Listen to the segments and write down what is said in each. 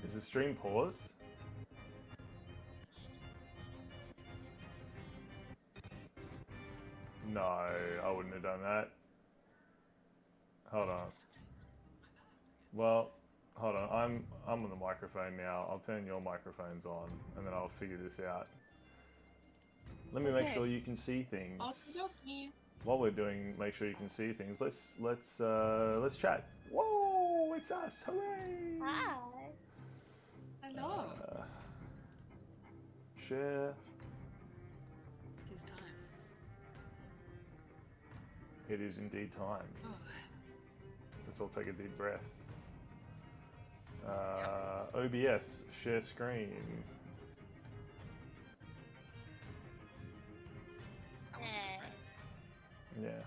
Is the stream paused? No, I wouldn't have done that. Hold on. Well, hold on. I'm on the microphone now. I'll turn your microphones on, and then I'll figure this out. Let me make sure you can see things. Okie While we're doing, make sure you can see things. Let's chat. Whoa, it's us! Hooray! Hi. Hello. Share. It is time. It is indeed time. Oh. Let's all take a deep breath. OBS, share screen. That was a good breath. Yeah.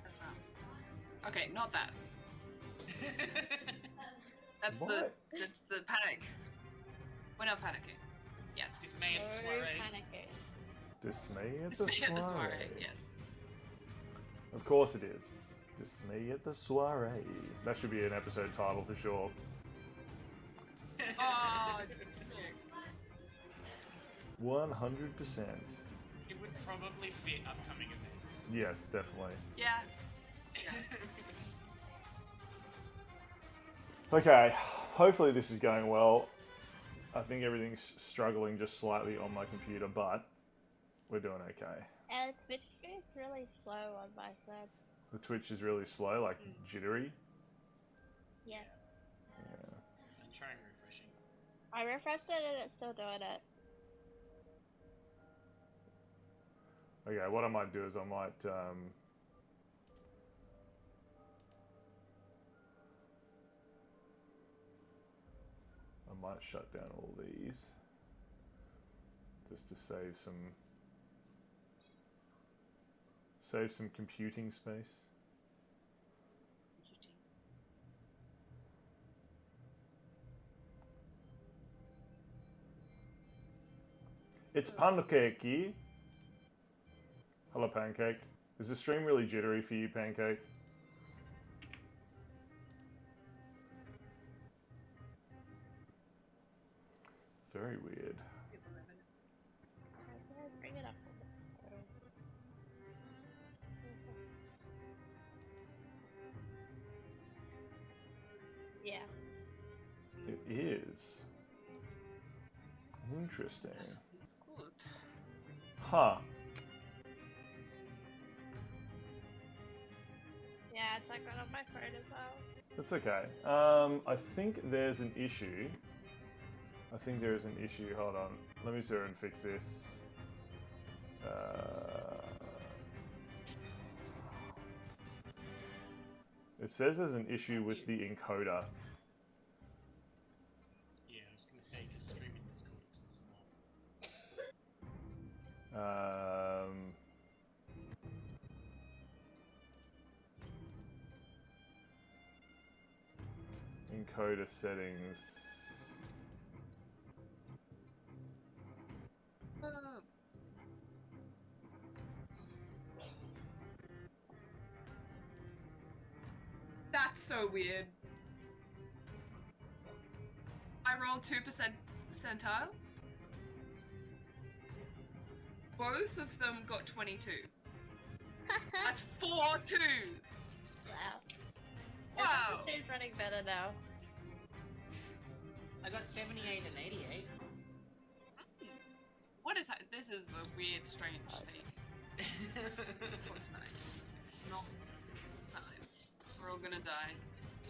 That's okay, not that. That's What? that's the panic. We're not panicking yet. Dismay at the soiree. Dismay at the Dismay at the soiree. soiree, yes. Of course it is. Dismay at the soiree. That should be an episode title for sure. Oh, 100%. It would probably fit upcoming events. Yes, definitely. yeah. Okay, hopefully this is going well. I think everything's struggling just slightly on my computer, but we're doing okay. And Twitch stream's really slow on my side. The Twitch is really slow, like jittery. Yeah. Yeah. I'm trying refreshing. I refreshed it and it's still doing it. Okay, what I might do is I might shut down all these just to save some computing space. It's Pancakey. Hello, Pancake. Is the stream really jittery for you, Pancake? Very weird. Bring it up. Yeah. It is. Interesting. That's good. Huh. Yeah, it's like right on my phone as well. That's okay. I think there's an issue. Hold on. Let me see and fix this. It says there's an issue with the encoder. Yeah, I was gonna say because streaming Discord is small. Encoder settings. That's so weird. I rolled 2% percentile. Both of them got 22. That's 4 2s. Wow. Wow. The two's running better now. I got 78 and 88. What is that? This is a weird, strange thing for tonight. Not sign. We're all gonna die.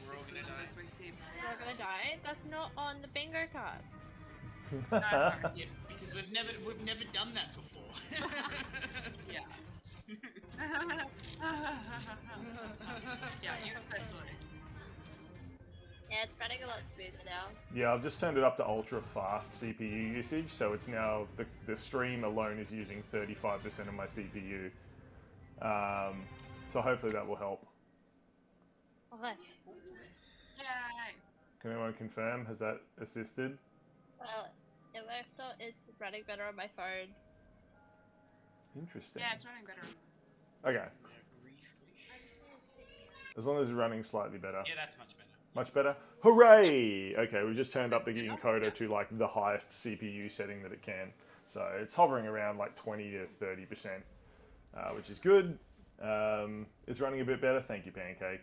We're all gonna die. As we see. We're gonna die? That's not on the bingo card. No, sorry. Yeah, because we've never done that before. Yeah. Yeah, you especially. Yeah, it's running a lot smoother now. Yeah, I've just turned it up to ultra fast CPU usage, so it's now the stream alone is using 35% of my CPU. So hopefully that will help. Okay. Yay! Can anyone confirm? Has that assisted? Well, it works out. It's running better on my phone. Interesting. Yeah, it's running better. Okay, Refresh. as long as it's running slightly better. Yeah, that's much better. Much better? Hooray! Okay, we've just turned up the Yeah. encoder to like the highest CPU setting that it can. So it's hovering around like 20 to 30%, which is good. It's running a bit better. Thank you, Pancake.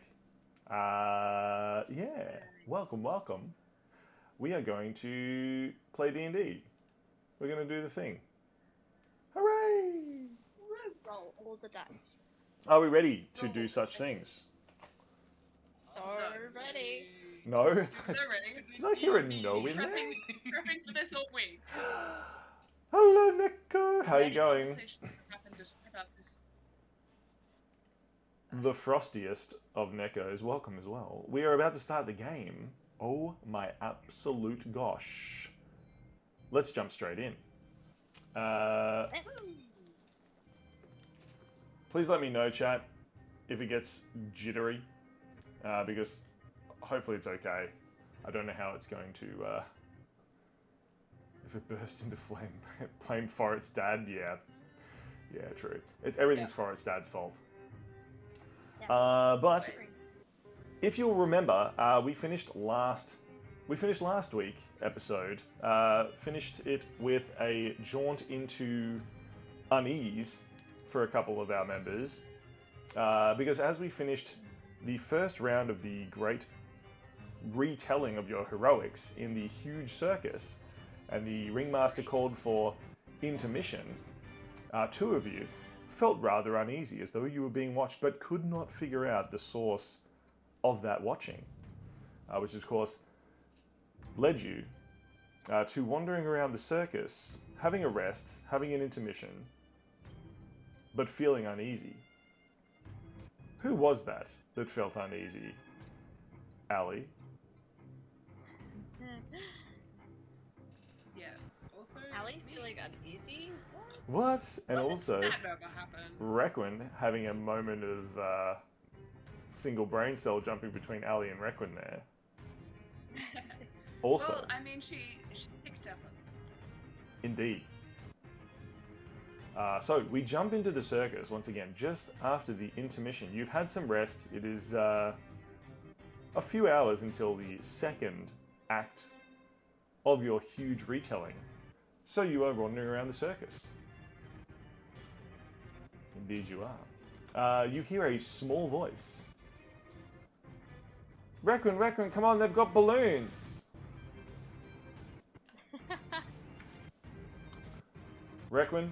Yeah, welcome, welcome. We are going to play D&D. We're going to do the thing. Hooray! Roll all the dice. Are we ready to Roll do such dice. things? Already. No? They're ready. Did I hear a no in there? Prepping for this all week. Hello, Nico. How you Many going? conversations have happened about this. The frostiest of Neckos, welcome as well. We are about to start the game. Oh my absolute gosh. Let's jump straight in. Please let me know, chat, if it gets jittery, because hopefully it's okay. I don't know how it's going to, if it bursts into flame, blame Forrett's dad, yeah, true. Everything's Forrett's dad's fault. But if you'll remember, we finished last week episode. Finished it with a jaunt into unease for a couple of our members, because as we finished the first round of the great retelling of your heroics in the huge circus, and the ringmaster called for intermission, two of you felt rather uneasy, as though you were being watched, but could not figure out the source of that watching, which of course led you to wandering around the circus, having a rest, having an intermission, but feeling uneasy. Who was that felt uneasy? Allie? Yeah. Also, Allie me. feeling uneasy? What? And When also, did that ever happen? Requin having a moment of single brain cell jumping between Allie and Requin there. Also, Well, I mean, she picked up on something. indeed. So we jump into the circus once again just after the intermission. You've had some rest. It is a few hours until the second act of your huge retelling. So you are wandering around the circus. Indeed you are. You hear a small voice. Requin, come on, they've got balloons! Requin,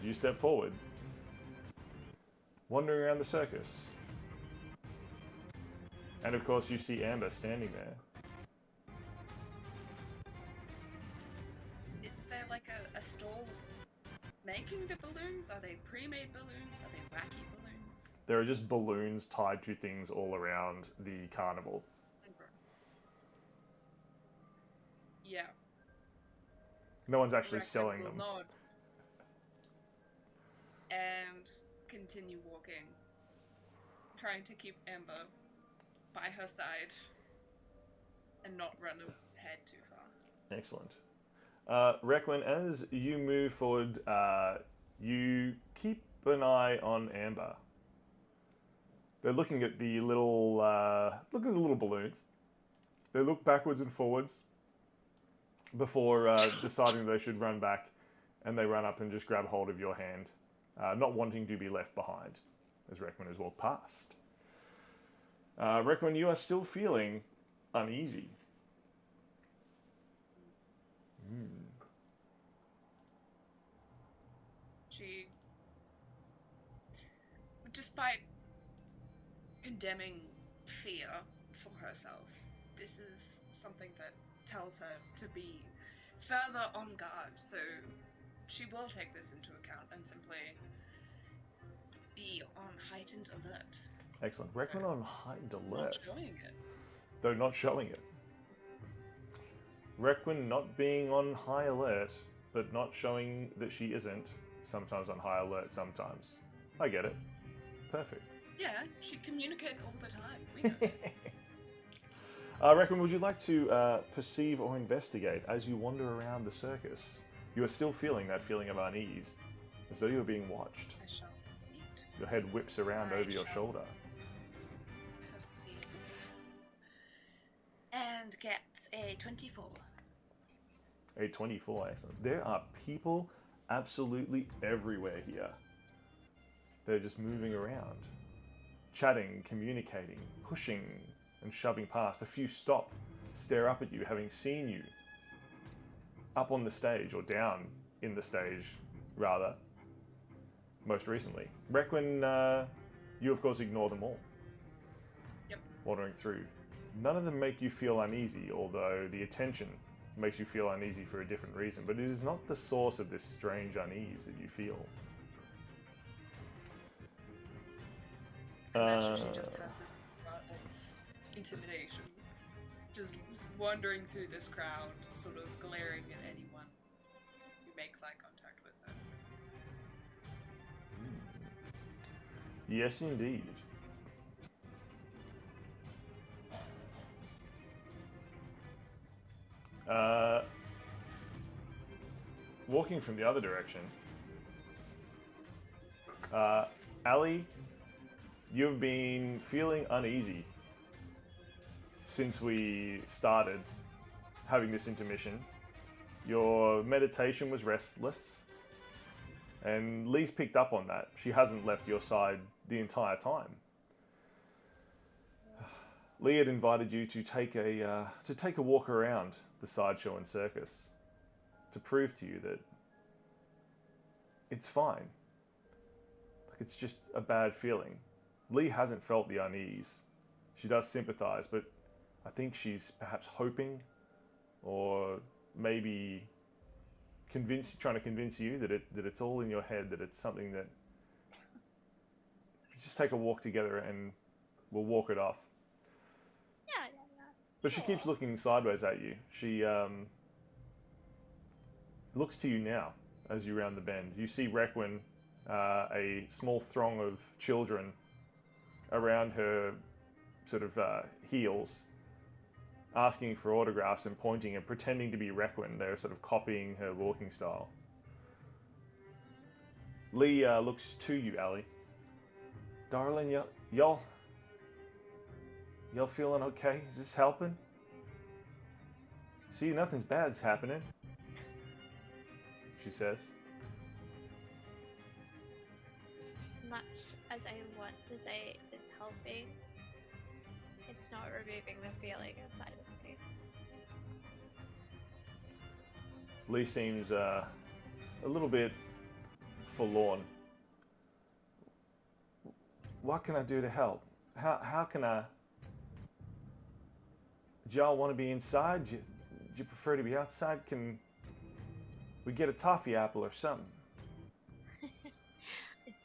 you step forward. Wandering around the circus. And of course you see Amber standing there. Is there like a stall making the balloons? Are they pre-made balloons? Are they wacky balloons? There are just balloons tied to things all around the carnival. Yeah. No one's actually Reckon selling will them. nod and continue walking, trying to keep Amber by her side and not run ahead too far. Excellent. Requin, as you move forward, you keep an eye on Amber. They're looking at the little, balloons. They look backwards and forwards before deciding they should run back, and they run up and just grab hold of your hand, not wanting to be left behind, as Requin has walked past. Requin, you are still feeling uneasy. She, despite condemning fear for herself, this is something that tells her to be further on guard, so she will take this into account and simply be on heightened alert. Excellent. Requin on heightened alert, Not showing it. though not showing it. Requin not being on high alert, but not showing that she isn't. Sometimes on high alert, sometimes. I get it. Perfect. Yeah, she communicates all the time. We know this. Requin, would you like to perceive or investigate as you wander around the circus? You are still feeling that feeling of unease, as though you are being watched. I shall eat. Your head whips around I over your shall- shoulder. Perceive. That's a 24. A 24, excellent. There are people absolutely everywhere here. They're just moving around, chatting, communicating, pushing and shoving past. A few stop, stare up at you, having seen you up on the stage, or down in the stage, rather, most recently. Requin, you of course ignore them all. Yep. Wandering through. None of them make you feel uneasy, although the attention makes you feel uneasy for a different reason, but it is not the source of this strange unease that you feel. Imagine she just has this aura of intimidation. Just wandering through this crowd, sort of glaring at anyone who makes eye contact with her. Yes, indeed. Walking from the other direction, Ali, you've been feeling uneasy since we started having this intermission. Your meditation was restless, and Lee's picked up on that. She hasn't left your side the entire time. Lee had invited you to take a walk around the sideshow and circus to prove to you that it's fine. Like, it's just a bad feeling. Lee hasn't felt the unease. She does sympathize, but I think she's perhaps hoping, or maybe trying to convince you that it's all in your head, that it's something that just take a walk together and we'll walk it off. Yeah. But she keeps looking sideways at you. She looks to you now as you round the bend. You see Requin, a small throng of children around her sort of heels, asking for autographs and pointing and pretending to be Requin. They're sort of copying her walking style. Lee looks to you, Ali. Darling, y'all feeling okay? Is this helping? See, nothing's bad's happening, she says. Much as I want to say it's helping, it's not removing the feeling inside of me. Lee seems a little bit forlorn. What can I do to help? How can I... Do y'all want to be inside? Do you prefer to be outside? Can we get a toffee apple or something? I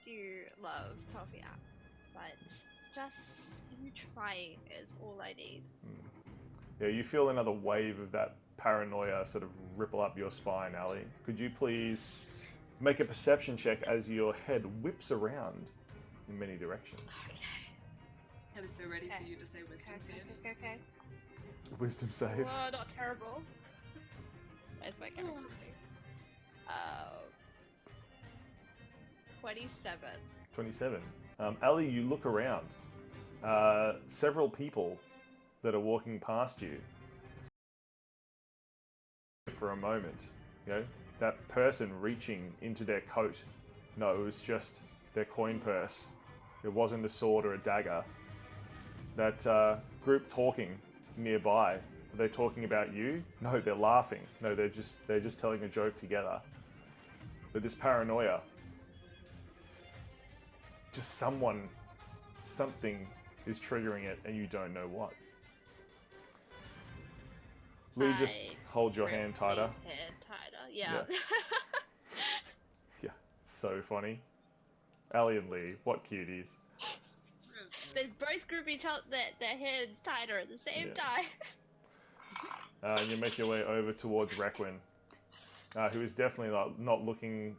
do love toffee apples, but just you trying is all I need. Yeah, you feel another wave of that paranoia sort of ripple up your spine, Ali. Could you please make a perception check as your head whips around in many directions? Okay. I was so ready for you to say wisdom save. Okay. Wisdom save. Oh, not terrible. Where's my character? 27. 27. Ali, you look around. Several people that are walking past you. For a moment, you know, that person reaching into their coat. No, it was just their coin purse. It wasn't a sword or a dagger. That group talking nearby. Are they talking about you? No, they're laughing. No, they're just telling a joke together. But this paranoia, just something is triggering it, and you don't know what. Lee, just hold your hand tighter. Hand tighter, yeah. Yeah, so funny. Ali and Lee, what cuties. They both grip each other, their hands tighter at the same time. And you make your way over towards Requin, who is definitely not looking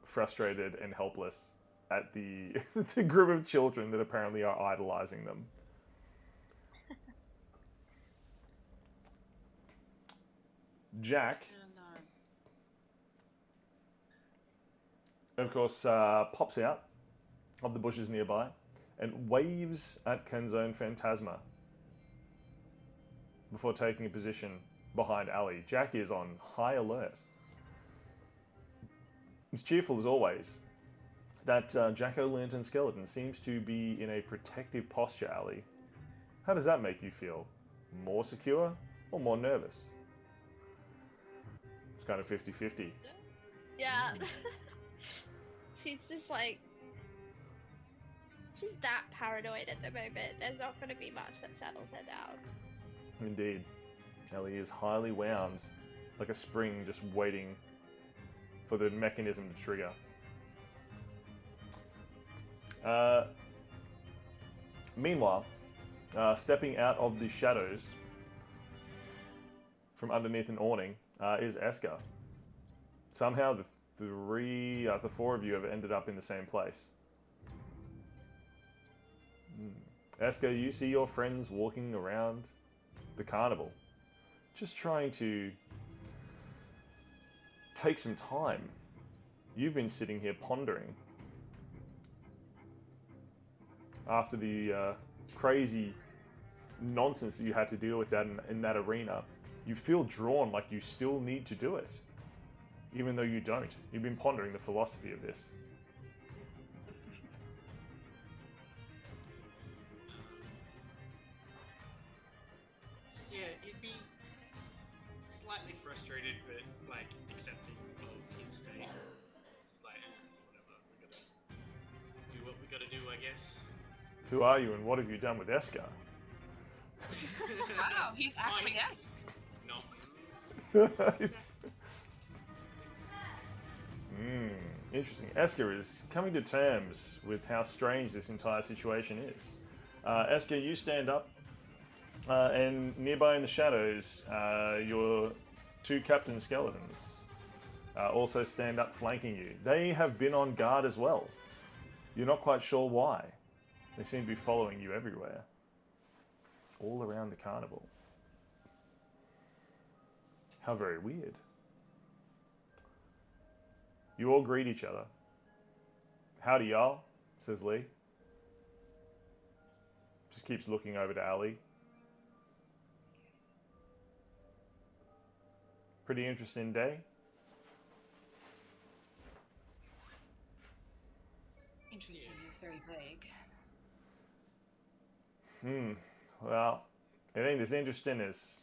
frustrated and helpless at the, the group of children that apparently are idolizing them. Jack, of course, pops out of the bushes nearby and waves at Kenzone Phantasma. before taking a position behind Ali. Jack is on high alert. As cheerful as always, that jack-o'-lantern skeleton seems to be in a protective posture, Ali. How does that make you feel? More secure or more nervous? It's kind of 50-50. Yeah. She's just like... She's that paranoid at the moment. There's not going to be much that settles her down. Indeed. Ellie is highly wound, like a spring just waiting for the mechanism to trigger. Meanwhile, stepping out of the shadows from underneath an awning is Esker. Somehow the four of you have ended up in the same place. Esker, you see your friends walking around the carnival, just trying to take some time. You've been sitting here pondering. After the crazy nonsense that you had to deal with that in that arena, you feel drawn like you still need to do it, even though you don't. You've been pondering the philosophy of this. Yeah, he'd be slightly frustrated, but like accepting of his fate. It's like, whatever, we gotta do what we gotta do, I guess. Who are you and what have you done with Esker? Wow, he's acquiesced. No. Interesting. Esker is coming to terms with how strange this entire situation is. Esker, you stand up, and nearby in the shadows, your two captain skeletons also stand up flanking you. They have been on guard as well. You're not quite sure why. They seem to be following you everywhere. All around the carnival. How very weird. You all greet each other. Howdy, y'all, says Lee. Just keeps looking over to Ali. Pretty interesting day. Interesting is very vague. Well, it ain't as interesting as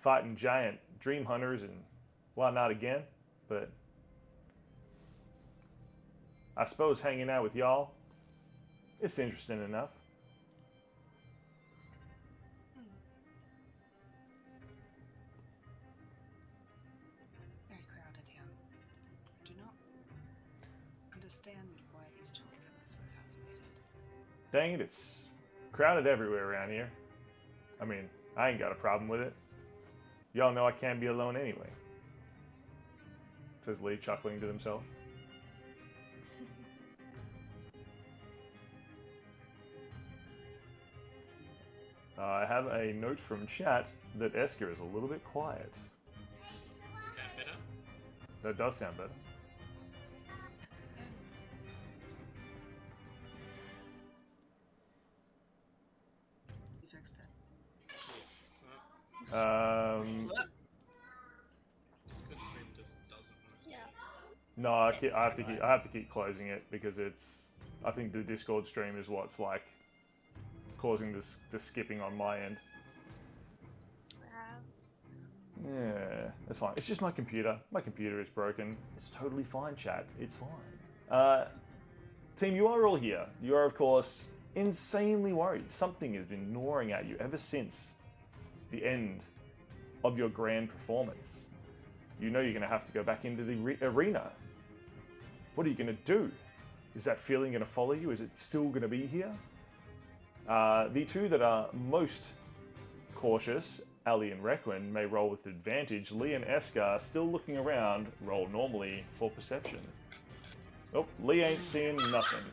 fighting giant dream hunters and whatnot again, but I suppose hanging out with y'all, it's interesting enough. It's very crowded here. I do not understand why these children are so fascinated. Dang it, it's crowded everywhere around here. I mean, I ain't got a problem with it. Y'all know I can't be alone anyway, says Lee, chuckling to himself. I have a note from chat that Esker is a little bit quiet. Is that better? That does sound better. You fixed it. Yeah. What? Discord stream doesn't want to stay. Yeah. No, I have to keep closing it because it's. I think the Discord stream is what's like causing the skipping on my end. Wow. Yeah, that's fine. It's just my computer. My computer is broken. It's totally fine, chat. It's fine. Team, you are all here. You are, of course, insanely worried. Something has been gnawing at you ever since the end of your grand performance. You know you're going to have to go back into the arena. What are you going to do? Is that feeling going to follow you? Is it still going to be here? The two that are most cautious, Ali and Requin, may roll with advantage. Lee and Esker, still looking around, roll normally for perception. Oh, Lee ain't seeing nothing.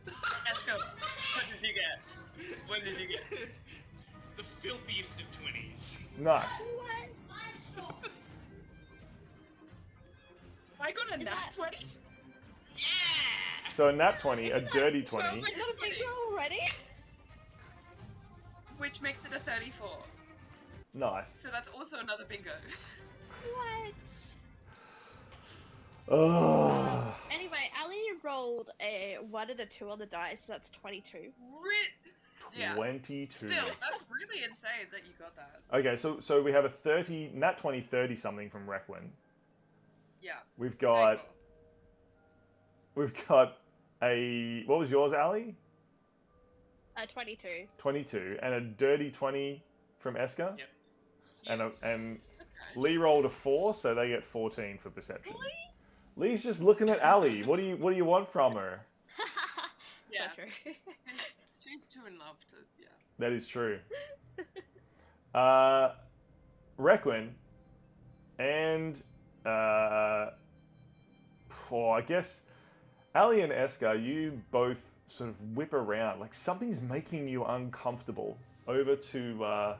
Let's go. What did you get? What did you get? The filthiest of 20s. Nice. I got a nat 20. Yeah! So a nat 20, a dirty 20. I got a big roll already. Which makes it a 34. Nice. So that's also another bingo. What? Oh. Anyway, Ali rolled a 1 and a 2 on the dice, so that's 22. Yeah. 22. Still, that's really insane that you got that. Okay, so we have a 30, nat 20, 30 something from Requin. Yeah. We've Very got cool. a, what was yours, Ali? 22. 22, and a dirty 20 from Eska. Yep. And Okay. Lee rolled a 4, so they get 14 for perception. Lee's just looking at Ali. What do you want from her? Yeah. So true. She's too in love to, yeah. That is true. Requin and I guess Ali and Eska, you both sort of whip around like something's making you uncomfortable over to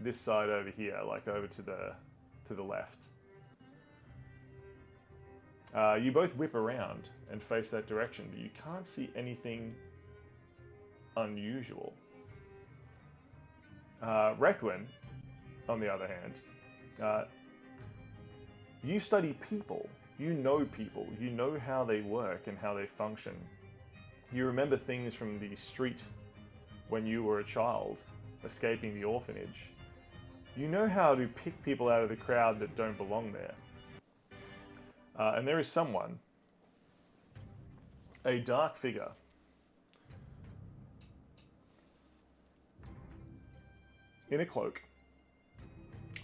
this side over here, like over to the left. You both whip around and face that direction, but you can't see anything unusual. Requin, on the other hand, you study people. You know people. You know how they work and how they function. You remember things from the street when you were a child, escaping the orphanage. You know how to pick people out of the crowd that don't belong there. And there is someone, a dark figure, in a cloak,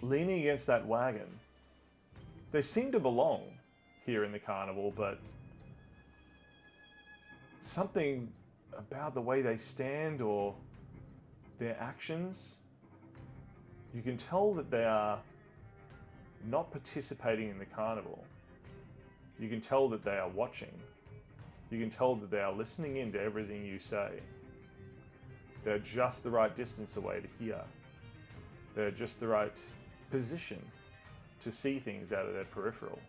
leaning against that wagon. They seem to belong here in the carnival, but something about the way they stand or their actions, you can tell that they are not participating in the carnival. You can tell that they are watching. You can tell that they are listening in to everything you say. They're just the right distance away to hear. They're just the right position to see things out of their peripheral.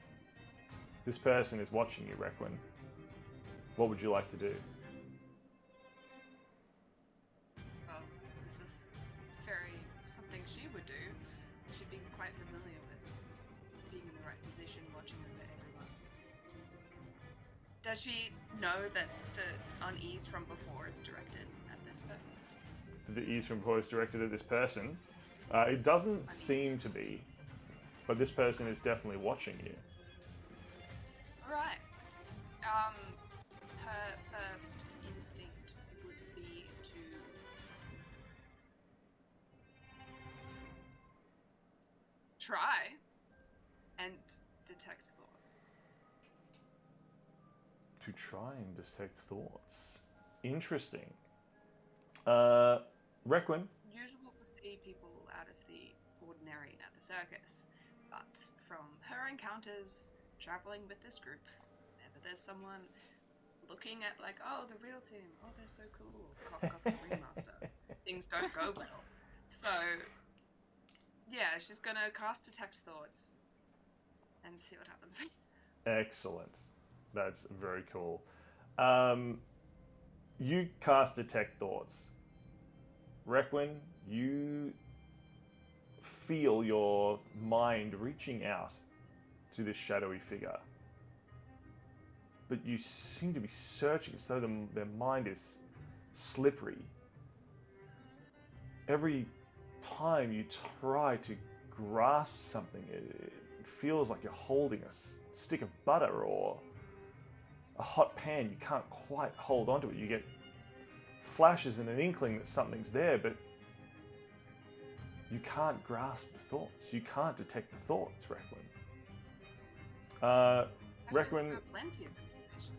This person is watching you, Requin. What would you like to do? Well, this is very something she would do. She'd be quite familiar with being in the right position, watching over everyone. Does she know that the unease from before is directed at this person? The ease from before is directed at this person. It doesn't seem to be, but this person is definitely watching you. Right. Her first instinct would be to try and detect thoughts. To try and detect thoughts. Interesting. Requin, Usual to see people out of the ordinary at the circus, but from her encounters traveling with this group, whenever there's someone looking at like, oh, the real team, oh, they're so cool, cough, cough, ringmaster, things don't go well. So, yeah, she's gonna cast Detect Thoughts and see what happens. excellent. That's very cool. You cast Detect Thoughts. Requin, you feel your mind reaching out to this shadowy figure. But you seem to be searching as though their mind is slippery. Every time you try to grasp something, it feels like you're holding a stick of butter or a hot pan. You can't quite hold onto it. You get flashes and an inkling that something's there, but you can't grasp the thoughts. You can't detect the thoughts, Requin. Requin, Plenty of information.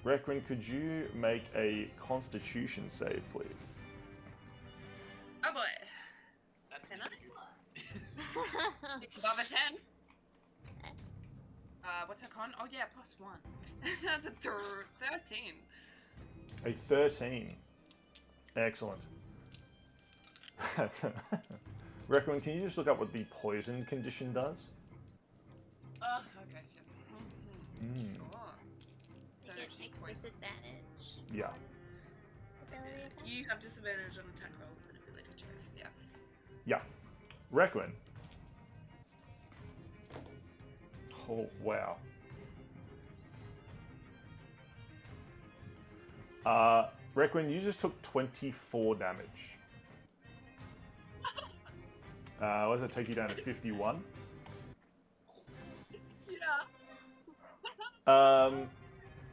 Requin, could you make a Constitution save, please? Oh boy. That's Can pretty I? good. It's above a 10. What's her con? Oh yeah, +1. That's a 13. A 13. Excellent. Requin, can you just look up what the poison condition does? Oh, okay. Sure. So It she's makes poisoned. disadvantage. Yeah. Ability attack. You have disadvantage on attack rolls and ability checks, yeah. Yeah. Requin. Oh, wow. Requin, you just took 24 damage. What does that take you down to 51? Yeah.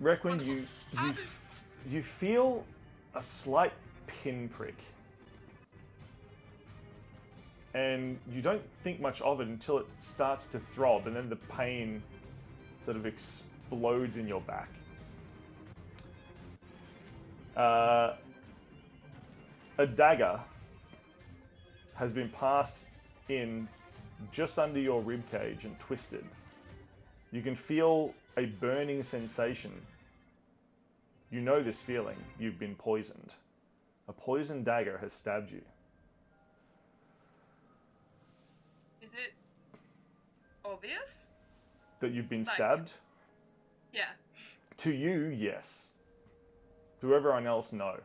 Requin, you feel a slight pinprick. And you don't think much of it until it starts to throb, and then the pain sort of explodes in your back. A dagger has been passed in just under your ribcage and twisted. You can feel a burning sensation. You know this feeling. You've been poisoned. A poisoned dagger has stabbed you. Is it obvious? That you've been Like- stabbed? Yeah. To you, yes. To everyone else, no.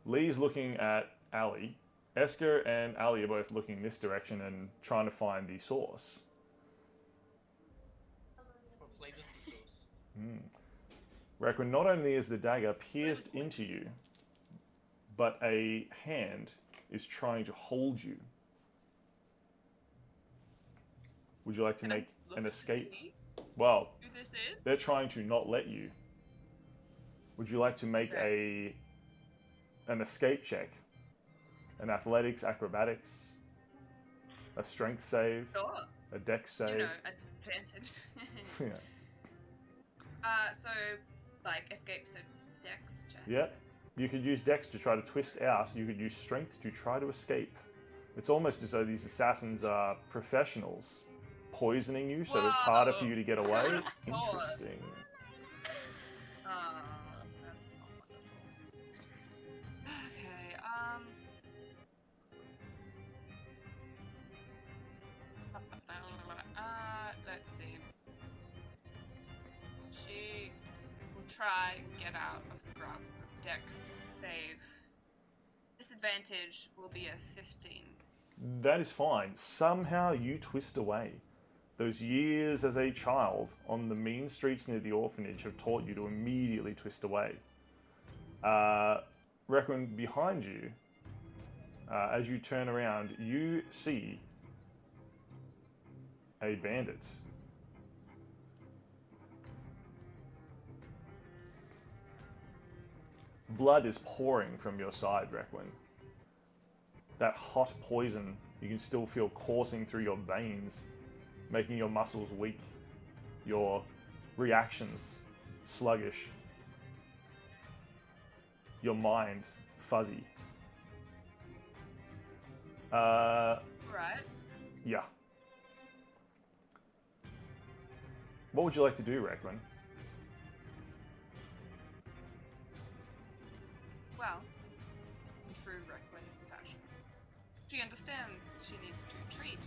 Lee's looking at Ali. Esker and Ali are both looking this direction and trying to find the source. What flavor's the sauce? Reckon not only is the dagger pierced into you, but a hand is trying to hold you. Would you like to Can I make look an to escape? see Well, who this is? they're trying to not let you. Would you like to make an escape check? An athletics, acrobatics, a strength save, Sure. a dex save? You know, at disadvantage. Yeah. So, like, escapes a dex check. Yeah. You could use dex to try to twist out. You could use strength to try to escape. It's almost as though these assassins are professionals poisoning you, so it's harder for you to get away. Interesting. That's not wonderful. Okay, let's see. She will try and get out of the grasp of Dex save. Disadvantage will be a 15. That is fine. Somehow you twist away. Those years as a child on the mean streets near the orphanage have taught you to immediately twist away. Reckon behind you, as you turn around, you see a bandit. Blood is pouring from your side, Requin. That hot poison you can still feel coursing through your veins, making your muscles weak, your reactions sluggish, your mind fuzzy. Right. Yeah. What would you like to do, Requin? Well, in true Requin fashion, she understands she needs to treat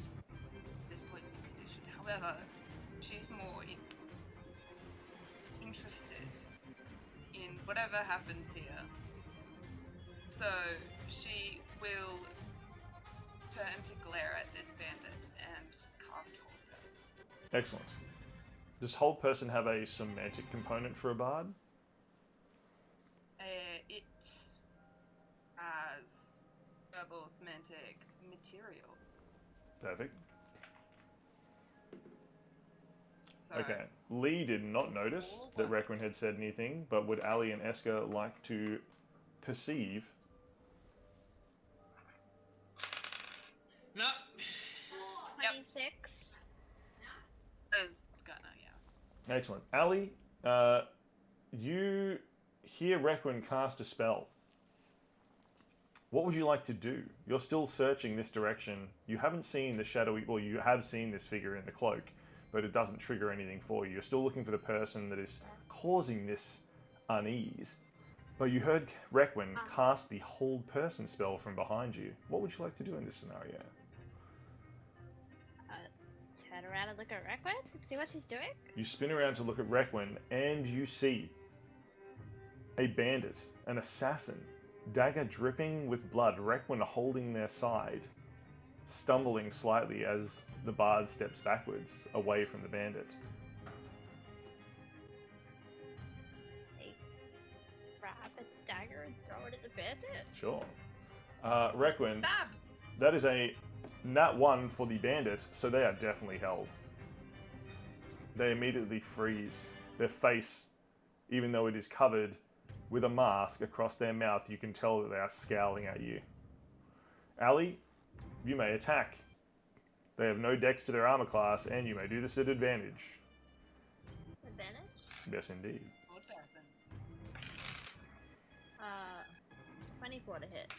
this poison condition. However, she's more interested in whatever happens here. So she will turn to glare at this bandit and cast Hold Person. Excellent. Does Hold Person have a semantic component for a bard? It has verbal semantic material. Perfect. So Okay. Lee did not notice that Requin had said anything, but would Ali and Esker like to perceive? No. 26. is gonna, yeah. Excellent. Ali, you hear Requin cast a spell. What would you like to do? You're still searching this direction. You haven't seen the shadowy... Well, you have seen this figure in the cloak, but it doesn't trigger anything for you. You're still looking for the person that is causing this unease. But you heard Requin cast the Hold Person spell from behind you. What would you like to do in this scenario? Turn around and look at Requin and see what she's doing. You spin around to look at Requin, and you see a bandit, an assassin, dagger dripping with blood, Requin holding their side, stumbling slightly as the bard steps backwards away from the bandit. They grab a dagger and throw it at the bandit. Sure. Requin, Bab! that is a nat 1 for the bandit, so they are definitely held. They immediately freeze. Their face, even though it is covered with a mask across their mouth, you can tell that they are scowling at you. Ali, you may attack. They have no dex to their armor class, and you may do this at advantage. Advantage? Yes, indeed. Or doesn't. 24 to hit.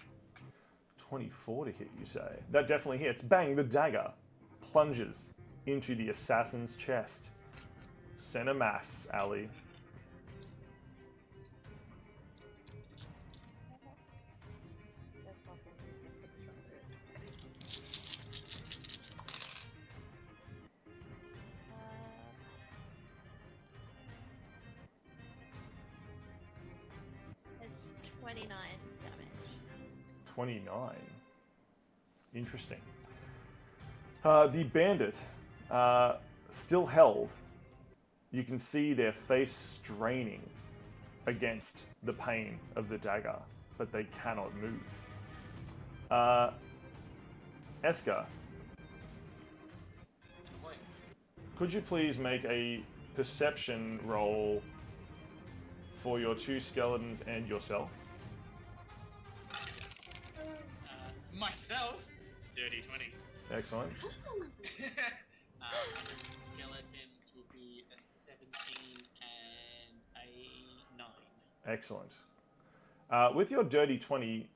24 to hit, you say? That definitely hits. Bang, the dagger plunges into the assassin's chest. Send a mass, Ali. It's 29 damage. 29. Interesting. The bandit, still held, you can see their face straining against the pain of the dagger, but they cannot move. Eska, Ahoy. could you please make a perception roll for your two skeletons and yourself? Myself, dirty 20. Excellent. Skeletons will be a 17 and a 9. Excellent. With your dirty 20,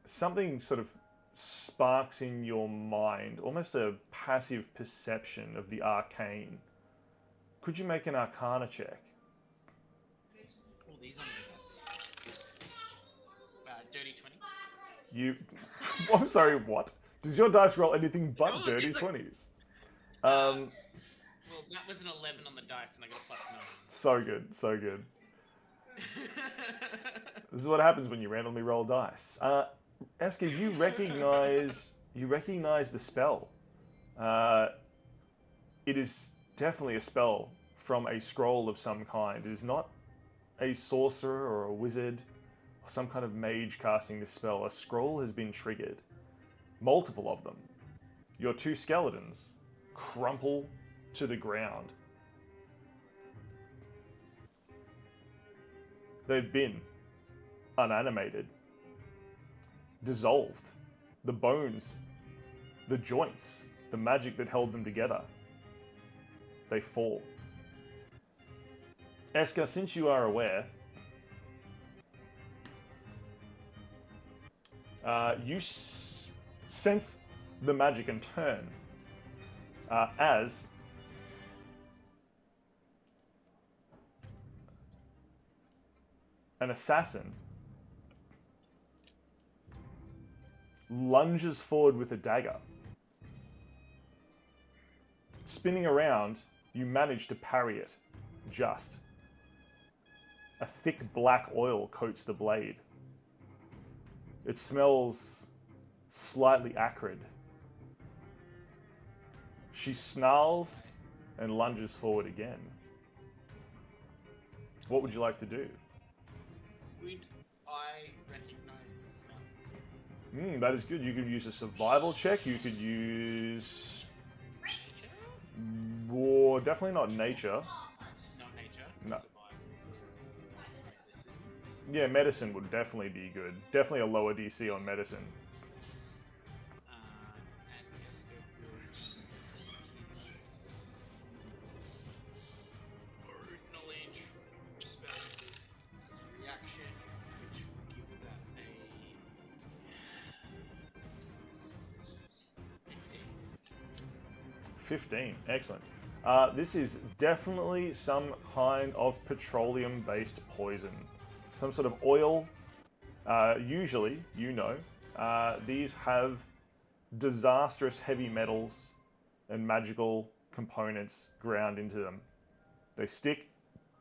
something sort of sparks in your mind, almost a passive perception of the arcane. Could you make an arcana check? Oh, these are dirty 20. You... I'm sorry, what? Does your dice roll anything but Oh, dirty it's like- 20s? Well, that was an 11 on the dice, and I got a plus 9. So good, so good. This is what happens when you randomly roll dice. Eska, you recognize the spell. It is definitely a spell from a scroll of some kind. It is not a sorcerer or a wizard or some kind of mage casting this spell. A scroll has been triggered. Multiple of them. Your two skeletons crumple to the ground. They've been unanimated, dissolved. The bones, the joints, the magic that held them together, they fall. Eska, since you are aware, you sense the magic and turn as an assassin lunges forward with a dagger. Spinning around, you manage to parry it, just. A thick black oil coats the blade. It smells slightly acrid. She snarls and lunges forward again. What would you like to do? Would I recognize the smell? That is good. You could use a survival check. You could use... Nature? Or definitely not nature. Not nature. No. Survival. Medicine. Yeah, medicine would definitely be good. Definitely a lower DC on medicine. And Eska will use his Word Knowledge spell as a reaction, which will give that a 15. 15. Excellent. This is definitely some kind of petroleum-based poison. Some sort of oil. Usually, these have disastrous heavy metals and magical components ground into them. They stick.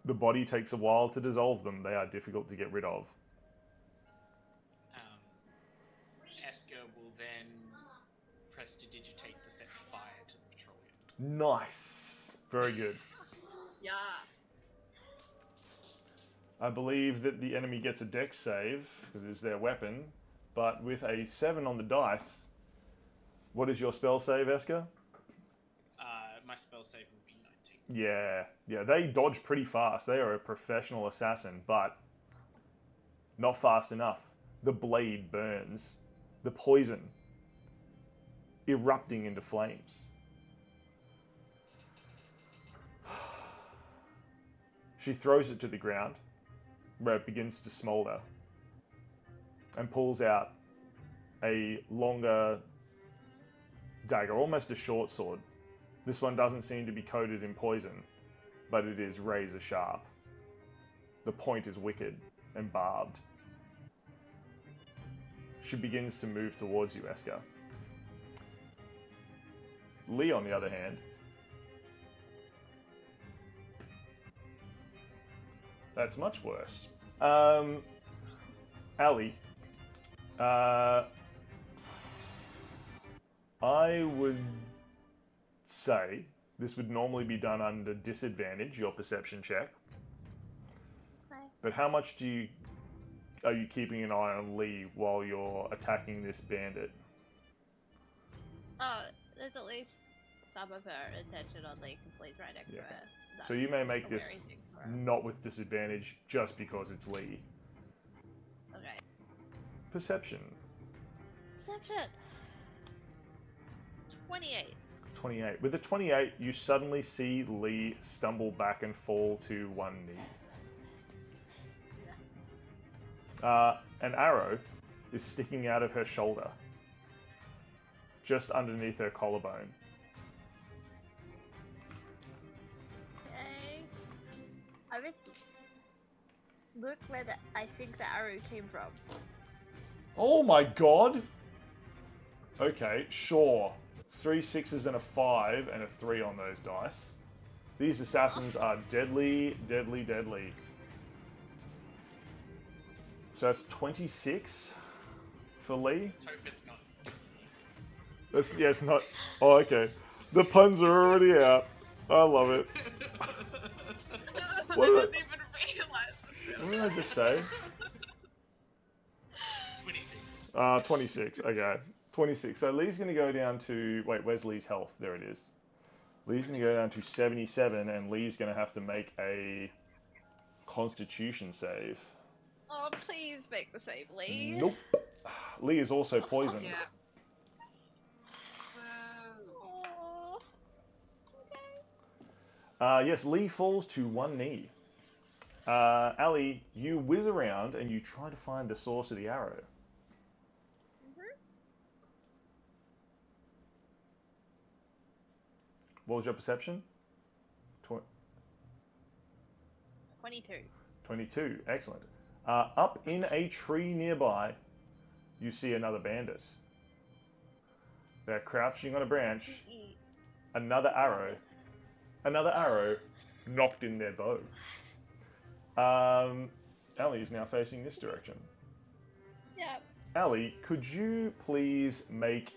The body takes a while to dissolve them. They are difficult to get rid of. Eska will then prestidigitate to set fire to the petroleum. Nice. Very good. Yeah. I believe that the enemy gets a dex save, because it's their weapon, but with a 7 on the dice, what is your spell save, Esker? My spell save will be 19. Yeah, they dodge pretty fast. They are a professional assassin, but not fast enough. The blade burns. The poison erupting into flames. She throws it to the ground, where it begins to smolder, and pulls out a longer dagger, almost a short sword. This one doesn't seem to be coated in poison, but it is razor sharp. The point is wicked and barbed. She begins to move towards you, Esker. Lee, on the other hand, that's much worse. Ali, I would say this would normally be done under disadvantage, your perception check. Okay. But how much are you keeping an eye on Lee while you're attacking this bandit? Oh, there's at least some of her attention on Lee, because Lee's right next to Yeah. her. So you may make Aware this he's next to her. not with disadvantage just because it's Lee. Okay. Perception. Perception. 28. 28. With a 28, you suddenly see Lee stumble back and fall to one knee. An arrow is sticking out of her shoulder, just underneath her collarbone. Okay. I would look where I think the arrow came from. Oh my god! Okay, sure. 3 6s and a 5 and a 3 on those dice. These assassins are deadly, deadly, deadly. So that's 26 for Lee. Let's hope it's not. It's not. Oh, okay. The puns are already out. I love it. I What did didn't even realize. What did I just say? 26. 26. Okay. 26. So Lee's going to go down to... Wait, where's Lee's health? There it is. Lee's going to go down to 77, and Lee's going to have to make a Constitution save. Oh, please make the save, Lee. Nope. Lee is also poisoned. Yeah. Oh. Okay. Yes, Lee falls to one knee. Ali, you whiz around and you try to find the source of the arrow. What was your perception? 22. 22. Excellent. Up in a tree nearby, you see another bandit. They're crouching on a branch. Another arrow knocked in their bow. Ali is now facing this direction. Yeah. Ali, could you please make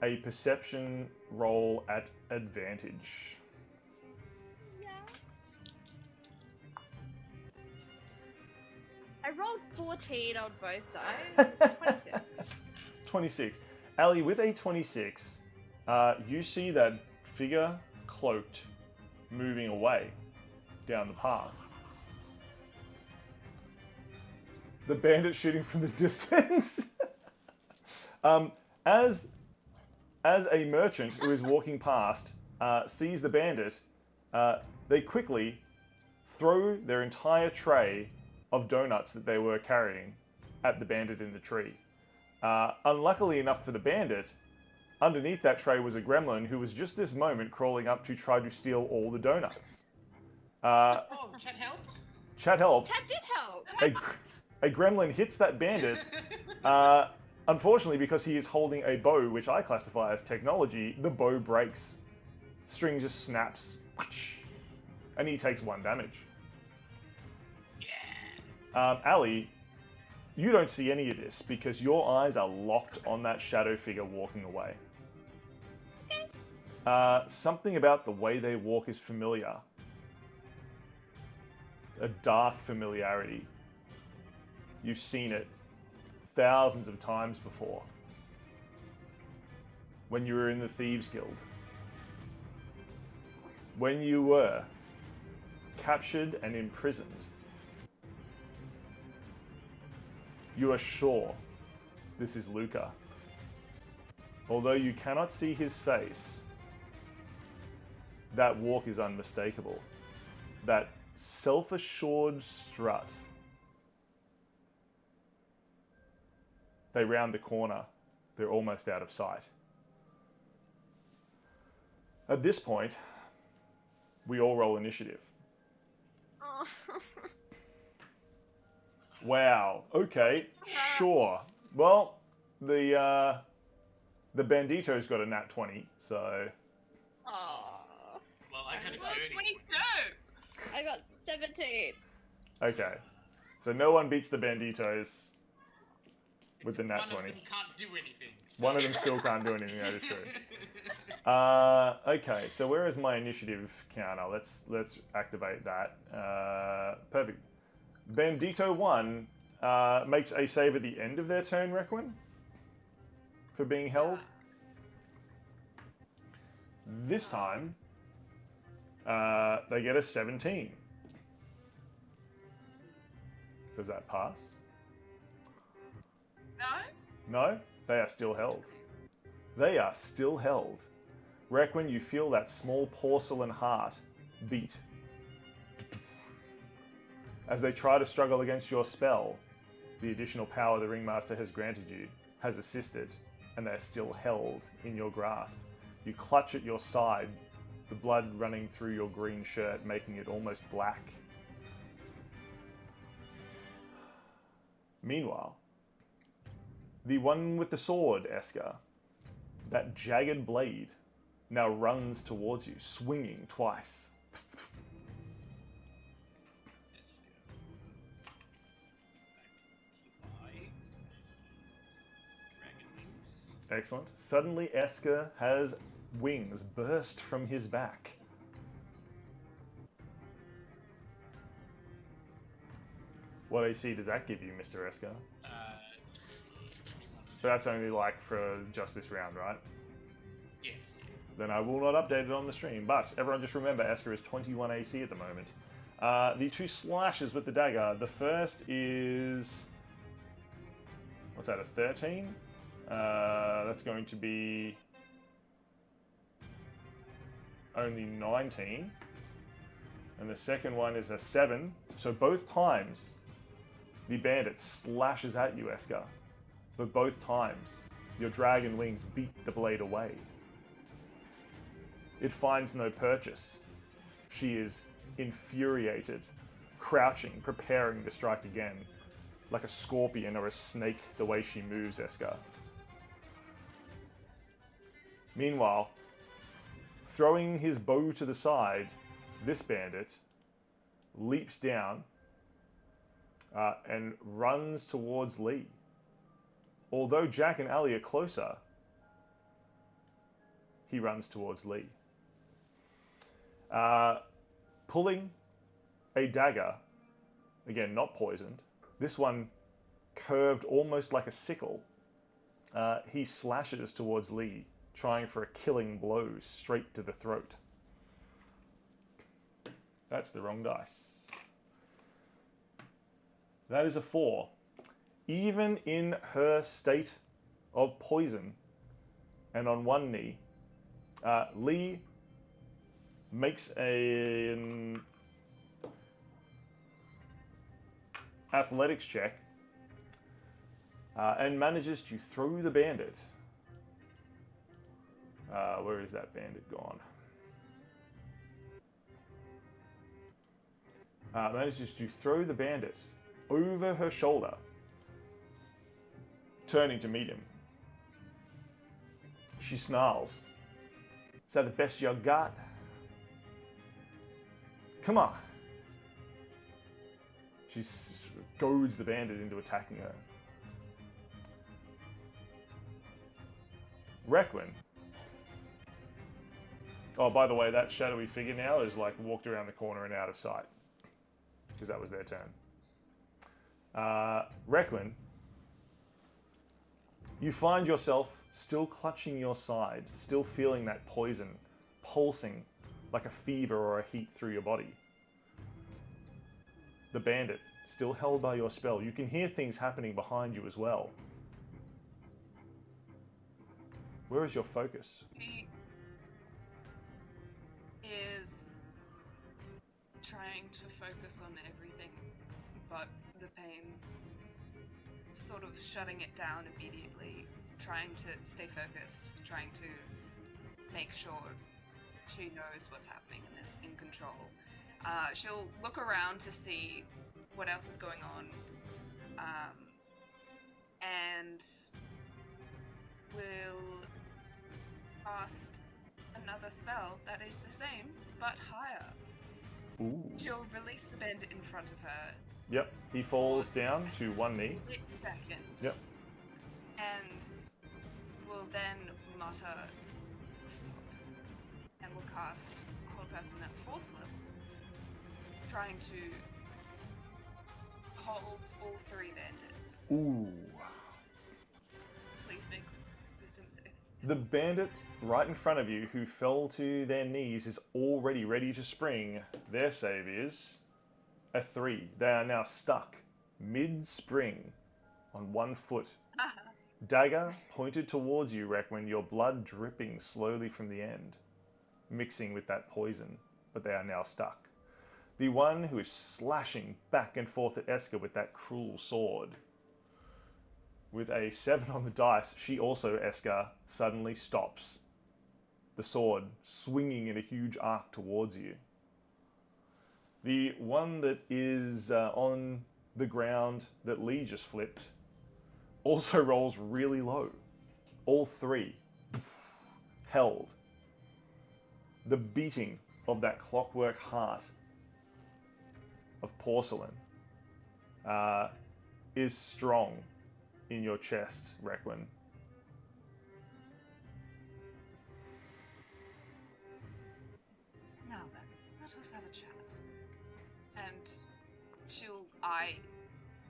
a perception roll at advantage? Yeah. I rolled 14 on both sides. 26. 26. Ali, with a 26, you see that figure cloaked moving away down the path. The bandit shooting from the distance. As a merchant who is walking past sees the bandit, they quickly throw their entire tray of donuts that they were carrying at the bandit in the tree. Unluckily enough for the bandit, underneath that tray was a gremlin who was just this moment crawling up to try to steal all the donuts. Oh, Chet helped? Chat helped. That did help. A gremlin hits that bandit. Unfortunately, because he is holding a bow, which I classify as technology, the bow breaks. String just snaps. And he takes 1 damage. Yeah. Ali, You don't see any of this because your eyes are locked on that shadow figure walking away. Something about the way they walk is familiar. A dark familiarity. You've seen it thousands of times before. When you were in the Thieves Guild. When you were captured and imprisoned. You are sure this is Luca. Although you cannot see his face, that walk is unmistakable. That self-assured strut. They round the corner. They're almost out of sight. At this point, we all roll initiative. Oh. Wow. Okay. Sure. Well, the Bandito's got a nat 20, so Oh. Well, I got a Well, dirty 22! I got 17. okay. So no one beats the Banditos with the nat One 20. of them can't do anything. So. One of them still can't do anything. That is true. Okay. So where is my initiative counter? Let's activate that. Perfect. Bandito 1 makes a save at the end of their turn, Requin, for being held. This time, they get a 17. Does that pass? No? No? They are still held. They are still held. Requin, you feel that small porcelain heart beat. As they try to struggle against your spell, the additional power the Ringmaster has granted you has assisted, and they're still held in your grasp. You clutch at your side, the blood running through your green shirt, making it almost black. Meanwhile, the one with the sword, Esker, that jagged blade, now runs towards you, swinging twice. Let's go. Divides his dragon wings. Excellent. Suddenly, Esker has wings burst from his back. What AC does that give you, Mr. Esker? So that's only like for just this round, right? Yeah. Then I will not update it on the stream. But everyone just remember, Esker is 21 AC at the moment. The two slashes with the dagger. The first is... what's that, a 13? That's going to be... only 19. And the second one is a 7. So both times, the bandit slashes at you, Esker. But both times, your dragon wings beat the blade away. It finds no purchase. She is infuriated, crouching, preparing to strike again, like a scorpion or a snake the way she moves, Esker. Meanwhile, throwing his bow to the side, this bandit leaps down and runs towards Lee. Although Jack and Ali are closer, he runs towards Lee. Pulling a dagger, again, not poisoned, this one curved almost like a sickle, he slashes towards Lee, trying for a killing blow straight to the throat. That's the wrong dice. That is a 4. Even in her state of poison and on one knee, Lee makes an athletics check and manages to throw the bandit. Where is that bandit gone? Manages to throw the bandit over her shoulder, turning to meet him. She snarls. Is that the best you got? Come on. She goads the bandit into attacking her. Requin. Oh, by the way, that shadowy figure now is like walked around the corner and out of sight. Because that was their turn. Requin. You find yourself still clutching your side, still feeling that poison pulsing like a fever or a heat through your body. The bandit, still held by your spell. You can hear things happening behind you as well. Where is your focus? He is trying to focus on everything but the pain, sort of shutting it down immediately, trying to stay focused, trying to make sure she knows what's happening and is in control. She'll look around to see what else is going on, and will cast another spell that is the same but higher. Ooh. She'll release the bandit in front of her. Yep, he falls down to one knee. Split second. Yep. And will then mutter, stop, and will cast hold person at 4th level, trying to hold all 3 bandits. Ooh. Please make wisdom saves. The bandit right in front of you who fell to their knees is already ready to spring. Their save is a 3. They are now stuck mid-spring on 1 foot. Dagger pointed towards you, Requin, your blood dripping slowly from the end, mixing with that poison, but they are now stuck. The one who is slashing back and forth at Esker with that cruel sword. With a 7 on the dice, she also, Esker, suddenly stops. The sword swinging in a huge arc towards you. The one that is on the ground that Lee just flipped also rolls really low. All 3 held. The beating of that clockwork heart of porcelain is strong in your chest, Requin. Now then, let us have a chat. And she'll eye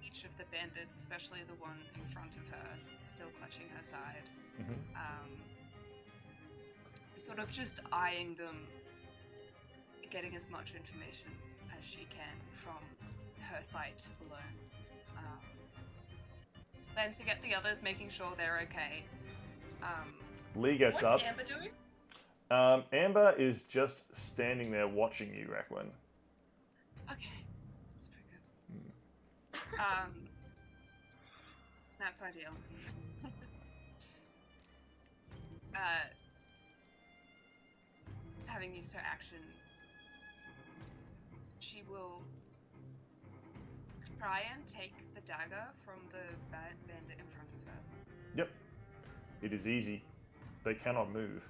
each of the bandits, especially the one in front of her, still clutching her side. Sort of just eyeing them, getting as much information as she can from her sight alone. Then to get the others, making sure they're okay. Lee gets What's up. Amber doing? Amber is just standing there watching you, Requin. Okay, that's pretty good. That's ideal. Having used her action, she will try and take the dagger from the bandit in front of her. Yep. It is easy. They cannot move.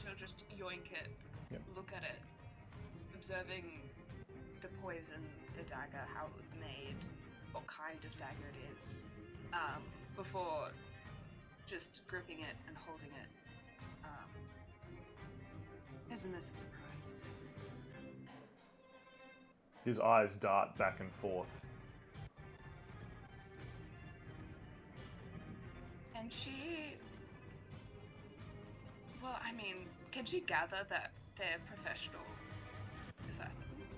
She'll just yoink it, Yep. look at it, observing the poison, the dagger, how it was made, what kind of dagger it is, before just gripping it and holding it. Isn't this a surprise? His eyes dart back and forth. And she... Well, I mean, can she gather that they're professional assassins?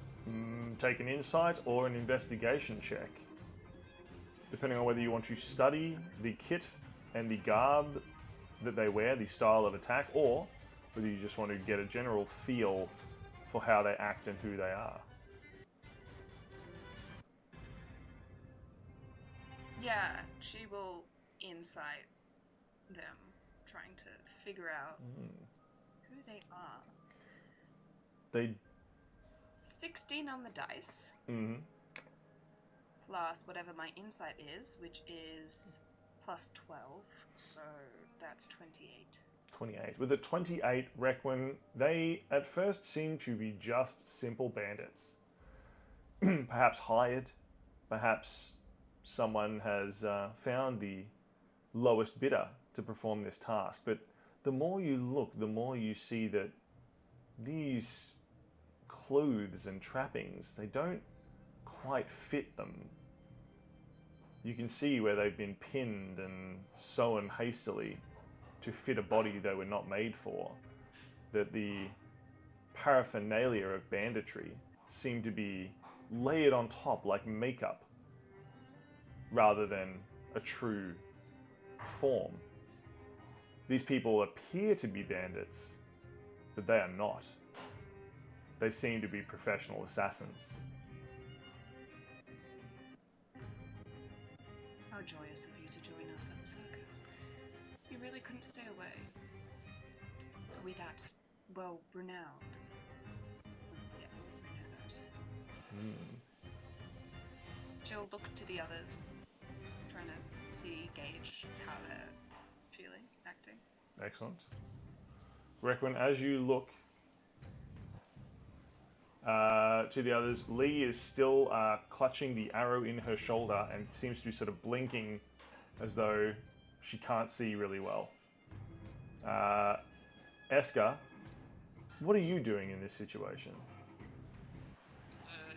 Take an insight or an investigation check. Depending on whether you want to study the kit and the garb that they wear, the style of attack, or whether you just want to get a general feel for how they act and who they are. Yeah, she will insight them, trying to figure out who they are. They... 16 on the dice, plus whatever my insight is, which is plus 12, so that's 28. 28. With a 28, Requin, they at first seem to be just simple bandits. perhaps hired, perhaps someone has found the lowest bidder to perform this task. But the more you look, the more you see that these clothes and trappings, they don't quite fit them. You can see where they've been pinned and sewn hastily to fit a body they were not made for. That the paraphernalia of banditry seem to be layered on top like makeup rather than a true form. These people appear to be bandits, but they are not. They seem to be professional assassins. How joyous of you to join us at the circus. You really couldn't stay away. Are we that well renowned? Yes, we know that. She'll look to the others, trying to gauge how they're feeling, acting. Excellent. Requin, as you look to the others, Lee is still clutching the arrow in her shoulder and seems to be sort of blinking as though she can't see really well. Esker, what are you doing in this situation?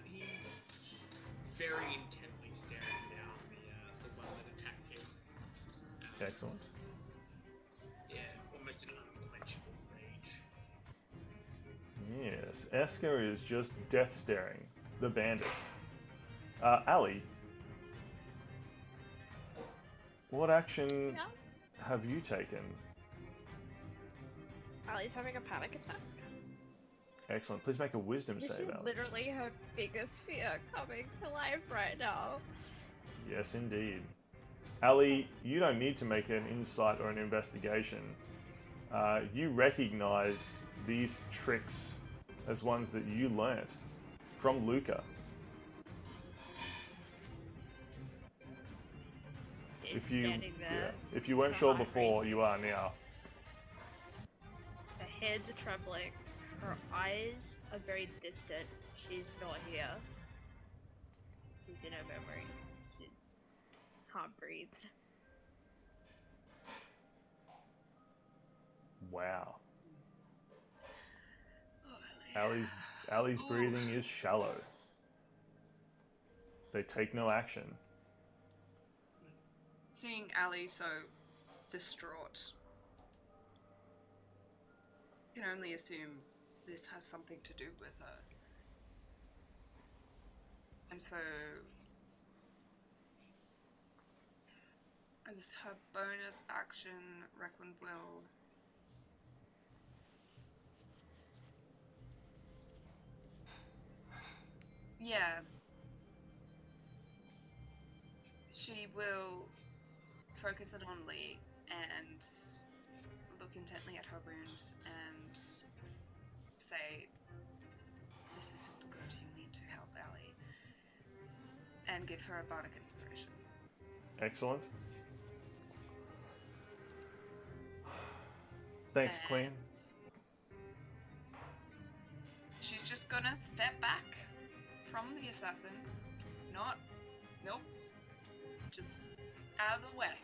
He's very intently staring down the one that attacked him. Excellent. Yeah, almost an unquenchable rage. Yes, Esker is just death staring the bandit. Ali, what action Yeah. have you taken? Ali's having a panic attack. Excellent. Please make a wisdom This save, is Ali. literally her biggest fear coming to life right now. Yes, indeed. Ali, you don't need to make an insight or an investigation. You recognize these tricks as ones that you learnt from Luca. She's If you, standing there. if you weren't her sure heart before, racing. you are now. Her hands are trembling. Her eyes are very distant. She's not here. She's in her memories. She can't breathe. Wow. Oh, Ali's Ooh. breathing is shallow. They take no action. Seeing Ali so distraught, you can only assume this has something to do with her. And so, as her bonus action, Requin will she will focus it on Lee and look intently at her wound and say, "This isn't good, you need to help Ali," and give her a bardic inspiration. Excellent. Thanks, And Queen. she's just gonna step back from the assassin. Nope. Just out of the way.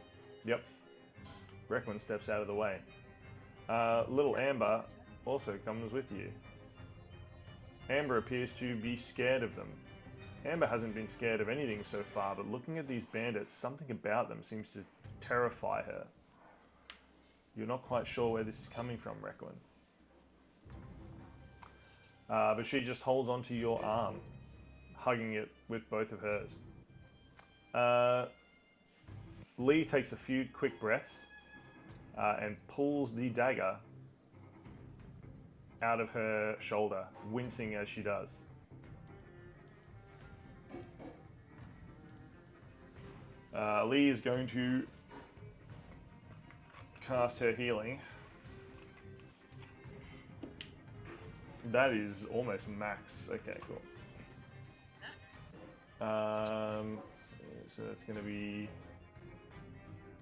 Yep. Requin steps out of the way. Little Amber also comes with you. Amber appears to be scared of them. Amber hasn't been scared of anything so far, but looking at these bandits, something about them seems to terrify her. You're not quite sure where this is coming from, Requin. But she just holds onto your arm, hugging it with both of hers. Lee takes a few quick breaths and pulls the dagger out of her shoulder, wincing as she does. Lee is going to cast her healing. That is almost max. Okay, cool. Nice. So that's going to be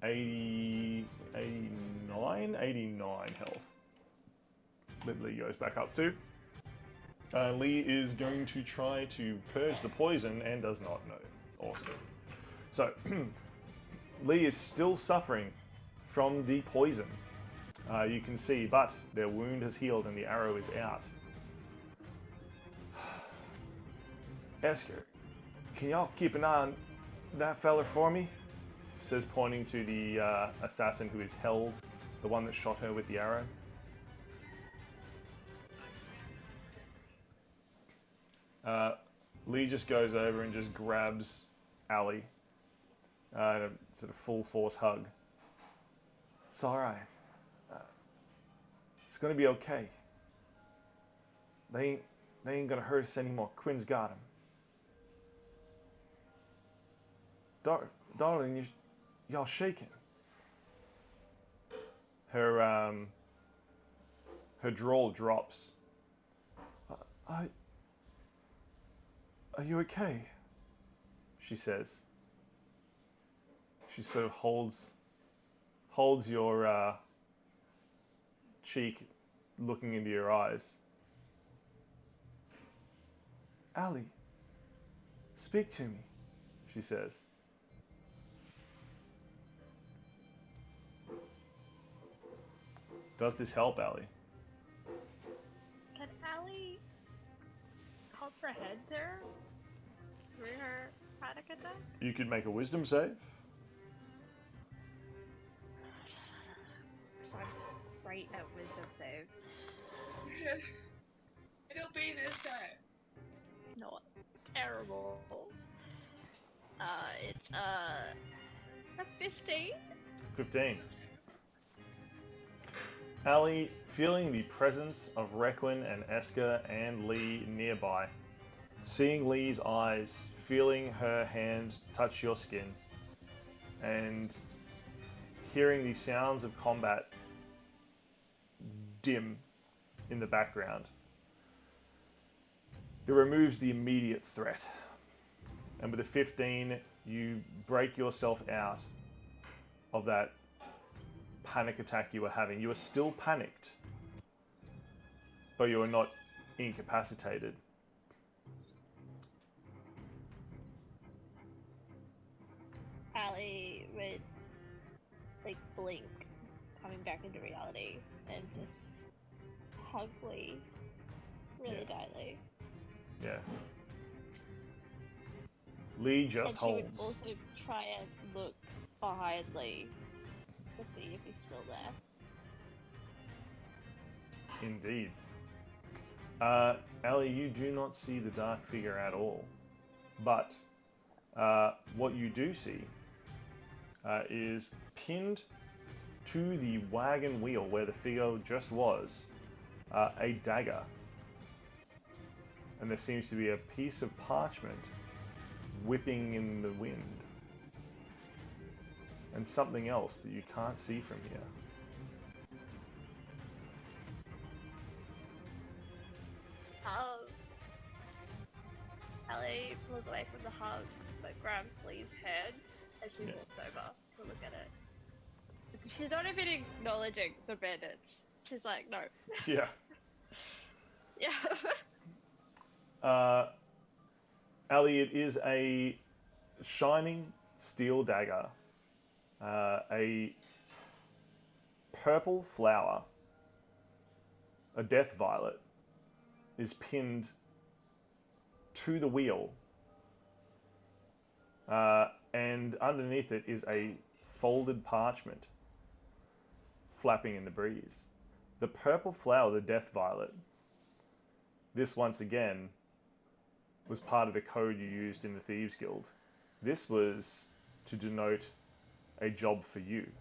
89 health. That Lee goes back up to. Lee is going to try to purge the poison and does not know. Awesome. So, Lee is still suffering from the poison. You can see, but their wound has healed and the arrow is out. Esker, can y'all keep an eye on that fella for me? Says, pointing to the assassin who is held, the one that shot her with the arrow. Lee just goes over and just grabs Ali in a sort of full force hug. It's alright. It's gonna be okay. They ain't gonna hurt us anymore. Quinn's got him. Darling, y'all shaking. Her drawl drops. Are you okay? She says. She sort of holds your cheek, looking into your eyes. Ali, speak to me, she says. Does this help, Ali? Can Ali comprehend her through her panic attack? You could make a wisdom save. I'm great at wisdom saves. It'll be this time. Not terrible. It's a 15. 15. Ali, feeling the presence of Requin and Esker and Lee nearby, seeing Lee's eyes, feeling her hand touch your skin, and hearing the sounds of combat dim in the background, it removes the immediate threat. And with a 15, you break yourself out of that panic attack you were having. You are still panicked, but you are not incapacitated. Ali would like blink, coming back into reality, and just hug Lee really tightly. Yeah. Lee just And she would holds. also try and look behind Lee to see if he's still there. Indeed. Ellie, you do not see the dark figure at all. But what you do see is pinned to the wagon wheel where the figure just was, a dagger. And there seems to be a piece of parchment whipping in the wind. And something else that you can't see from here. Ali pulls away from the hug, but grabs Lee's hand as she walks over to look at it. She's not even acknowledging the bandits. She's like, no. Yeah. Yeah. Ali, it is a shining steel dagger. A purple flower, a death violet, is pinned to the wheel. And underneath it is a folded parchment flapping in the breeze. The purple flower, the death violet, this once again was part of the code you used in the Thieves Guild. This was to denote a job for you.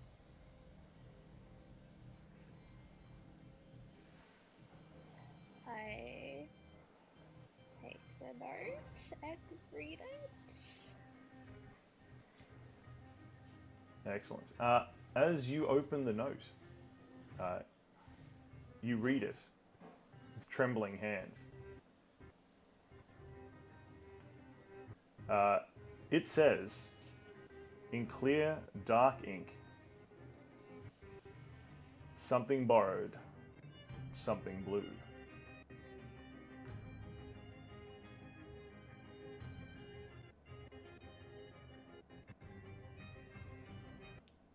I take the note and read it. Excellent. As you open the note, you read it with trembling hands. It says, in clear, dark ink, something borrowed, something blue.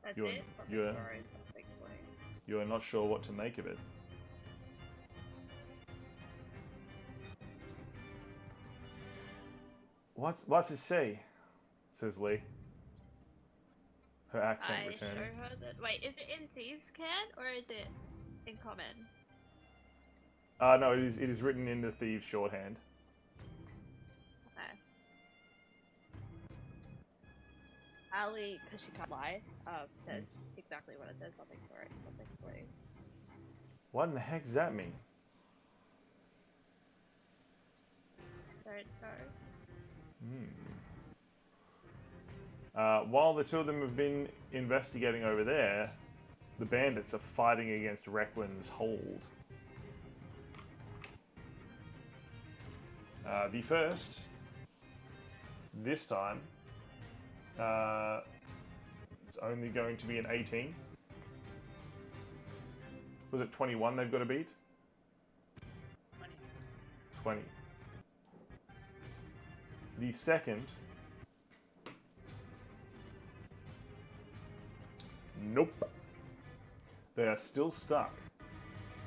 That's You're- it? Something you're- thrown, something fling. You are not sure what to make of it. What's it say? Says Lee. Her accent I returning. show her that. Wait, is it in Thieves' Can or is it in Common? No, it is written in the Thieves' shorthand. Okay. Ali, because she can't lie, says exactly what it says. Something thrown, something fling. What in the heck does that mean? Don't know. While the two of them have been investigating over there, the bandits are fighting against Requin's hold. The first, this time, it's only going to be an 18. Was it 21 they've got to beat? 20. 20. The second, nope. They are still stuck.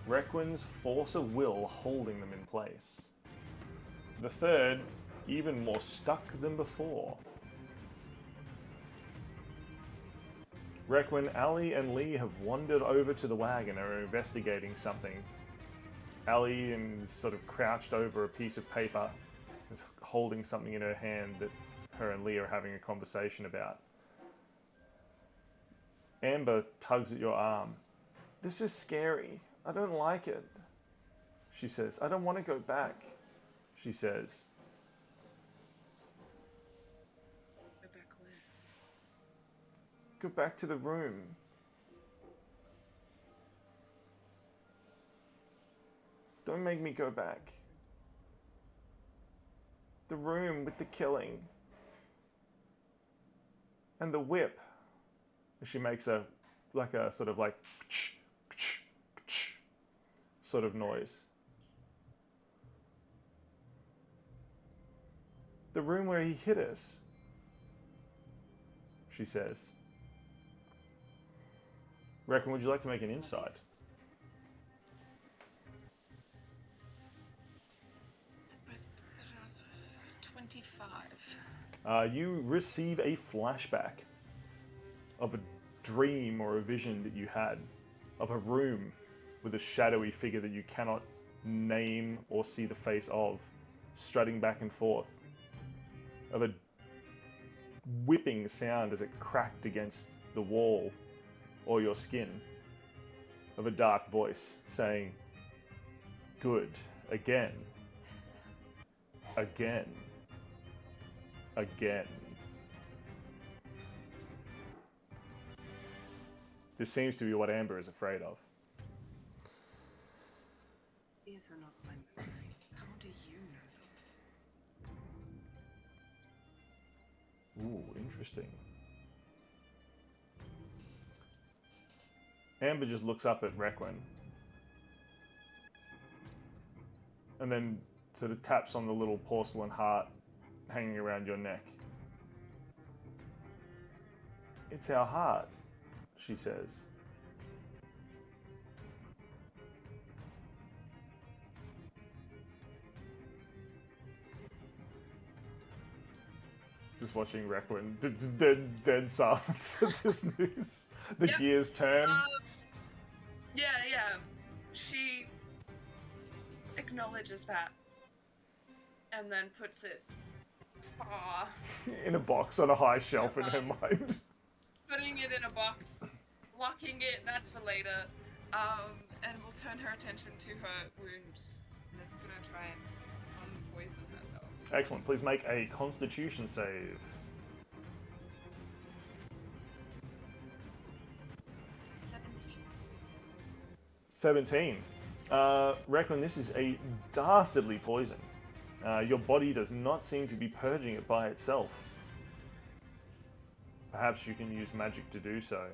Requin's force of will holding them in place. The third, even more stuck than before. Requin, Ali, and Lee have wandered over to the wagon and are investigating something. Ali is sort of crouched over a piece of paper, is holding something in her hand that her and Lee are having a conversation about. Amber tugs at your arm. This is scary. I don't like it. She says, I don't want to go back. She says. Go back where? Go back to the room. Don't make me go back. The room with the killing. And the whip. She makes a sort of like sort of noise. The room where he hit us, she says. Reckon, would you like to make an insight? 25. You receive a flashback of a dream or a vision that you had of a room with a shadowy figure that you cannot name or see the face of, strutting back and forth, of a whipping sound as it cracked against the wall or your skin, of a dark voice saying, good, again, again, again. This seems to be what Amber is afraid of. These are not my memories. How do you know them? Ooh, interesting. Amber just looks up at Requin. And then sort of taps on the little porcelain heart hanging around your neck. It's our heart, she says. Just watching Requin, dead silence at this news. The Yep. gears turn. Yeah. She acknowledges that and then puts it In a box on a high shelf in her mind. putting it in a box, locking it, that's for later, and will turn her attention to her wound and is gonna try and unpoison herself. Excellent. Please make a Constitution save. 17. Reckon this is a dastardly poison. Your body does not seem to be purging it by itself. Perhaps you can use magic to do so.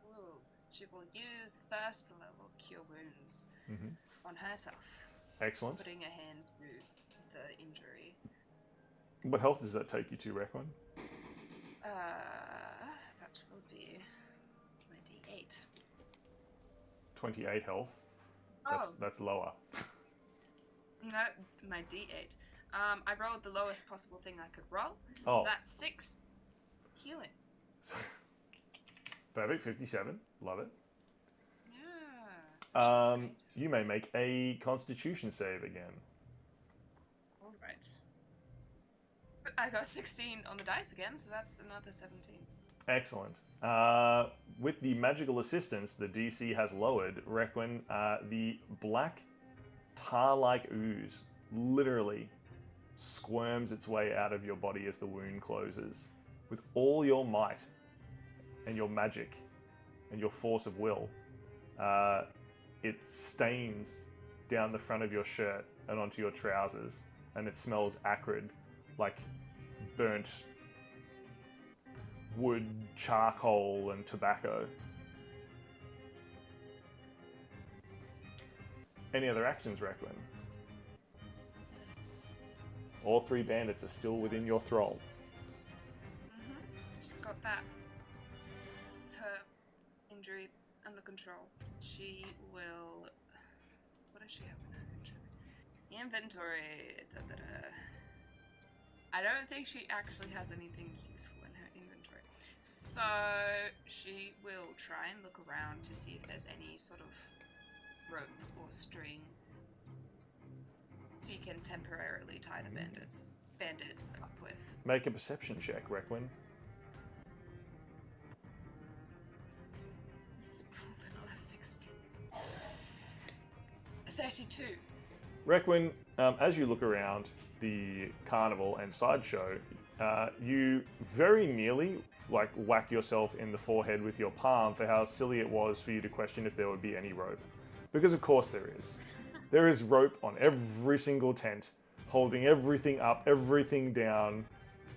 Ooh. She will use first level cure wounds on herself, Excellent. putting a hand to the injury, What health does that take you to, Requin? That will be my D8. 28 health. Oh. That's lower. No, my D8. I rolled the lowest possible thing I could roll. Oh. So that's 6 healing. So, perfect, 57. Love it. Yeah. It's actually great. You may make a Constitution save again. Alright. I got 16 on the dice again, so that's another 17. Excellent. With the magical assistance, the DC has lowered. Requin, the black tar-like ooze literally squirms its way out of your body as the wound closes. With all your might and your magic and your force of will, it stains down the front of your shirt and onto your trousers, and it smells acrid, like burnt wood, charcoal, and tobacco. Any other actions, Requin? All 3 bandits are still within your thrall. She's got that. Her injury under control. She will. What does she have in her inventory? Inventory. I don't think she actually has anything useful in her inventory. So she will try and look around to see if there's any sort of rope or string you can temporarily tie the bandits up with. Make a perception check, Requin. It's probably another 60. 32. Requin, as you look around the carnival and sideshow, you very nearly whack yourself in the forehead with your palm for how silly it was for you to question if there would be any rope. Because of course there is. There is rope on every single tent, holding everything up, everything down.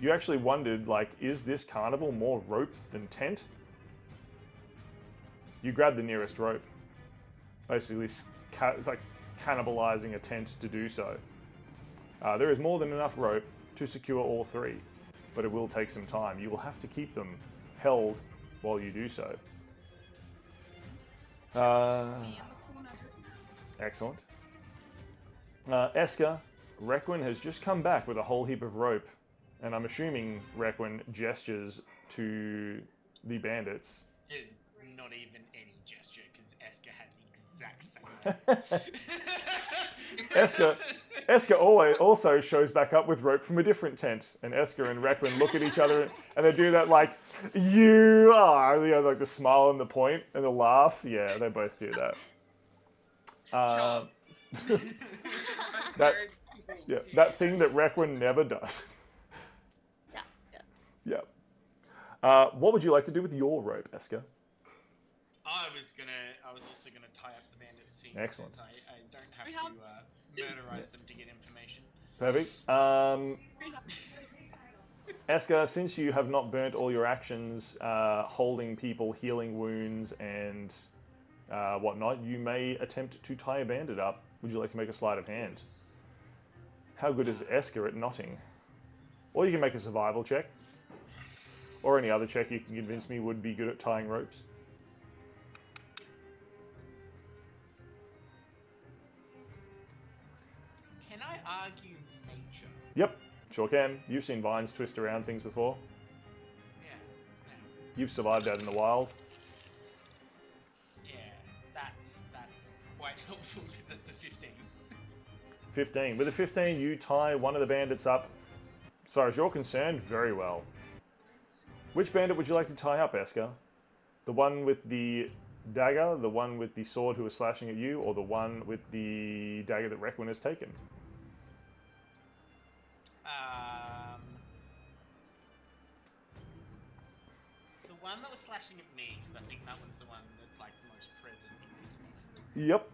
You actually wondered, is this carnival more rope than tent? You grab the nearest rope. Basically, it's like cannibalizing a tent to do so. There is more than enough rope to secure all 3, but it will take some time. You will have to keep them held while you do so. Excellent. Esker, Requin has just come back with a whole heap of rope, and I'm assuming Requin gestures to the bandits. There's not even any gesture, because Esker had the exact same one. Esker also shows back up with rope from a different tent, and Esker and Requin look at each other, and they do that you are, like the smile and the point and the laugh. Yeah, they both do that. That thing that Requin never does. Yeah. What would you like to do with your rope, Esker? I was also gonna tie up the bandits' scene. Excellent. Since I don't have to murderize them to get information. Perfect. Esker, since you have not burnt all your actions holding people, healing wounds, and whatnot, you may attempt to tie a bandit up. Would you like to make a sleight of hand? How good is Esker at knotting? Or you can make a survival check. Or any other check you can convince me would be good at tying ropes. Can I argue nature? Yep, sure can. You've seen vines twist around things before. Yeah. You've survived out in the wild. Yeah, that's quite helpful because that's a 15. 15. With a 15, you tie one of the bandits up. As far as you're concerned, very well. Which bandit would you like to tie up, Esker? The one with the dagger, the one with the sword who is slashing at you, or the one with the dagger that Requin has taken? The one that was slashing at me, because I think that one's the one that's most present in his mind. Yep.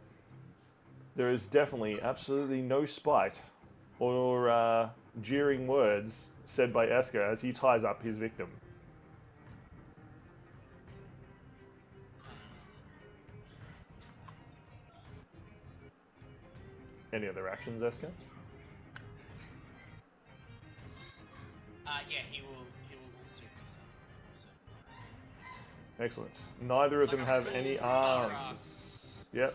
There is definitely absolutely no spite or jeering words said by Esker as he ties up his victim. Any other actions, Esker? Yeah, he will also disarm. So. Excellent. Neither of Like them a have full any Sarah. arms. Yep.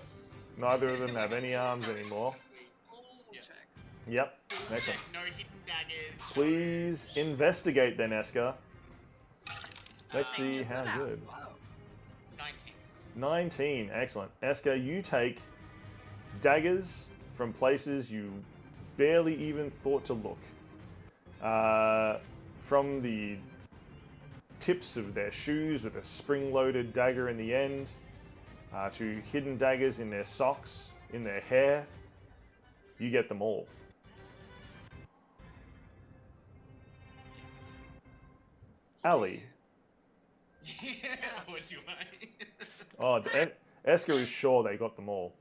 Neither of them have any arms anymore. Sweet. Yeah. Check. Yep. Full Excellent. check, no hidden daggers. Please investigate then, Esker. Let's Uh, see how good. Whoa. 19. 19. Excellent. Esker, you take daggers from places you barely even thought to look. From the tips of their shoes with a spring-loaded dagger in the end, to hidden daggers in their socks, in their hair. You get them all. Ali. Yeah, what do I? Oh, Esker is sure they got them all.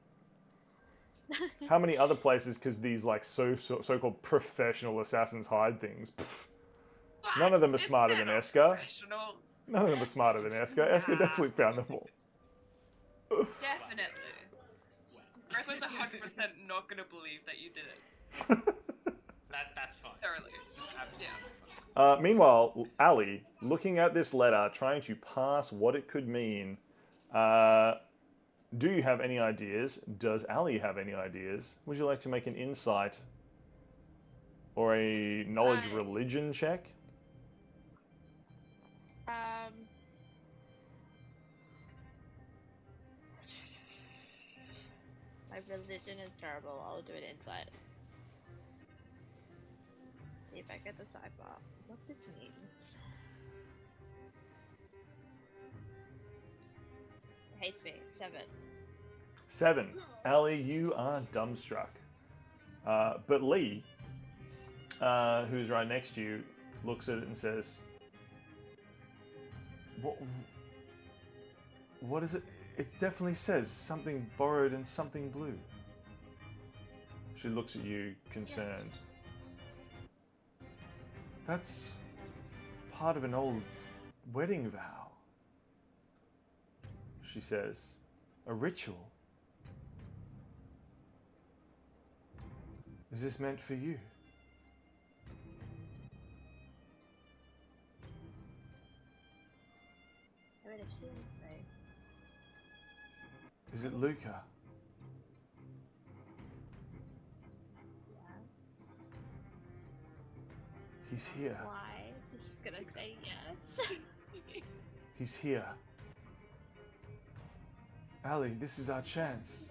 How many other places could these like so-called professional assassins hide things? Pfft. None of them are What? smarter They're than not Esker. professionals. None of them are smarter than Esker. Esker Nah. definitely found them all. Definitely. Well, Recklin's 100% not gonna believe that you did it. that's fine. Thoroughly. Absolutely fine. Meanwhile, Ali, looking at this letter, trying to pass what it could mean. Do you have any ideas? Does Ali have any ideas? Would you like to make an insight or a knowledge Right. religion check? My religion is terrible. I'll do it inside. See if I get the sidebar. What this means. It hates me. 7. 7. Ali, you are dumbstruck. But Lee, who's right next to you, looks at it and says, What is it? It definitely says something borrowed and something blue. She looks at you, concerned. That's part of an old wedding vow, she says. A ritual. Is this meant for you? I mean, if she would say. Is it Luca? Yeah. He's here. Why? She's gonna say yes. He's here. Ali, this is our chance.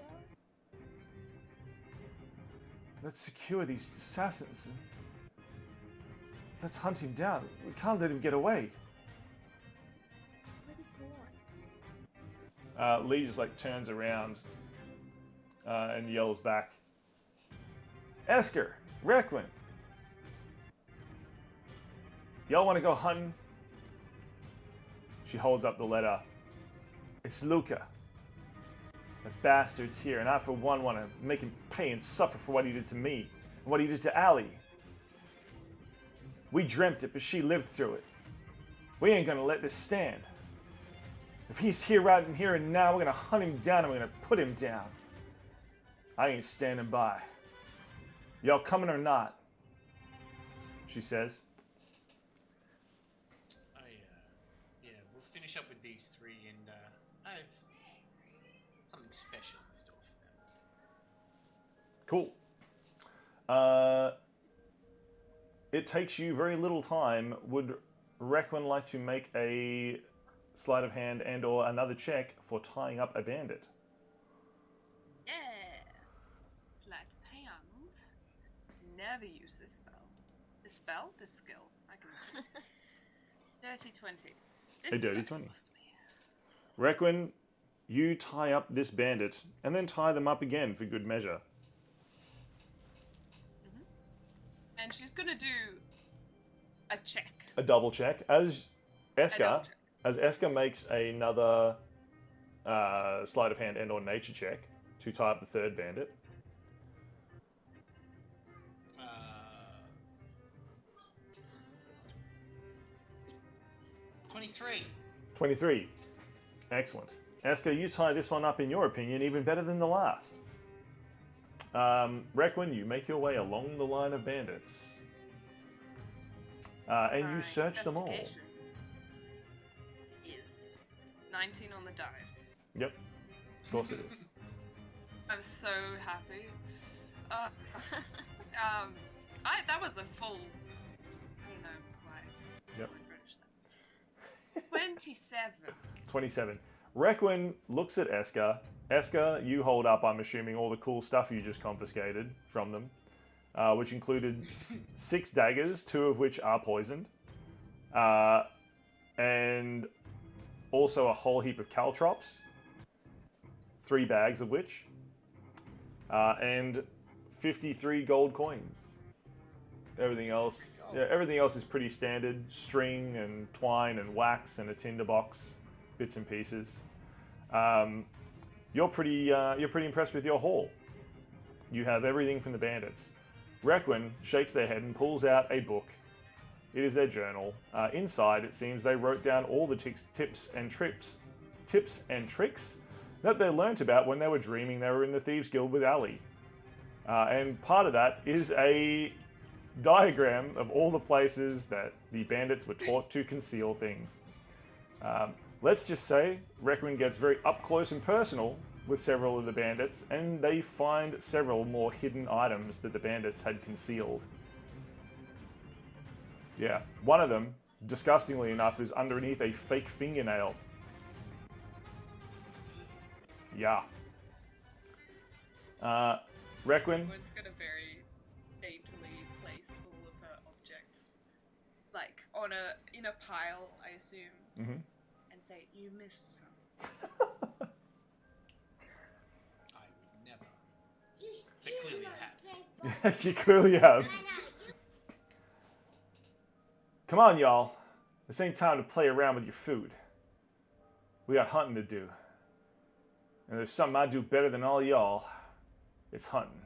Let's secure these assassins. Let's hunt him down. We can't let him get away. What is going on? Lee just like turns around and yells back, Esker, Requin, y'all want to go hunting? She holds up the letter. It's Luca. The bastard's here, and I for one want to make him pay and suffer for what he did to me and what he did to Ali. We dreamt it, but she lived through it. We ain't gonna let this stand. If he's here right in here and now, we're gonna hunt him down and we're gonna put him down. I ain't standing by. Y'all coming or not? She says. Yeah, we'll finish up with these 3 and I have something special in store for them. Cool. It takes you very little time. Would Requin like to make a sleight of hand and or another check for tying up a bandit? Yeah. Sleight of hand. Never use this spell. This spell? This skill. I can speak. Dirty 20. This A dirty dice 20. loves me. Requin, you tie up this bandit and then tie them up again for good measure. And she's gonna do a check. A double check. As Esker, double check. as Esker makes another sleight of hand and or nature check to tie up the third bandit. 23. 23. Excellent. Esker, you tie this one up, in your opinion, even better than the last. Requin, you make your way along the line of bandits. and you My search them all. investigation is 19 on the dice. Yep, of course it is. I'm so happy. That was a full. I don't know why. Yep. I British that. 27. 27. Requin looks at Eska. Eska, you hold up, I'm assuming, all the cool stuff you just confiscated from them, which included 6 daggers, 2 of which are poisoned, and also a whole heap of caltrops, 3 bags of which, and 53 gold coins. Everything else, yeah, everything else is pretty standard: string and twine and wax and a tinderbox, bits and pieces. You're pretty impressed with your haul. You have everything from the bandits. Requin shakes their head and pulls out a book. It is their journal. Inside, it seems they wrote down all the tips and tricks that they learnt about when they were dreaming they were in the Thieves Guild with Ali. And part of that is a diagram of all the places that the bandits were taught to conceal things. Let's just say Requin gets very up close and personal with several of the bandits, and they find several more hidden items that the bandits had concealed. Yeah, one of them, disgustingly enough, is underneath a fake fingernail. Yeah. Requin. Wood's got a very daintily place all of her objects, like in a pile, I assume, and say, "You missed some." I would never. They clearly have. You clearly have. Come on, y'all. This ain't time to play around with your food. We got hunting to do. And there's something I do better than all y'all. It's hunting.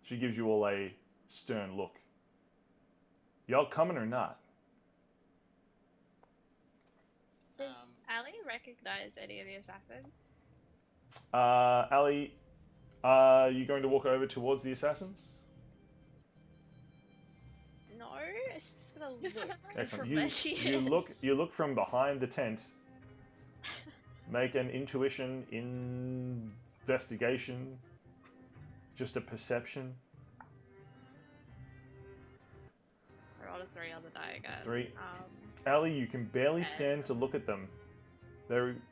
She gives you all a stern look. Y'all coming or not? Does Ali recognize any of the assassins? Ali, are you going to walk over towards the assassins? No, it's just gonna look Excellent. from where she You is. you look from behind the tent. Make an intuition investigation. Just a perception. Roll a 3 on the die again. 3. Ali, you can barely stand to look at them.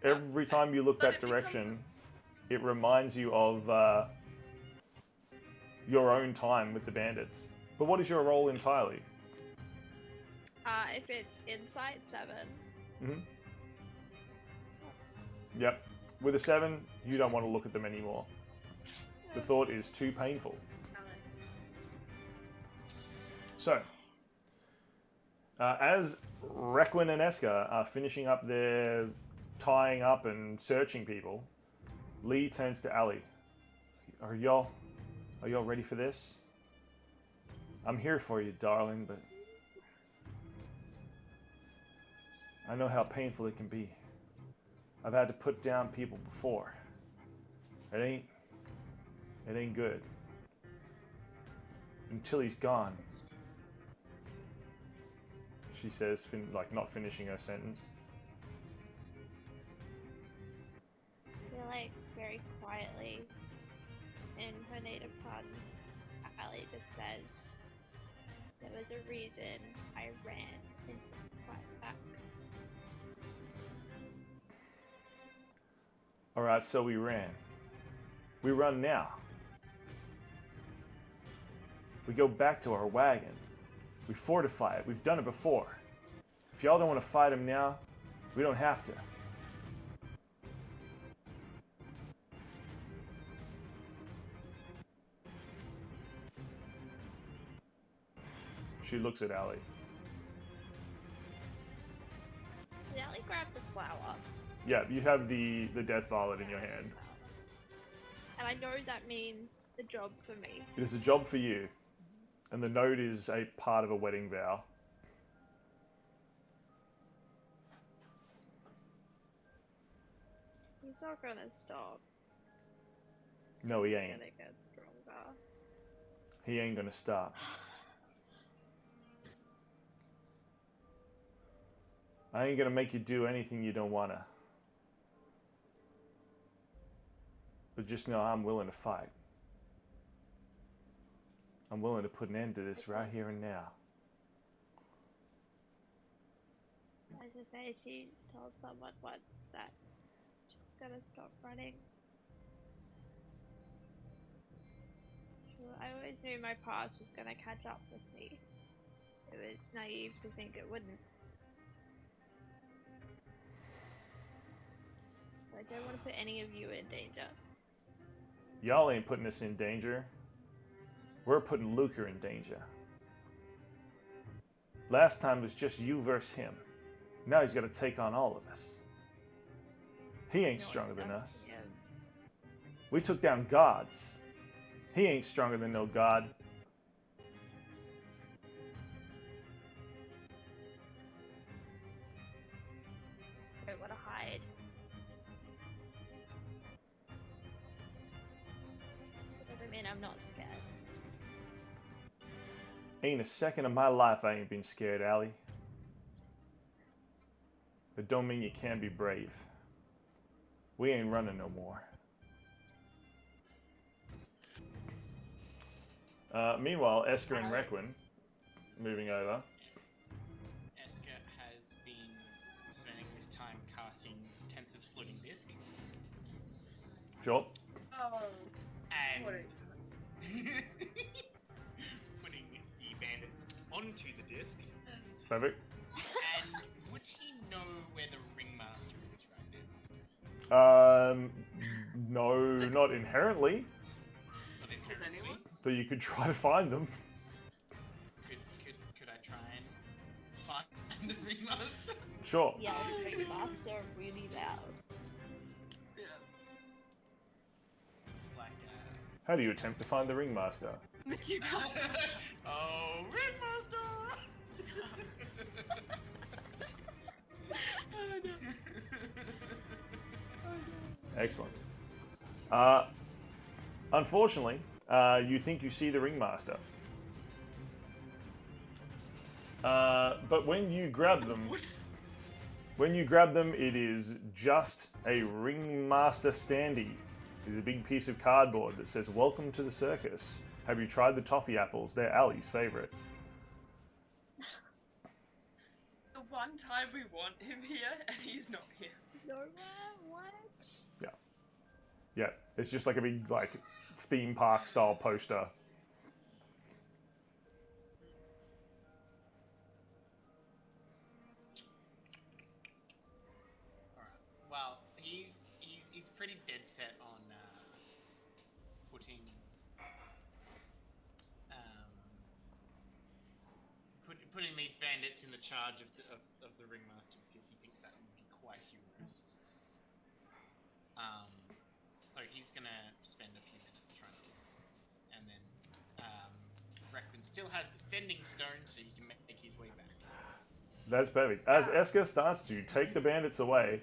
Every time you look But that it becomes direction, it reminds you of your own time with the bandits. But what is your role entirely? If it's insight, 7. Mm-hmm. Yep. With a 7, you don't want to look at them anymore. The thought is too painful. So, as Requin and Eska are finishing up their tying up and searching people, Lee turns to Ali. Are y'all ready for this? I'm here for you, darling, but I know how painful it can be. I've had to put down people before. It ain't good. Until he's gone. She says, not finishing her sentence. They're like very quietly in her native tongue. Ali just says, "There was a reason I ran and fight back." Alright, so we ran. We run now. We go back to our wagon. We fortify it. We've done it before. If y'all don't want to fight him now, we don't have to. She looks at Ali. Did Ali grab the flower? Yeah, you have the death violet in your hand. And I know that means the job for me. It is a job for you. And the note is a part of a wedding vow. He's not gonna stop. No, he He's ain't. gonna get stronger. He ain't gonna stop. I ain't gonna make you do anything you don't wanna. But just know I'm willing to fight. I'm willing to put an end to this right here and now. As I say, she told someone once that she's gonna stop running. Sure, I always knew my past was gonna catch up with me. It was naive to think it wouldn't. I don't want to put any of you in danger. Y'all ain't putting us in danger. We're putting Luker in danger. Last time it was just you versus him. Now he's got to take on all of us. He ain't stronger than us. Yeah. We took down gods. He ain't stronger than no god. Don't want to hide. Doesn't mean I'm not scared. Ain't a second of my life I ain't been scared, Allie. But don't mean you can't be brave. We ain't running no more. Meanwhile, Esker and Requin, moving over. Esker has been spending his time casting Tensor's floating disc. Sure. Oh, And what a... putting the bandits onto the disc. Perfect. And would he know where the Ringmaster is right now? No, not inherently. Not Does inherently. anyone? But you could try to find them. Could I try and find the Ringmaster? Sure. Yell the Ringmaster really loud. Yeah. It's like, How do you attempt to find the Ringmaster? You can't. oh, Ringmaster! Excellent. Unfortunately, you think you see the Ringmaster. But when you grab them, it is just a Ringmaster standee. It's a big piece of cardboard that says, "Welcome to the circus. Have you tried the toffee apples? They're Allie's favorite." The one time we want him here, and he's not here. No, what? Yeah, it's just like a big theme park style poster. Alright. Well, he's pretty dead set on putting these bandits in the charge of the Ringmaster because he thinks that would be quite humorous. So he's gonna spend a few minutes trying to look for them, and then Requin still has the sending stone, so he can make his way back. That's perfect. As Esker starts to take the bandits away,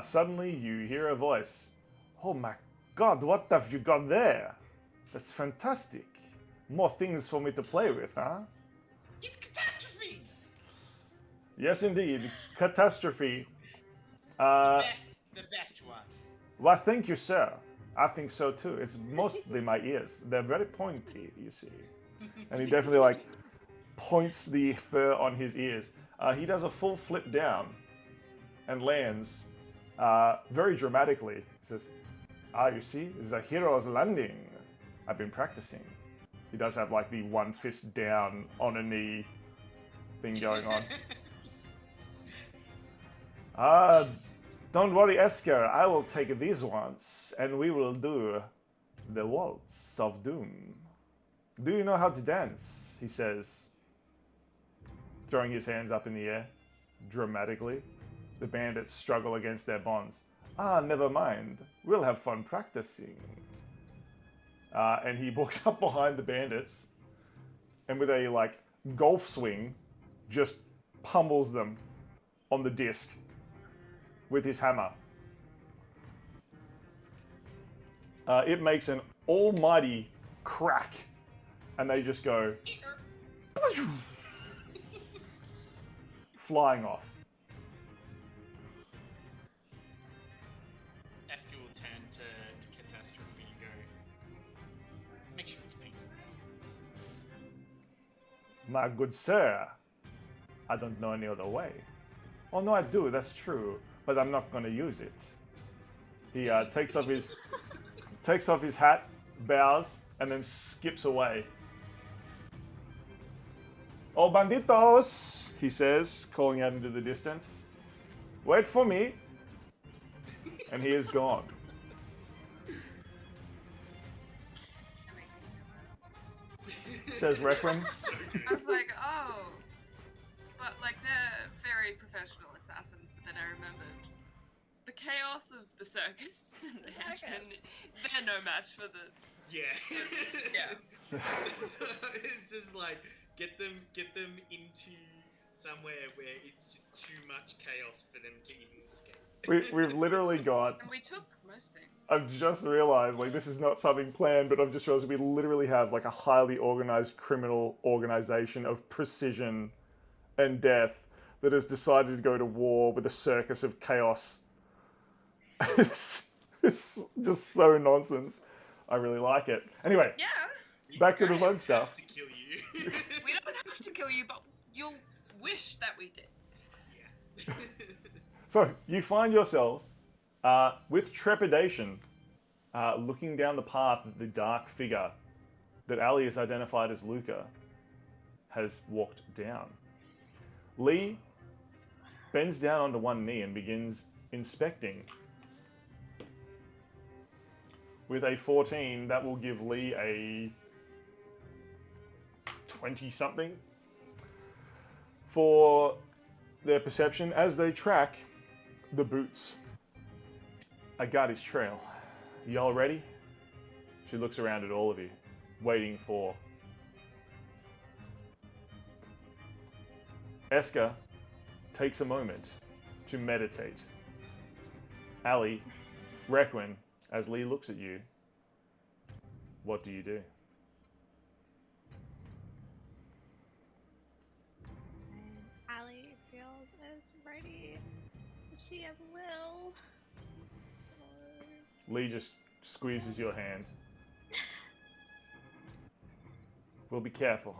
suddenly you hear a voice. "Oh my god, what have you got there? That's fantastic. More things for me to play with, huh?" It's catastrophe. Yes, indeed. Catastrophe. The best one. Well, thank you, sir. I think so too. It's mostly my ears. They're very pointy, you see. And he definitely points the fur on his ears. He does a full flip down and lands very dramatically. He says, you see, this is a hero's landing. I've been practicing. He does have the one fist down on a knee thing going on. Don't worry, Esker. I will take these ones, and we will do the waltz of doom. Do you know how to dance? He says, throwing his hands up in the air, dramatically. The bandits struggle against their bonds. Never mind. We'll have fun practicing. And he walks up behind the bandits, and with a golf swing, just pummels them on the disc with his hammer. It makes an almighty crack, and they just go flying off. My good sir, I don't know any other way. Oh no, I do, that's true, but I'm not gonna use it. He takes off his hat, bows, and then skips away. Oh banditos, he says, calling out into the distance. Wait for me. And he is gone. That makes me feel Says Requiem. So good. I was like, oh. But, like, they're very professional assassins, but then I remembered the chaos of the circus and the henchmen, they're no match for the... Yeah. Yeah. It's just like, get them into somewhere where it's just too much chaos for them to even escape. We've literally got... And we took most things. I've just realized, like, this is not something planned, but I've just realized we literally have, like, a highly organized criminal organization of precision and death that has decided to go to war with a circus of chaos. It's just so nonsense. I really like it. Anyway, Yeah, back to the great. fun Have stuff. to kill you. we don't have to kill you, but you'll wish that we did. Yeah. So, you find yourselves, with trepidation, looking down the path that the dark figure that Ali has identified as Luca has walked down. Lee bends down onto one knee and begins inspecting. With a 14, that will give Lee a 20-something for their perception as they track the boots. I got his trail. Y'all ready? She looks around at all of you, waiting for Eska takes a moment to meditate. Ali, Requin, as Lee looks at you, what do you do? Ali feels as ready as she ever will. So, Lee just squeezes your hand. We'll be careful.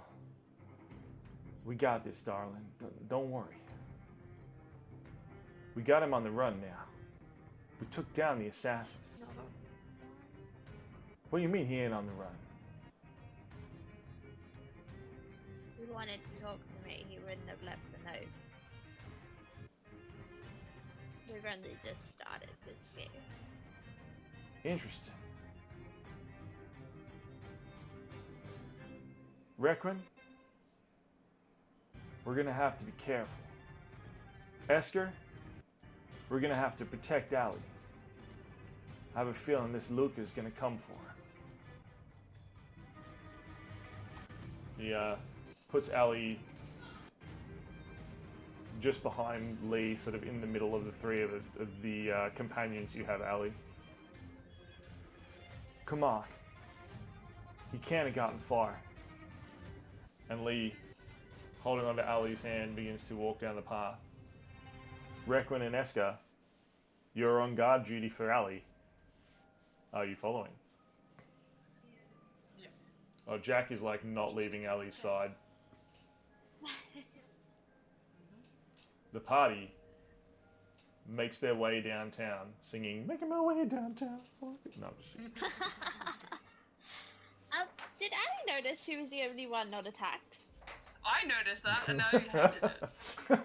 We got this, darling. Don't worry. We got him on the run now. We took down the assassins. What do you mean he ain't on the run? if he wanted to talk to me, he wouldn't have left the note. We've only just started this game. Interesting. Requin, we're gonna have to be careful. Esker, we're gonna have to protect Ali. I have a feeling this Luca's gonna come for her. He puts Ali just behind Lee, sort of in the middle of the three of the companions you have, Ali. Come on. He can't have gotten far. And Lee, holding onto Ali's hand, begins to walk down the path. Requin and Eska, you're on guard duty for Ali. Are you following? Yeah. Oh, Jack is like not leaving Ali's side. The party makes their way downtown, singing, "Making my way downtown." No, I'm just kidding. Did Annie notice she was the only one not attacked? I noticed that, and now you hated it.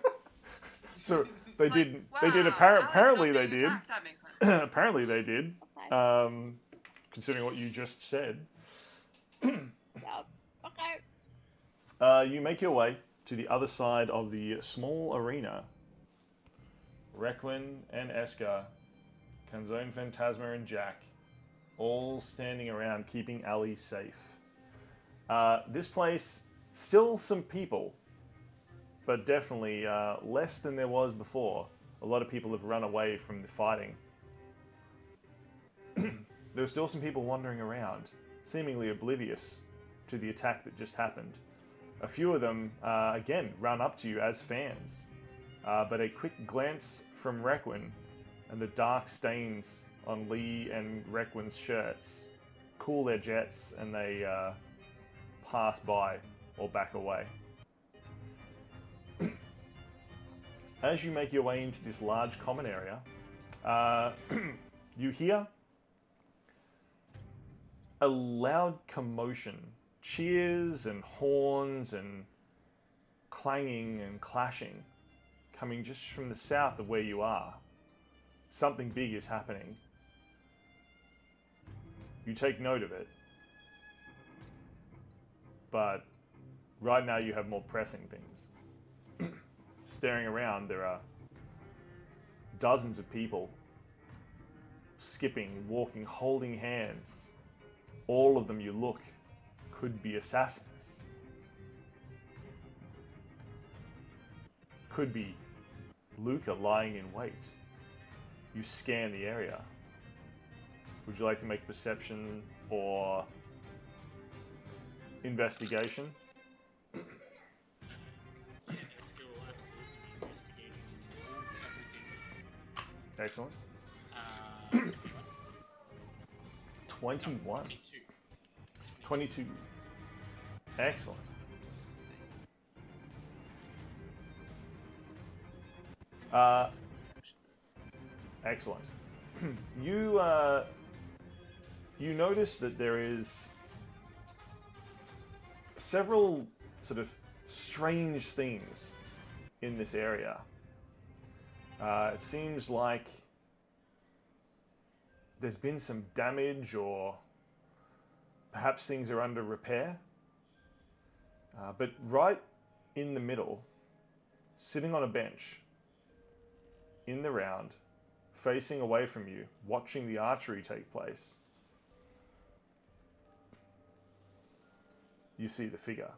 So they It's did. like, They did. wow, Apparently, Ali's they not being did. attacked, that makes sense. Apparently, they did. Okay. Considering what you just said. Yep. Okay. You make your way to the other side of the small arena. Requin and Eska, Canzone, Phantasma, and Jack, all standing around keeping Ali safe. This place, still some people, but definitely less than there was before. A lot of people have run away from the fighting. There's still some people wandering around, seemingly oblivious to the attack that just happened. A few of them, again, run up to you as fans, but a quick glance from Requin and the dark stains on Lee and Requin's shirts cool their jets, and they pass by or back away. as you make your way into this large common area, you hear a loud commotion, cheers and horns and clanging and clashing coming just from the south of where you are. Something big is happening. You take note of it, but right now you have more pressing things. Staring around, there are dozens of people skipping, walking, holding hands. All of them, you look, could be assassins. Could be Luca lying in wait. You scan the area. Would you like to make perception or investigation? Yeah, Esker will absolutely be investigating all everything. Excellent. 21? 21. 22. 22. Excellent. Perception. Excellent. You notice that there is several sort of strange things in this area. It seems like there's been some damage, or perhaps things are under repair. But right in the middle, sitting on a bench, in the round, facing away from you, watching the archery take place, you see the figure.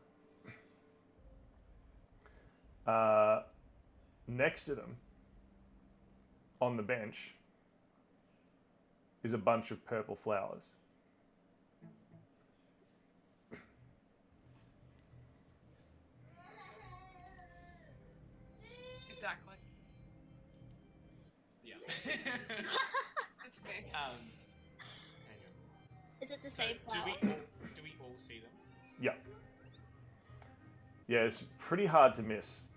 Next to them, on the bench, is a bunch of purple flowers. Exactly. Yeah. That's me. Hang on. Is it the So, same do flower? we all see them? Yeah. Yeah, it's pretty hard to miss.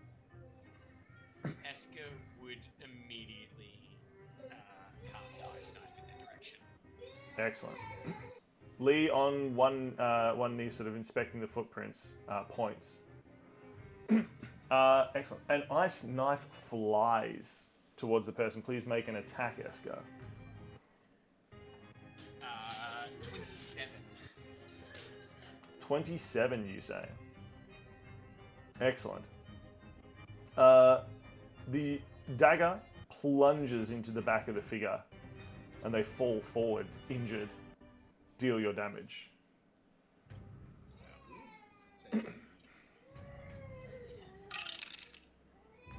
Esker would immediately cast Ice Knife in their direction. Excellent. Lee, on one knee, sort of inspecting the footprints, points. Excellent. An ice knife flies towards the person. Please make an attack, Esker. 27. 27, you say. Excellent. The dagger plunges into the back of the figure, and they fall forward, injured. Deal your damage. So,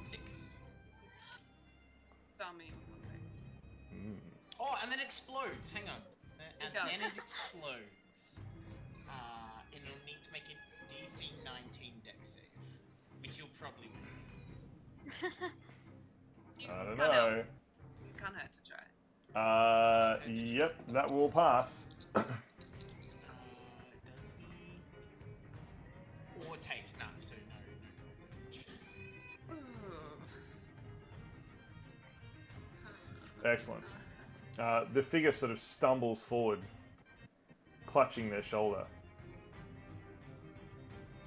6. Dummy or something. Oh, and then it explodes. Hang on. And does. then it explodes. And it'll need to make a DC 19 dex save, which you'll probably miss. I don't can't help. know. You can't hurt to try. Yep, that will pass. Does he? Or take? No, so no cold damage. Ooh. Excellent. The figure sort of stumbles forward, clutching their shoulder.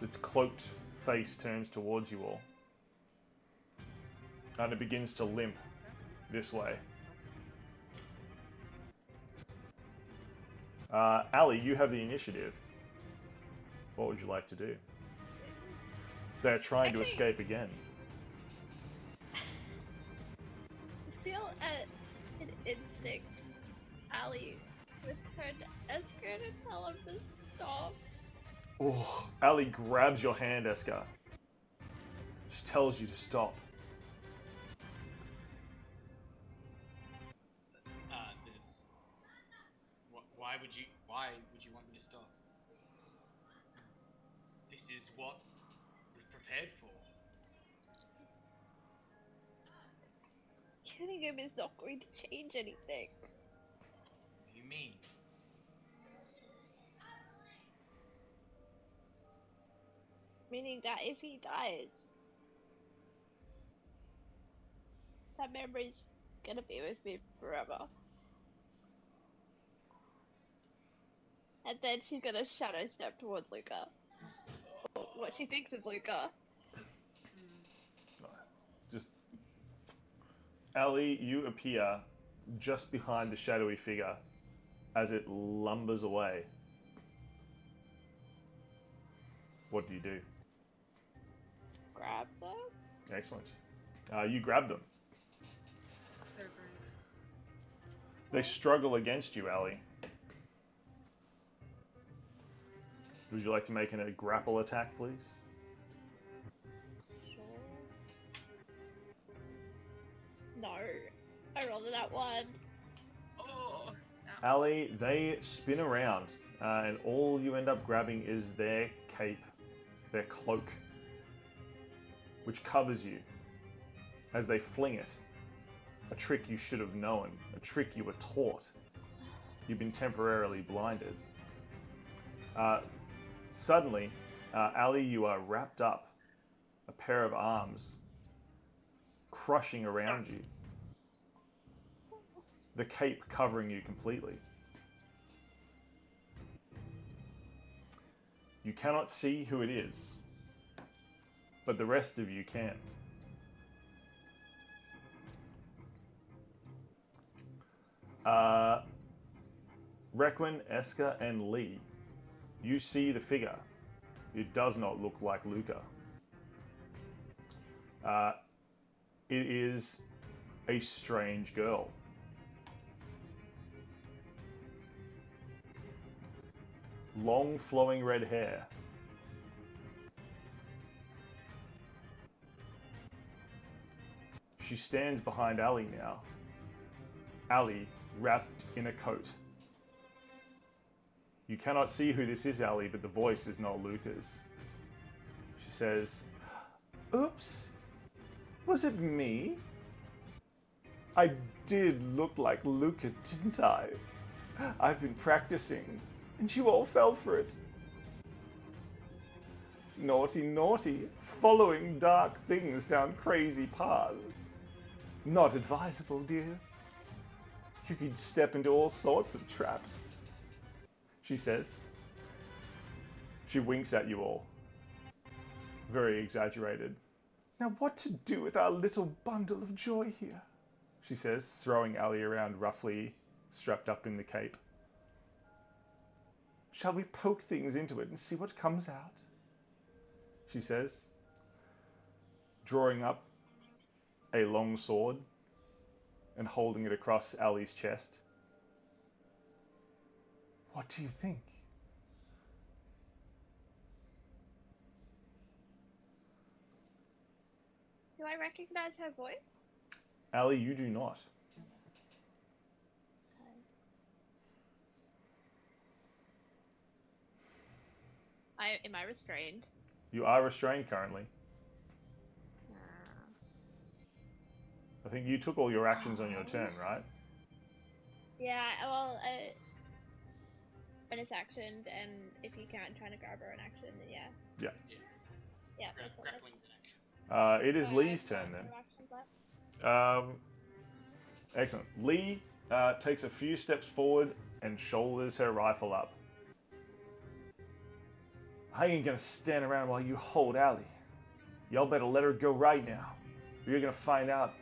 Its cloaked face turns towards you all. And it begins to limp this way. Ali, you have the initiative. What would you like to do? They're trying to Actually- escape again. I feel an instinct. Ali with her Esker to tell him to stop. Oh, Ali grabs your hand, Esker. She tells you to stop. There's. Why would you want me to stop? This is what we've prepared for. Killing him is not going to change anything. What do you mean? Meaning that if he dies, That memory's gonna be with me forever. And then she's gonna shadow step towards Luca. Or what she thinks is Luca. Just Ali, you appear just behind the shadowy figure as it lumbers away. What do you do? Grab them? Excellent. You grab them. So brave. They struggle against you, Ali. Would you like to make a grapple attack, please? Sure. No. I rolled it at 1. Oh, no. Ali, they spin around, and all you end up grabbing is their cape, their cloak, which covers you as they fling it. A trick you should have known, a trick you were taught. You've been temporarily blinded. Suddenly, Ali, you are wrapped up, a pair of arms crushing around you, the cape covering you completely. You cannot see who it is, but the rest of you can. Requin, Eska, and Lee, you see the figure. It does not look like Luca. It is a strange girl. Long flowing red hair. She stands behind Ali now. Ali wrapped in a coat. You cannot see who this is, Ali, but the voice is not Luca's. She says, "Oops, was it me? I did look like Luca, didn't I? I've been practicing, and you all fell for it. Naughty, naughty, following dark things down crazy paths. Not advisable, dears. You could step into all sorts of traps," she says. She winks at you all. Very exaggerated. "Now what to do with our little bundle of joy here?" she says, throwing Ali around roughly, strapped up in the cape. "Shall we poke things into it and see what comes out?" she says, drawing up a long sword and holding it across Ali's chest. "What do you think?" Do I recognize her voice? Ali, you do not. Am I restrained? You are restrained currently. I think you took all your actions on your turn, right? Yeah, well, bonus action, and if you can't, trying to grab her an action, then yeah. Yeah. Yeah. that's what Grappling's an action. It is Sorry, Lee's I have turn then. no actions left. Excellent. Lee takes a few steps forward and shoulders her rifle up. "I ain't gonna stand around while you hold Ali. Y'all better let her go right now, or you're gonna find out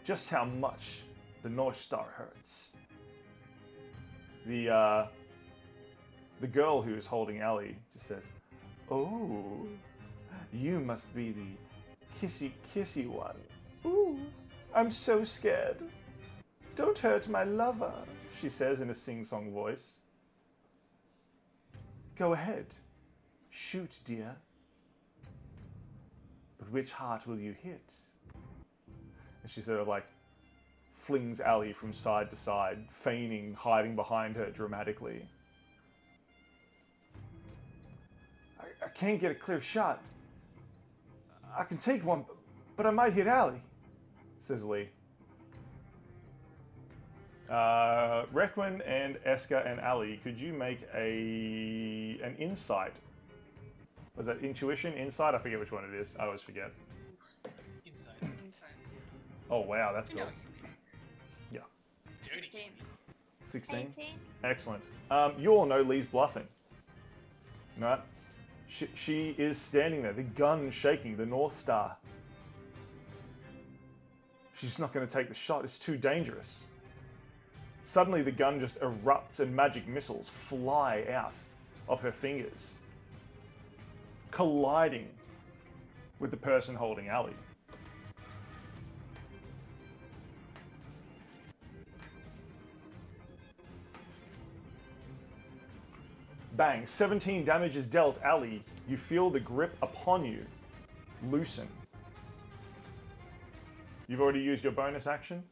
just how much the North Star hurts." The girl who is holding Ali just says, "Oh, you must be the kissy one. Ooh, I'm so scared. Don't hurt my lover," she says in a sing-song voice. "Go ahead. Shoot, dear. But which heart will you hit?" And she sort of like flings Ali from side to side, feigning hiding behind her dramatically. I can't get a clear shot. I can take one, but I might hit Ali," says Lee. Requin and Eska and Ali, could you make an insight? Was that intuition, insight? I forget which one it is. I always forget. Inside. Insane. Oh wow, that's You know cool. what you mean. Yeah. 16. 16. 18. Excellent. You all know Lee's bluffing. Right? She is standing there, the gun shaking, the North Star. She's not going to take the shot, it's too dangerous. Suddenly the gun just erupts and magic missiles fly out of her fingers, colliding with the person holding Ali. Bang, 17 damage is dealt. Ali, you feel the grip upon you loosen. You've already used your bonus action.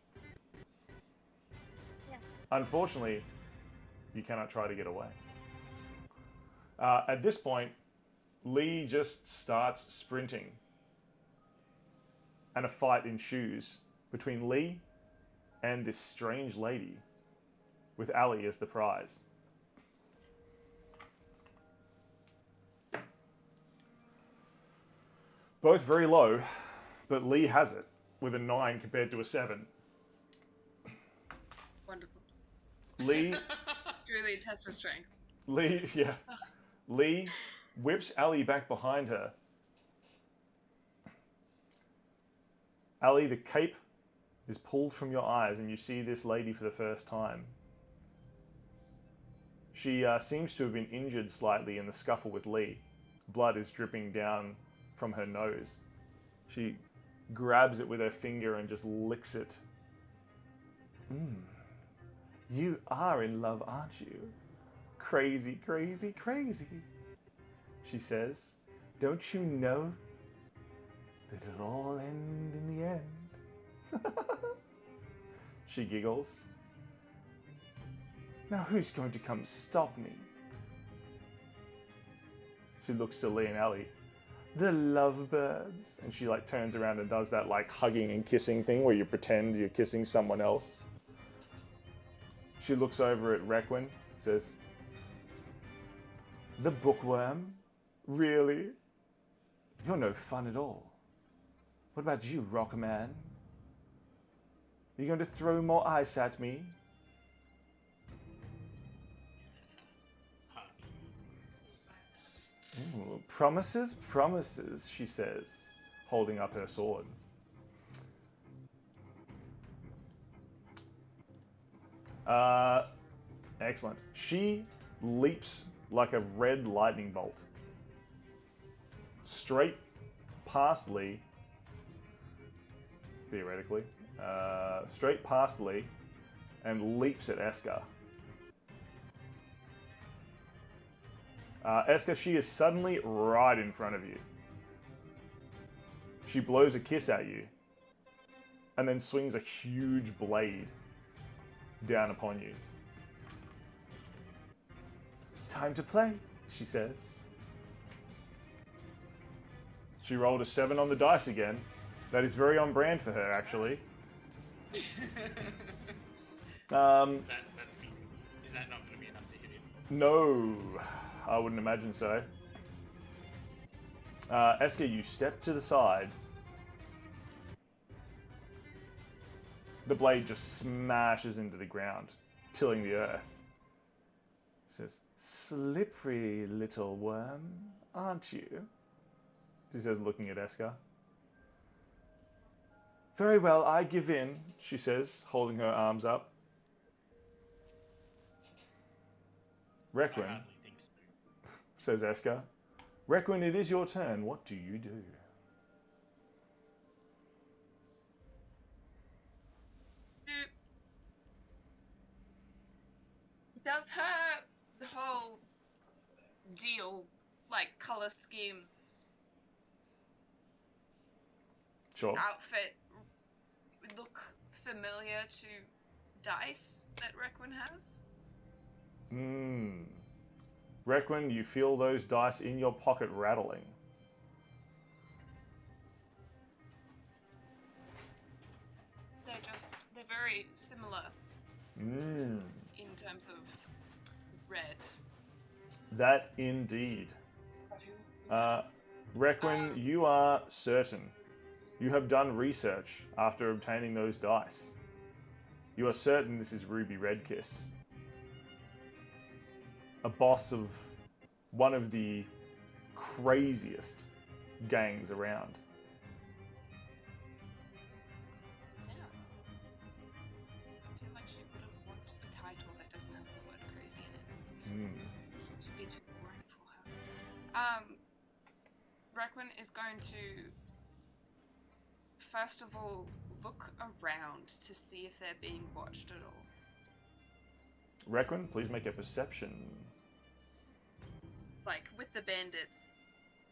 Yeah. Unfortunately, you cannot try to get away. At this point, Lee just starts sprinting, and a fight ensues between Lee and this strange lady, with Ali as the prize. Both very low, but Lee has it with a 9 compared to a 7. Wonderful. Lee Truly a test of strength. Lee whips Ali back behind her. Ali, the cape is pulled from your eyes and you see this lady for the first time. She seems to have been injured slightly in the scuffle with Lee. Blood is dripping down from her nose. She grabs it with her finger and just licks it. You are in love, aren't you? Crazy, crazy, crazy, she says. Don't you know that it'll all end in the end? She giggles. Now who's going to come stop me? She looks to Lee and Ali. The lovebirds. And she like turns around and does that like hugging and kissing thing where you pretend you're kissing someone else. She looks over at Requin, says, the bookworm? Really? You're no fun at all. What about you, Rockman? You going to throw more ice at me? Ooh, promises, promises, she says, holding up her sword. Excellent. She leaps like a red lightning bolt straight past Lee, theoretically, straight past Lee, and leaps at Eska. Eska, she is suddenly right in front of you. She blows a kiss at you, and then swings a huge blade down upon you. Time to play, she says. She rolled a 7 on the dice again. That is very on brand for her, actually. That's me. Is that not going to be enough to hit him? No, I wouldn't imagine so. Eska, you step to the side. The blade just smashes into the ground, tilling the earth. She says, slippery little worm, aren't you? She says, looking at Eska. Very well, I give in, she says, holding her arms up. Requin, I hardly think so. says Eska. Requin, it is your turn. What do you do? Does her the whole deal, like color schemes, Sure. outfit, look familiar to dice that Requin has? Requin, you feel those dice in your pocket rattling. They're very similar in terms of red. That indeed. Who knows? Requin, you are certain You have done research after obtaining those dice. You are certain this is Ruby Redkiss, a boss of one of the craziest gangs around. Yeah. I feel like she wouldn't want a title that doesn't have the word crazy in it. Just be too boring for her. Requin is going to first of all look around to see if they're being watched at all. Requin, please make a perception. Like, with the bandits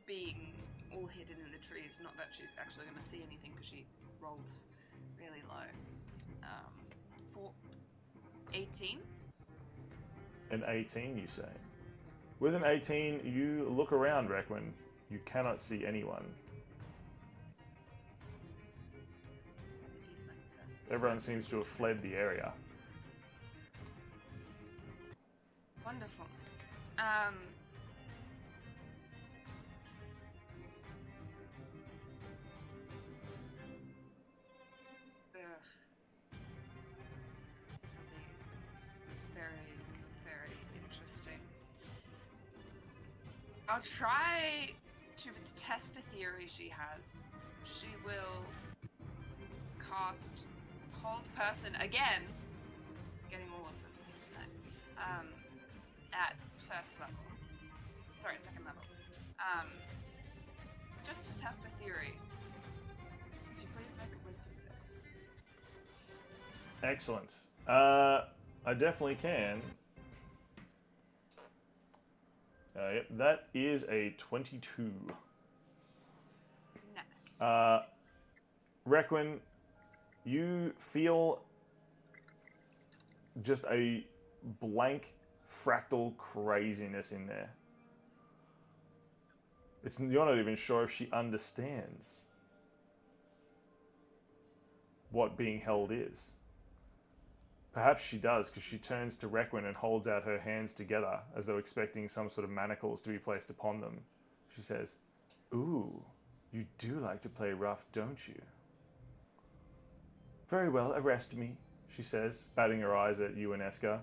being all hidden in the trees, not that she's actually going to see anything because she rolled really low. For 18? An 18, you say? With an 18, you look around, Requin. You cannot see anyone. He's making sense. Everyone seems to have fled the area. Wonderful. This will be very, very interesting. I'll try to test a theory she has. She will cast Hold Person again. Getting all of them here tonight. At first level. Sorry, second level. Just to test a theory. Would you please make a wisdom save? Excellent. I definitely can. Yep, that is a 22. Nice. Requin, you feel just a blank fractal craziness in there. You're not even sure if she understands what being held is. Perhaps she does, because she turns to Requin and holds out her hands together as though expecting some sort of manacles to be placed upon them. She says, "Ooh, you do like to play rough, don't you?" "Very well, arrest me," she says, batting her eyes at you and Eska.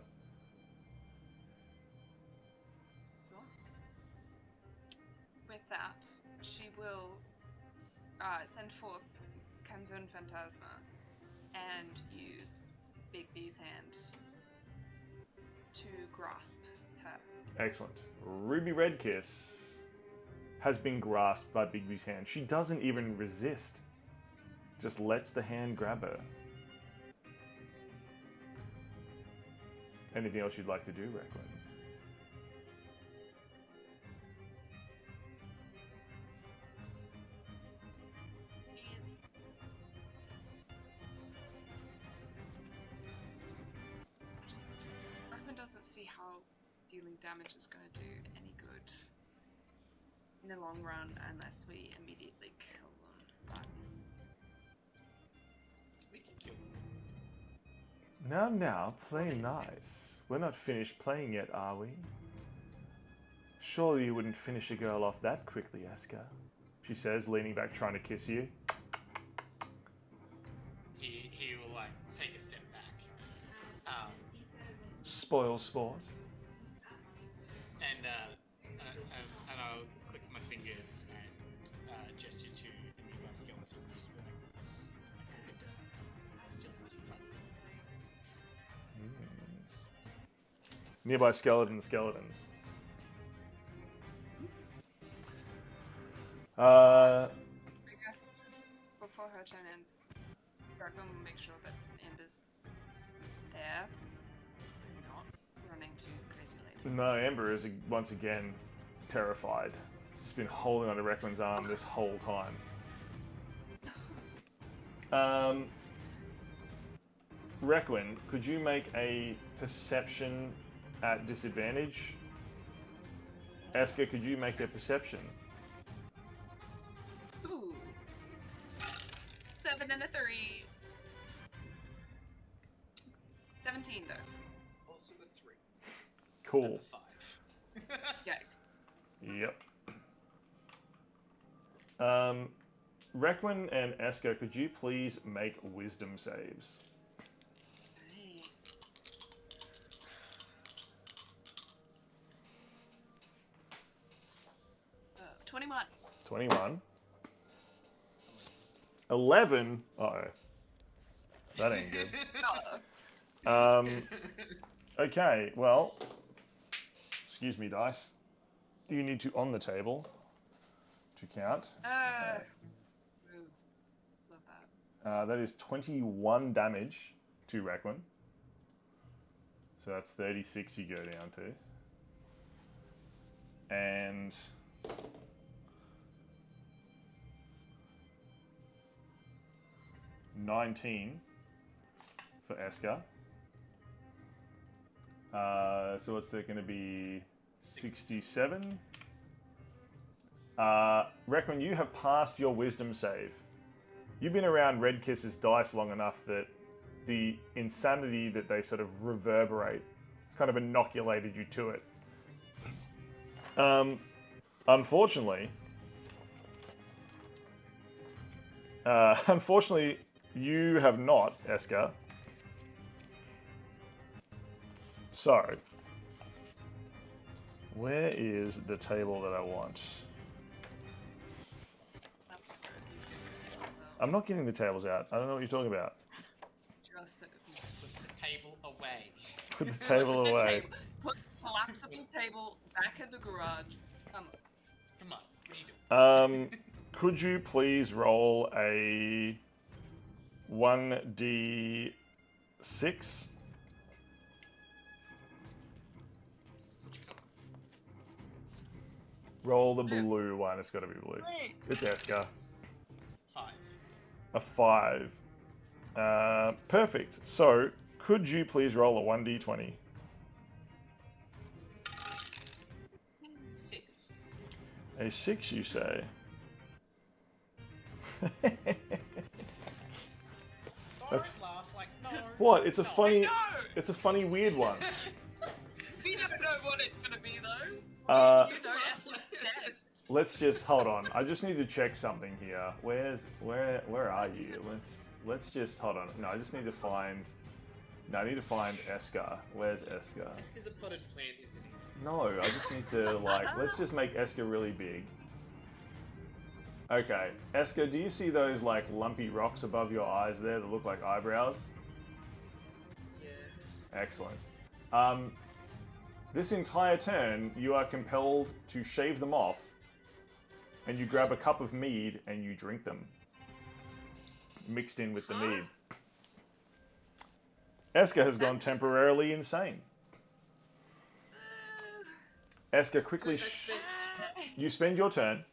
With that, she will send forth Kanzun Phantasma and use Big B's hand to grasp her. Excellent. Ruby Redkiss has been grasped by Bigby's hand. She doesn't even resist. Just lets the hand grab her. Anything else you'd like to do, Requin? Please. Just, Requin doesn't see how dealing damage is going to do any good in the long run unless we immediately kill them. But We can kill him. Now, play nice. We're not finished playing yet, are we? Surely you wouldn't finish a girl off that quickly, Eska, she says, leaning back trying to kiss you. He will like take a step back. Spoil sport. And I'll click my fingers and gesture to the nearby skeleton. Just be like, I could still have some fun. Nearby skeletons. I guess just before her turn ends, Requin will make sure that Amber's there and not running to Crazy Lady. No, Amber is once again terrified. She's been holding onto Requin's arm this whole time. Requin, could you make a perception at disadvantage? Eska, could you make a perception? Ooh. 7 and a 3. 17 though. Also a 3. Cool. That's a 5. Yikes. Yep. Requin and Eska, could you please make wisdom saves? Right. 21. 21. 11. Uh-oh. That ain't good. Oh. Okay, well, excuse me, dice. You need to on the table to count. Ooh, love that. That is 21 damage to Requin. So that's 36 you go down to. And $19 for Eska. So what's that going to be? 67. Reckon you have passed your wisdom save. You've been around Red Kiss's dice long enough that the insanity that they sort of reverberate has kind of inoculated you to it. Unfortunately, you have not, Eska. So, where is the table that I want? That's not good. He's getting the tables out. I'm not getting the tables out. I don't know what you're talking about. Just sit with me. Put the table away. Put the table away. Put the collapsible table back in the garage. Come on. Come on, what are you doing? Could you please roll a 1d6? Roll the blue one. It's got to be blue. It's Eska. 5. A 5. Perfect. So, could you please roll a 1d20? 6. A 6, you say? That's- Don't laugh like no. What? It's a no. funny. No! It's a funny, weird one. We don't know what it's gonna be though. Uh, You know, Esther's dead. Let's just hold on. I just need to check something here. Where are you? Let's just hold on. No, I just need to find. No, I need to find Eska. Where's Eska? Eska's a potted plant, isn't he? No, I just need to let's just make Eska really big. Okay, Eska, do you see those like lumpy rocks above your eyes there that look like eyebrows? Yeah. Excellent. This entire turn, you are compelled to shave them off, and you grab a cup of mead and you drink them, mixed in with the mead. Eska has gone temporarily insane. Eska, quickly, you spend your turn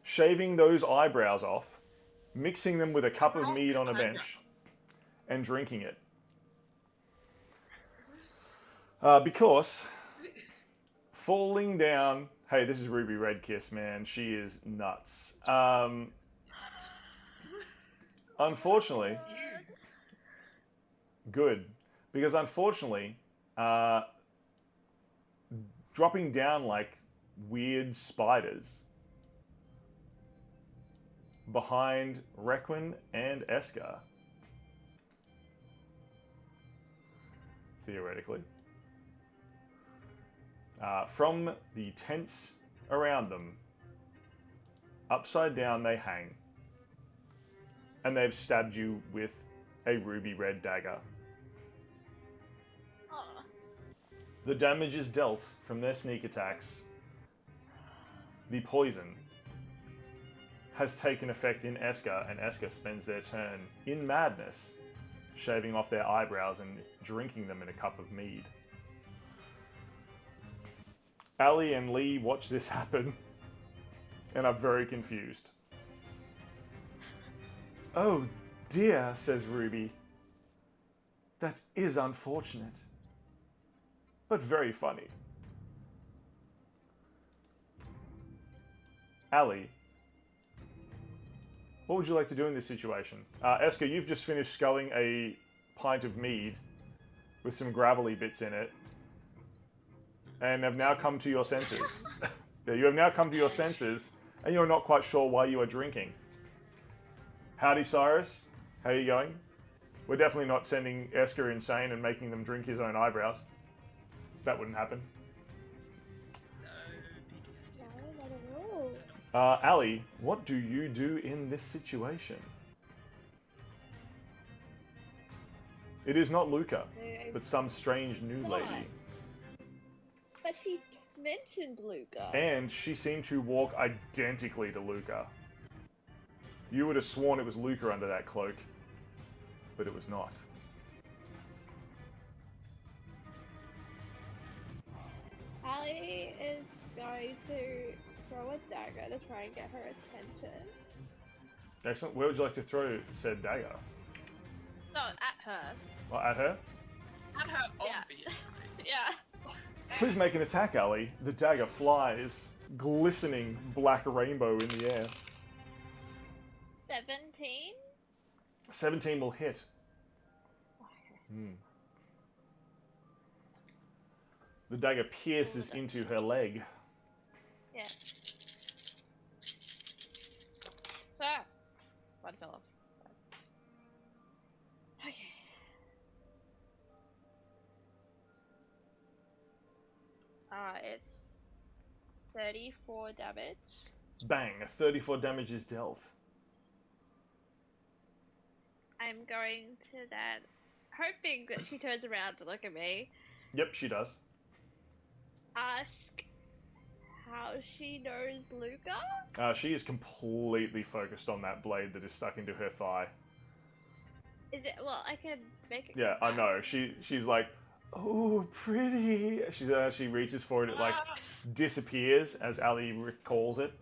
shaving those eyebrows off, mixing them with a cup of mead on a bench, and drinking it. Because falling down. Hey, this is Ruby Redkiss, man. She is nuts. Unfortunately, Confused. good. Because unfortunately, dropping down like weird spiders behind Requin and Eska, theoretically. From the tents around them, upside down they hang, and they've stabbed you with a ruby red dagger. Aw. The damage is dealt from their sneak attacks. The poison has taken effect in Eska, and Eska spends their turn in madness, shaving off their eyebrows and drinking them in a cup of mead. Ali and Lee watch this happen and are very confused. Oh dear, says Ruby. That is unfortunate, but very funny. Ali, what would you like to do in this situation? Eska, you've just finished sculling a pint of mead with some gravelly bits in it, and have now come to your senses. You have now come to your senses, and you're not quite sure why you are drinking. Howdy, Cyrus. How you going? We're definitely not sending Esker insane and making them drink his own eyebrows. That wouldn't happen. No, PTSD is No, coming. not at all. Ali, what do you do in this situation? It is not Luca, but some strange new lady. But she mentioned Luca. And she seemed to walk identically to Luca. You would have sworn it was Luca under that cloak, but it was not. Ali is going to throw a dagger to try and get her attention. Excellent. Where would you like to throw said dagger? No, at her. Oh, at her? At her, Yeah. obviously. Yeah. Please make an attack, Ali. The dagger flies, glistening black rainbow in the air. 17? 17 will hit. Hmm. The dagger pierces into her leg. Yeah. Ah! One fell off. Okay. It's 34 damage. Bang! 34 damage is dealt. I'm going to then, hoping that she turns around to look at me, Yep, she does. ask how she knows Luca? She is completely focused on that blade that is stuck into her thigh. Is it, well, I can make it. Yeah, I know. She's like, oh, pretty. She reaches for it. It like disappears as Ali recalls it.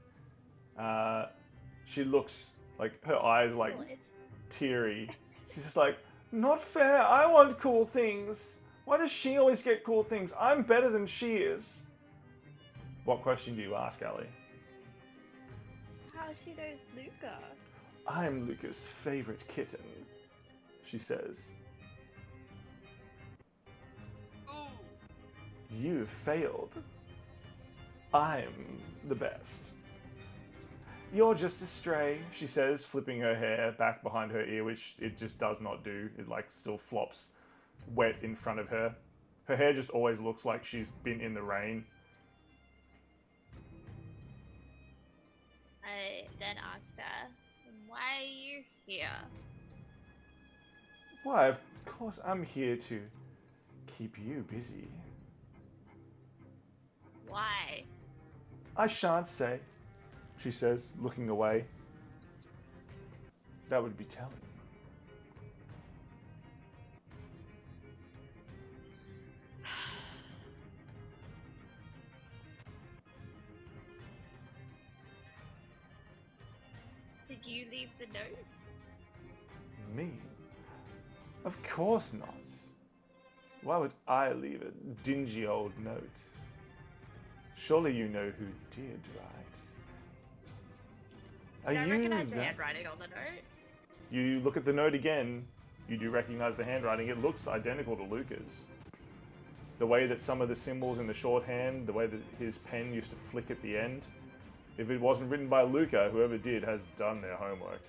She looks like her eyes like Oh, it's teary. She's just like, not fair. I want cool things. Why does she always get cool things? I'm better than she is. What question do you ask, Ali? how she knows Luca. I'm Luca's favorite kitten, she says. Ooh. You've failed. I'm the best. You're just a stray, she says, flipping her hair back behind her ear, which it just does not do. It like still flops wet in front of her. Her hair just always looks like she's been in the rain. I then asked her, why are you here? Why, of course I'm here to keep you busy. Why? I shan't say, she says, looking away. That would be telling. Did you leave the note? Me? Of course not. Why would I leave a dingy old note? Surely you know who did, right? I Are recognize you the that? handwriting on the note. You look at the note again, you do recognize the handwriting. It looks identical to Luca's. The way that some of the symbols in the shorthand, the way that his pen used to flick at the end. If it wasn't written by Luca, whoever did has done their homework.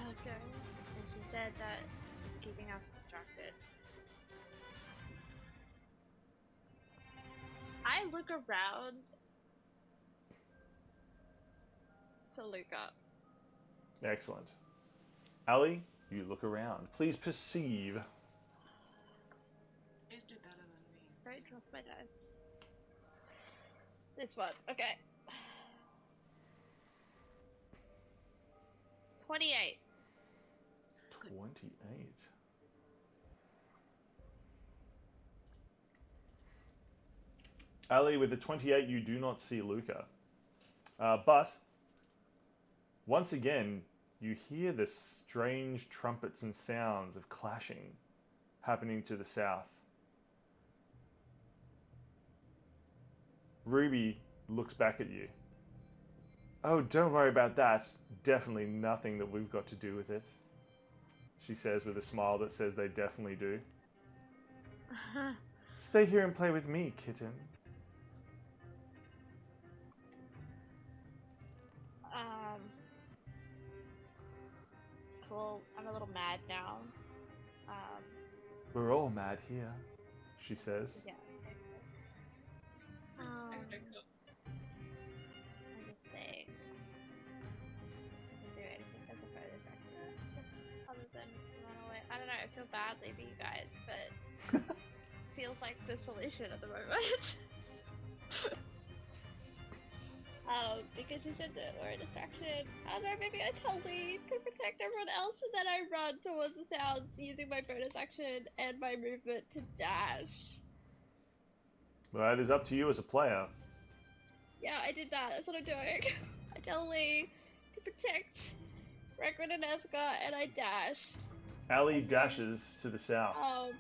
Okay. And she said that she's keeping us distracted. I look around to Luca. Excellent. Ali, you look around. Please perceive. Please do better than me. Don't trust my dice. This one, okay. 28. 28. Ali, with the 28, you do not see Luca. But, once again, you hear the strange trumpets and sounds of clashing happening to the south. Ruby looks back at you. Oh, don't worry about that. Definitely nothing that we've got to do with it. She says with a smile that says they definitely do. Stay here and play with me, kitten. cool. I'm a little mad now. We're all mad here, she says. Yeah. Okay, cool. I'm just saying. I can do anything as a bonus action other than run away. I don't know. I feel badly for you guys, but feels like the solution at the moment. Because you said that we're a distraction. I don't know, maybe I tell Lee to protect everyone else and then I run towards the sounds using my bonus action and my movement to dash. Well, that is up to you as a player. Yeah, I did that. That's what I'm doing. I tell Lee to protect Requin and Eska and I dash. Ali dashes to the south, Um,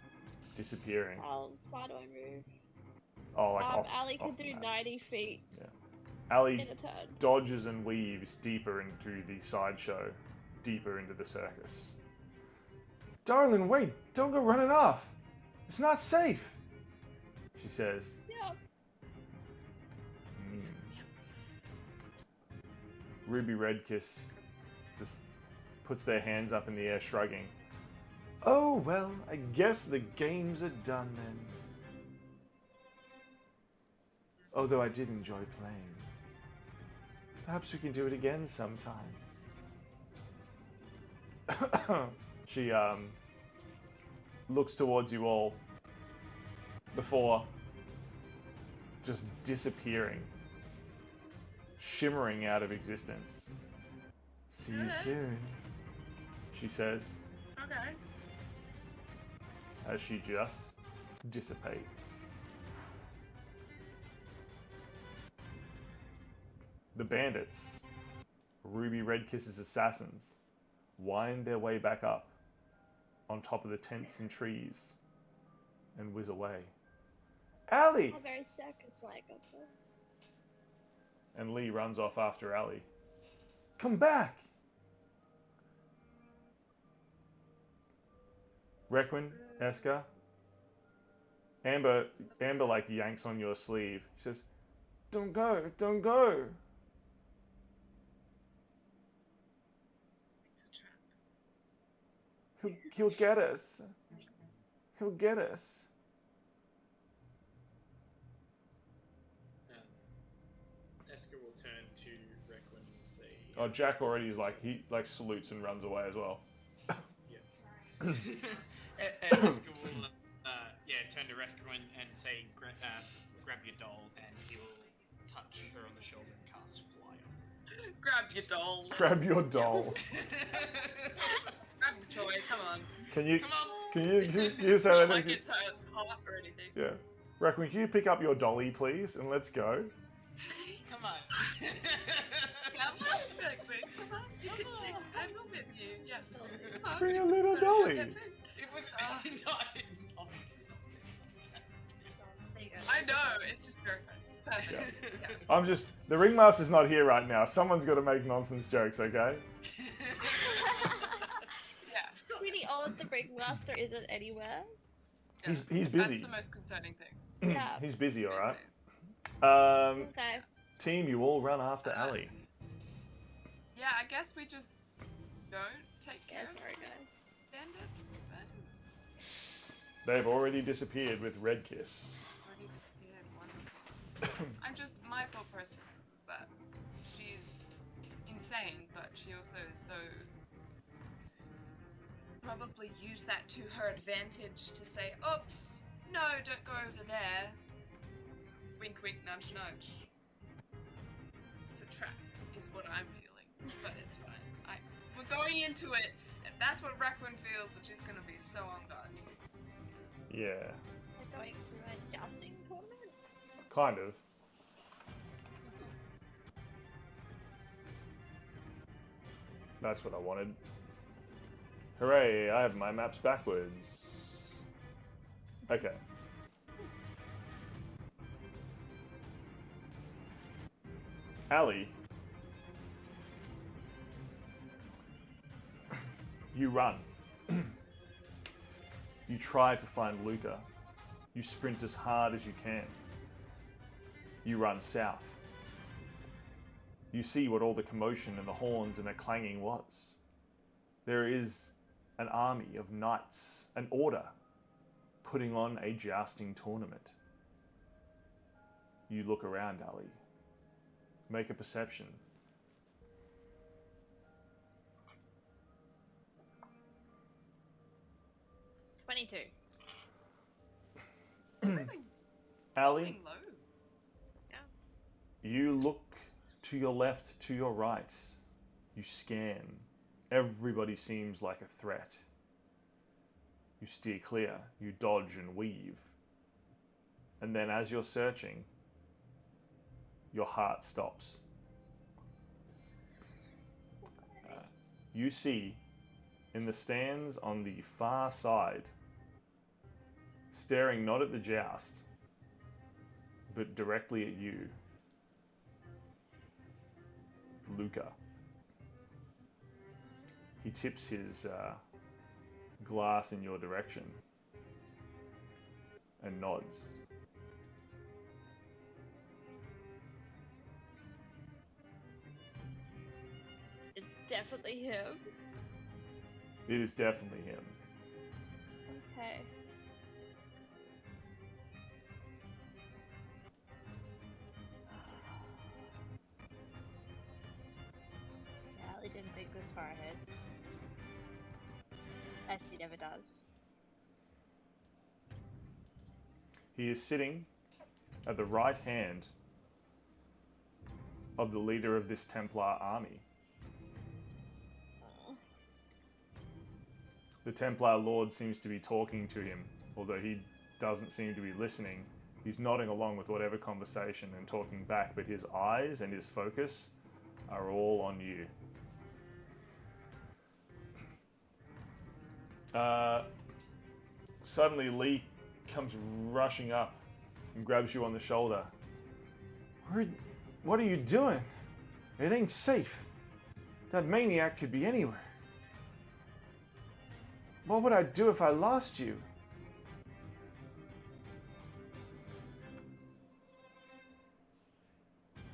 disappearing. how far do I move? Oh, like off. Ali can off the do map. 90 feet Ali in a turn. dodges and weaves deeper into the sideshow, deeper into the circus. Darling, wait! Don't go running off! It's not safe! She says. Yeah. Mm. Ruby Redkiss just puts their hands up in the air, shrugging. Oh, well, I guess the games are done then. Although I did enjoy playing. Perhaps we can do it again sometime. She looks towards you all before just disappearing, shimmering out of existence. See you soon, she says, Okay. as she just dissipates. The bandits, Ruby Redkiss's assassins, wind their way back up on top of the tents and trees and whiz away. Ali! How very circus-like of them. And Lee runs off after Ali. Come back! Requin, Eska, Amber like yanks on your sleeve. She says, "Don't go, don't go." It's a trap. He'll get us. He'll get us. Eska will turn to Requin and say, Oh, Jack already is like, he like salutes and runs away as well. yeah. And Eska will, turn to Requin and say, grab your doll, and he will touch her on the shoulder and cast Fly on. Grab your doll. Grab your doll. Grab your toy. Come on. Can you Come on! can you say Not that? like it's hot or anything. Yeah. Requin, can you pick up your dolly, please, and let's go? Come on! Come on, Beckman. Come on. You can take Emma with you. Yeah. Come on. Bring a little dolly. It was not obviously not. There you go. I know. It's just perfect. Perfect. Yeah. I'm just, the ringmaster's not here right now. Someone's got to make nonsense jokes, okay? Yeah. Really odd the Ringmaster isn't anywhere. He's That's busy. the most concerning thing. Yeah. He's busy, It's alright. busy. Okay. Team, you all run after Ali. Yeah, I guess we just don't take Yeah, care of sorry guys. bandits. Then They've already disappeared with Redkiss. already disappeared. Wonderful. I'm just, my thought process is that she's insane, but she also is so. Probably use that to her advantage to say, oops, no, don't go over there. Wink, wink, nudge, nudge. It's a trap, is what I'm feeling, but it's fine. We're going into it, and that's what Requin feels, that she's gonna be so on guard. Yeah, We're going to a jousting tournament? kind of. That's what I wanted. Hooray, I have my maps backwards. Okay. Ali. You run. You try to find Luca. You sprint as hard as you can. You run south. You see what all the commotion and the horns and the clanging was. there is an army of knights, an order, putting on a jousting tournament. You look around, Ali. Make a perception. 22. Really Ali, going low. you look to your left, to your right. You scan. Everybody seems like a threat. You steer clear. You dodge and weave. And then as you're searching, your heart stops. You see, in the stands on the far side, staring not at the joust, but directly at you, Luca. He tips his glass in your direction and nods. It's definitely him. It is definitely him. Okay. Yeah, I didn't think this far ahead. As he never does. He is sitting at the right hand of the leader of this Templar army. The Templar Lord seems to be talking to him, although he doesn't seem to be listening. He's nodding along with whatever conversation and talking back, but his eyes and his focus are all on you. Suddenly, Lee comes rushing up and grabs you on the shoulder. What are you doing? It ain't safe. That maniac could be anywhere. What would I do if I lost you?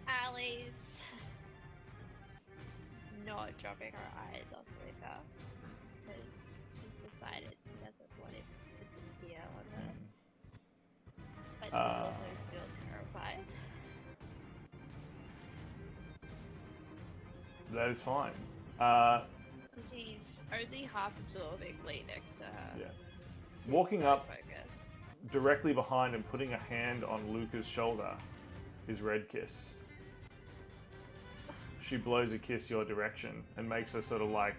Allie's not dropping her eyes off Luca because she's decided she doesn't want it to disappear on her. But she also feels terrified. That is fine. So she's only half absorbing Lee next to her. Yeah. Walking up Focus. directly behind and putting a hand on Luca's shoulder is Red Kiss. She blows a kiss your direction and makes a sort of like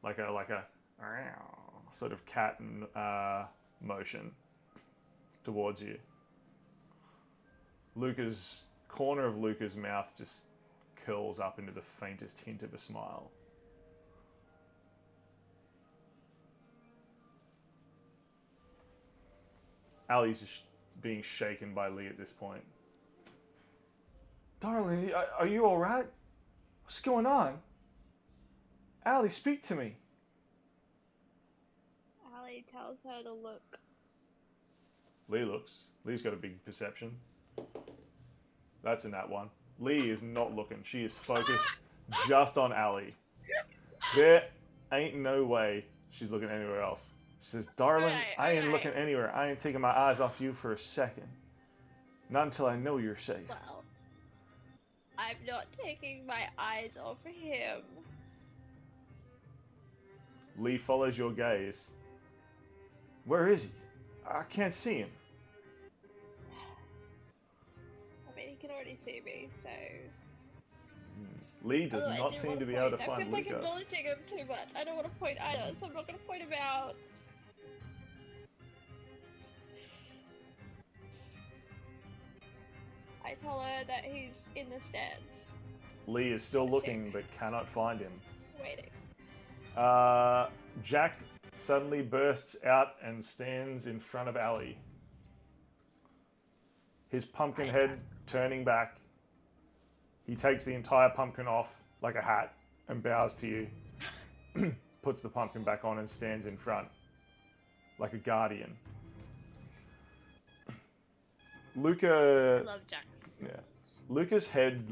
a sort of cat motion towards you. Corner of Luca's mouth just curls up into the faintest hint of a smile. Ali's just being shaken by Lee at this point. Darling, are you alright? What's going on? Ali, speak to me. Allie tells her to look. Lee looks. Lee's got a big perception. That's in that one. Lee is not looking. She is focused just on Ali. There ain't no way she's looking anywhere else. She says, darling, I ain't looking anywhere. I ain't taking my eyes off you for a second. Not until I know you're safe. Well, I'm not taking my eyes off him. Lee follows your gaze. Where is he? I can't see him. I mean, he can already see me, so... Lee does Although I not do seem wanna to be point. able to I find feel like Luca. acknowledging him too much. I don't want to point either, so I'm not going to point him out. I tell her that he's in the stands, Lee is still looking but cannot find him. waiting. Jack suddenly bursts out and stands in front of Ali. His pumpkin head turning back. He takes the entire pumpkin off like a hat and bows to you. Puts the pumpkin back on and stands in front like a guardian. Luca... Love Jack. Yeah. Luca's head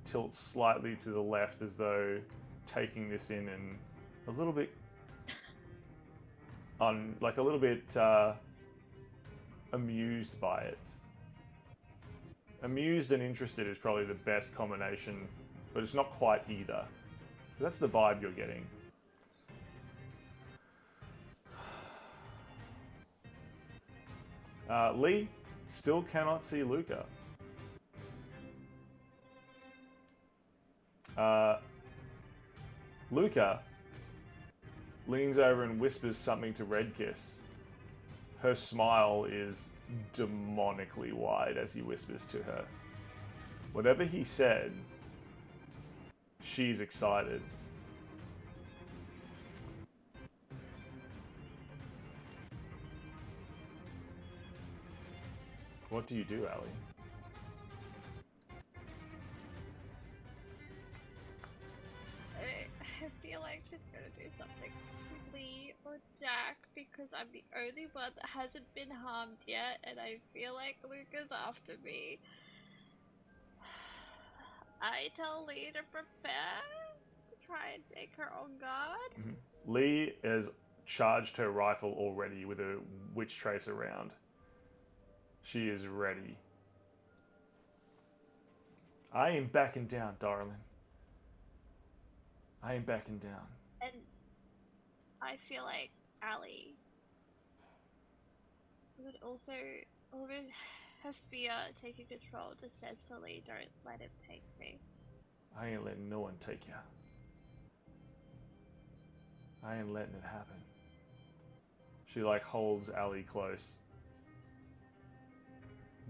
tilts slightly to the left as though taking this in and a little bit like a little bit amused by it. Amused and interested is probably the best combination, but it's not quite either. That's the vibe you're getting. Lee still cannot see Luca. Luca leans over and whispers something to Redkiss. Her smile is demonically wide as he whispers to her. Whatever he said, she's excited. What do you do, Ali? I feel like she's gonna do something to Lee or Jack because I'm the only one that hasn't been harmed yet, and I feel like Luca's after me. I tell Lee to prepare to try and make her on guard. Lee has charged her rifle already with a witch tracer round. She is ready. I ain't backing down, darling. I ain't backing down. And I feel like Ali would also, or would her fear taking control, just says to Lee, don't let him take me. I ain't letting no one take you. I ain't letting it happen. She like holds Ali close.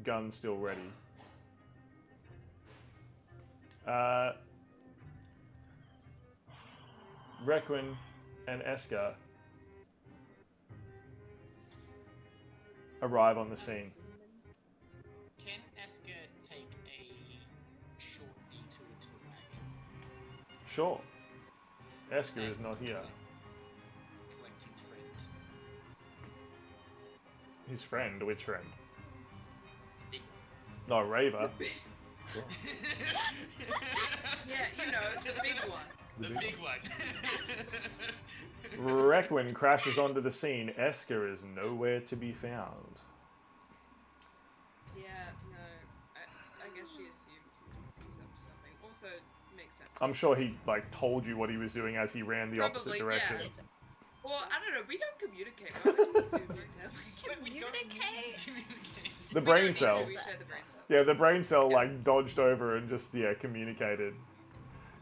Gun still ready. Requin and Eska arrive on the scene. Can Eska take a short detour to the wagon? Sure. Eska is not here. Collect his friend. His friend? Which friend? The big No, Raver. Yeah, you know, the big one. The big one. Requin crashes onto the scene. Eska is nowhere to be found. Yeah, no. I guess she assumes he's up to something. Also, makes sense. I'm sure he like told you what he was doing as he ran the opposite Probably, direction. yeah. Well, I don't know. We don't communicate. Why would you assume you tell But we don't need Communicate? to communicate. The We brain don't need cell. to, we share the brain cell. Yeah, the brain cell like dodged over and just communicated.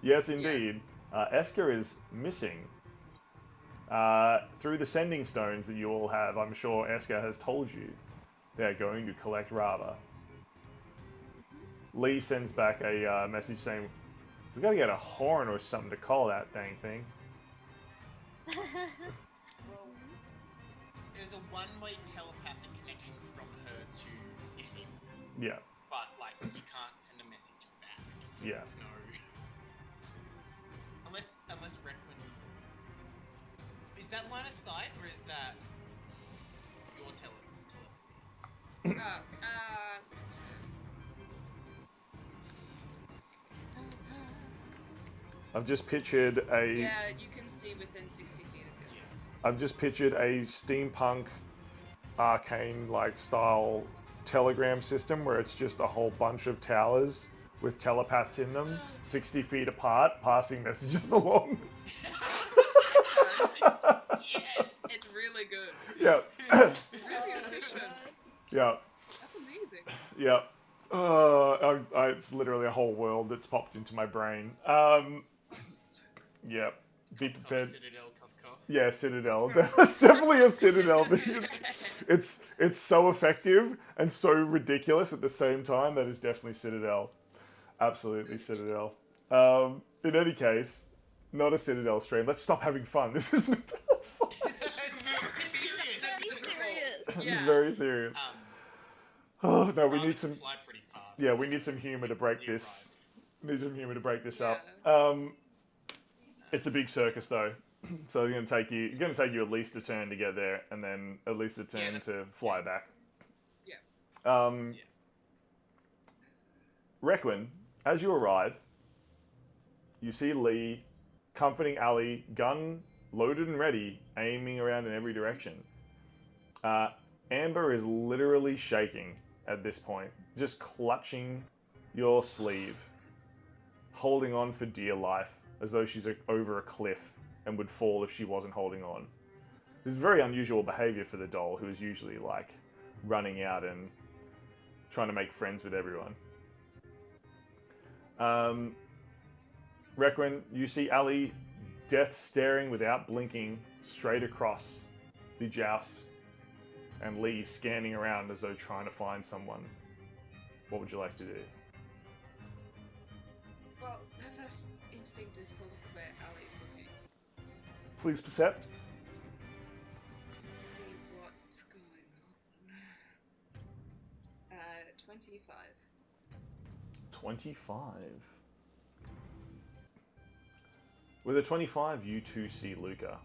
Yes, indeed. Eska is missing. Through the sending stones that you all have, I'm sure Eska has told you they're going to collect Rava. Lee sends back a message saying, "We gotta get a horn or something to call that dang thing." Well, there's a one-way telepathic connection from her to him, Yeah. but like you can't send a message back. So Yeah. there's no. Unless Requin. Is that line of sight or is that your telepathy? I've just pictured a. Yeah, you can see within 60 feet of yourself. I've just pictured a steampunk, arcane like style telegram system where it's just a whole bunch of towers with telepaths in them, 60 feet apart, passing messages along. Yes. It's really good. Yep. Really efficient. Yep. That's amazing. Yep. It's literally a whole world that's popped into my brain. Yep. Be Cough, prepared. Citadel, cough, cough. Yeah, Citadel. That's definitely a Citadel. It's so effective and so ridiculous at the same time. That is definitely Citadel. Absolutely Citadel. In any case, not a Citadel stream. Let's stop having fun. This is Very serious. Yeah. very serious. Oh no, we Rava need can some. fly pretty fast. Yeah, we need some humor to break You this. arrive. Need some humor to break this Yeah. up. It's a big circus though, so it's gonna take you. It's gonna take you at least a turn to get there, and then at least a turn to fly back. Yeah. Yeah. Yeah. Requin, as you arrive, you see Lee comforting Ali, gun loaded and ready, aiming around in every direction. Amber is literally shaking at this point, just clutching your sleeve, holding on for dear life, as though she's over a cliff and would fall if she wasn't holding on. This is very unusual behavior for the doll, who is usually like running out and trying to make friends with everyone. Requin, you see Ali, death staring without blinking straight across the joust, and Lee scanning around as though trying to find someone. What would you like to do? Well, her first instinct is to look where Ali's looking. Please percept. Let's see what's going on. 25. 25. With a 25, you two see Luca.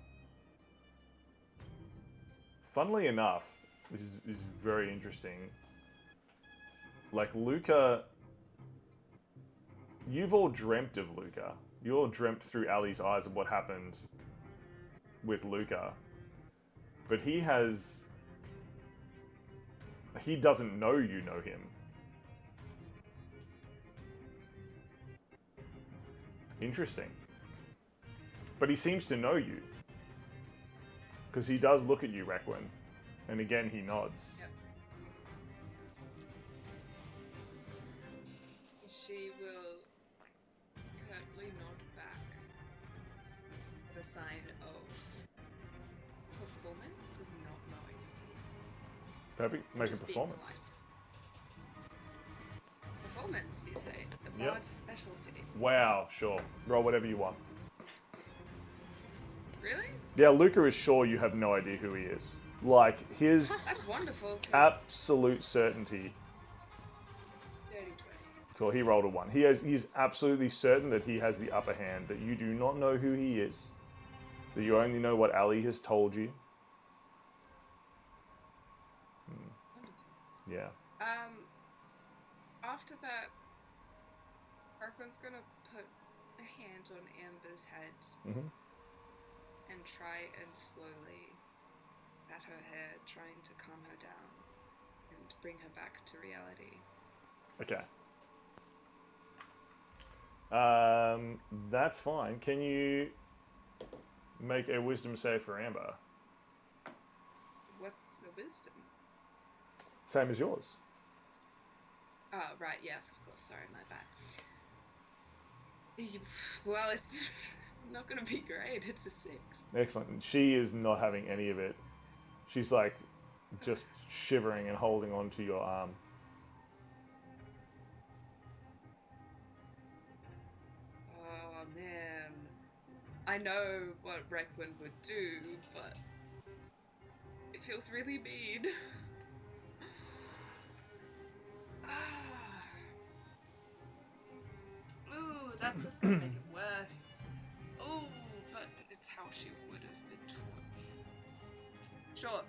Funnily enough, which is very interesting, like Luca, you've all dreamt of Luca. You all dreamt through Ali's eyes of what happened with Luca. But he doesn't know you know him. Interesting. But he seems to know you. Because he does look at you, Requin. And again, he nods. Yep. She will curtly nod back with a sign of performance of not knowing who he is. Perfect. Make a Just being performance. polite. Performance, you say? The Yep. bard's specialty. Wow, sure. Roll whatever you want. Really? Yeah, Luca is sure you have no idea who he is. Like, his That's wonderful. 'Cause absolute certainty. dirty 20. Cool, he rolled a 1. He's absolutely certain that he has the upper hand, that you do not know who he is. That you only know what Ali has told you. Yeah. After that, Arquin's gonna put a hand on Amber's head Mm-hmm. and try and slowly pat her hair, trying to calm her down and bring her back to reality. Okay. That's fine. Can you make a wisdom save for Amber? What's the wisdom? Same as yours. Oh, right, yes, of course, sorry, my bad. Well, it's not gonna be great, it's a 6. Excellent. And she is not having any of it. She's like just shivering and holding on to your arm. Oh, man. I know what Requin would do, but it feels really mean. Ooh, that's just gonna make it worse. Ooh, but it's how she would have been taught. Sure.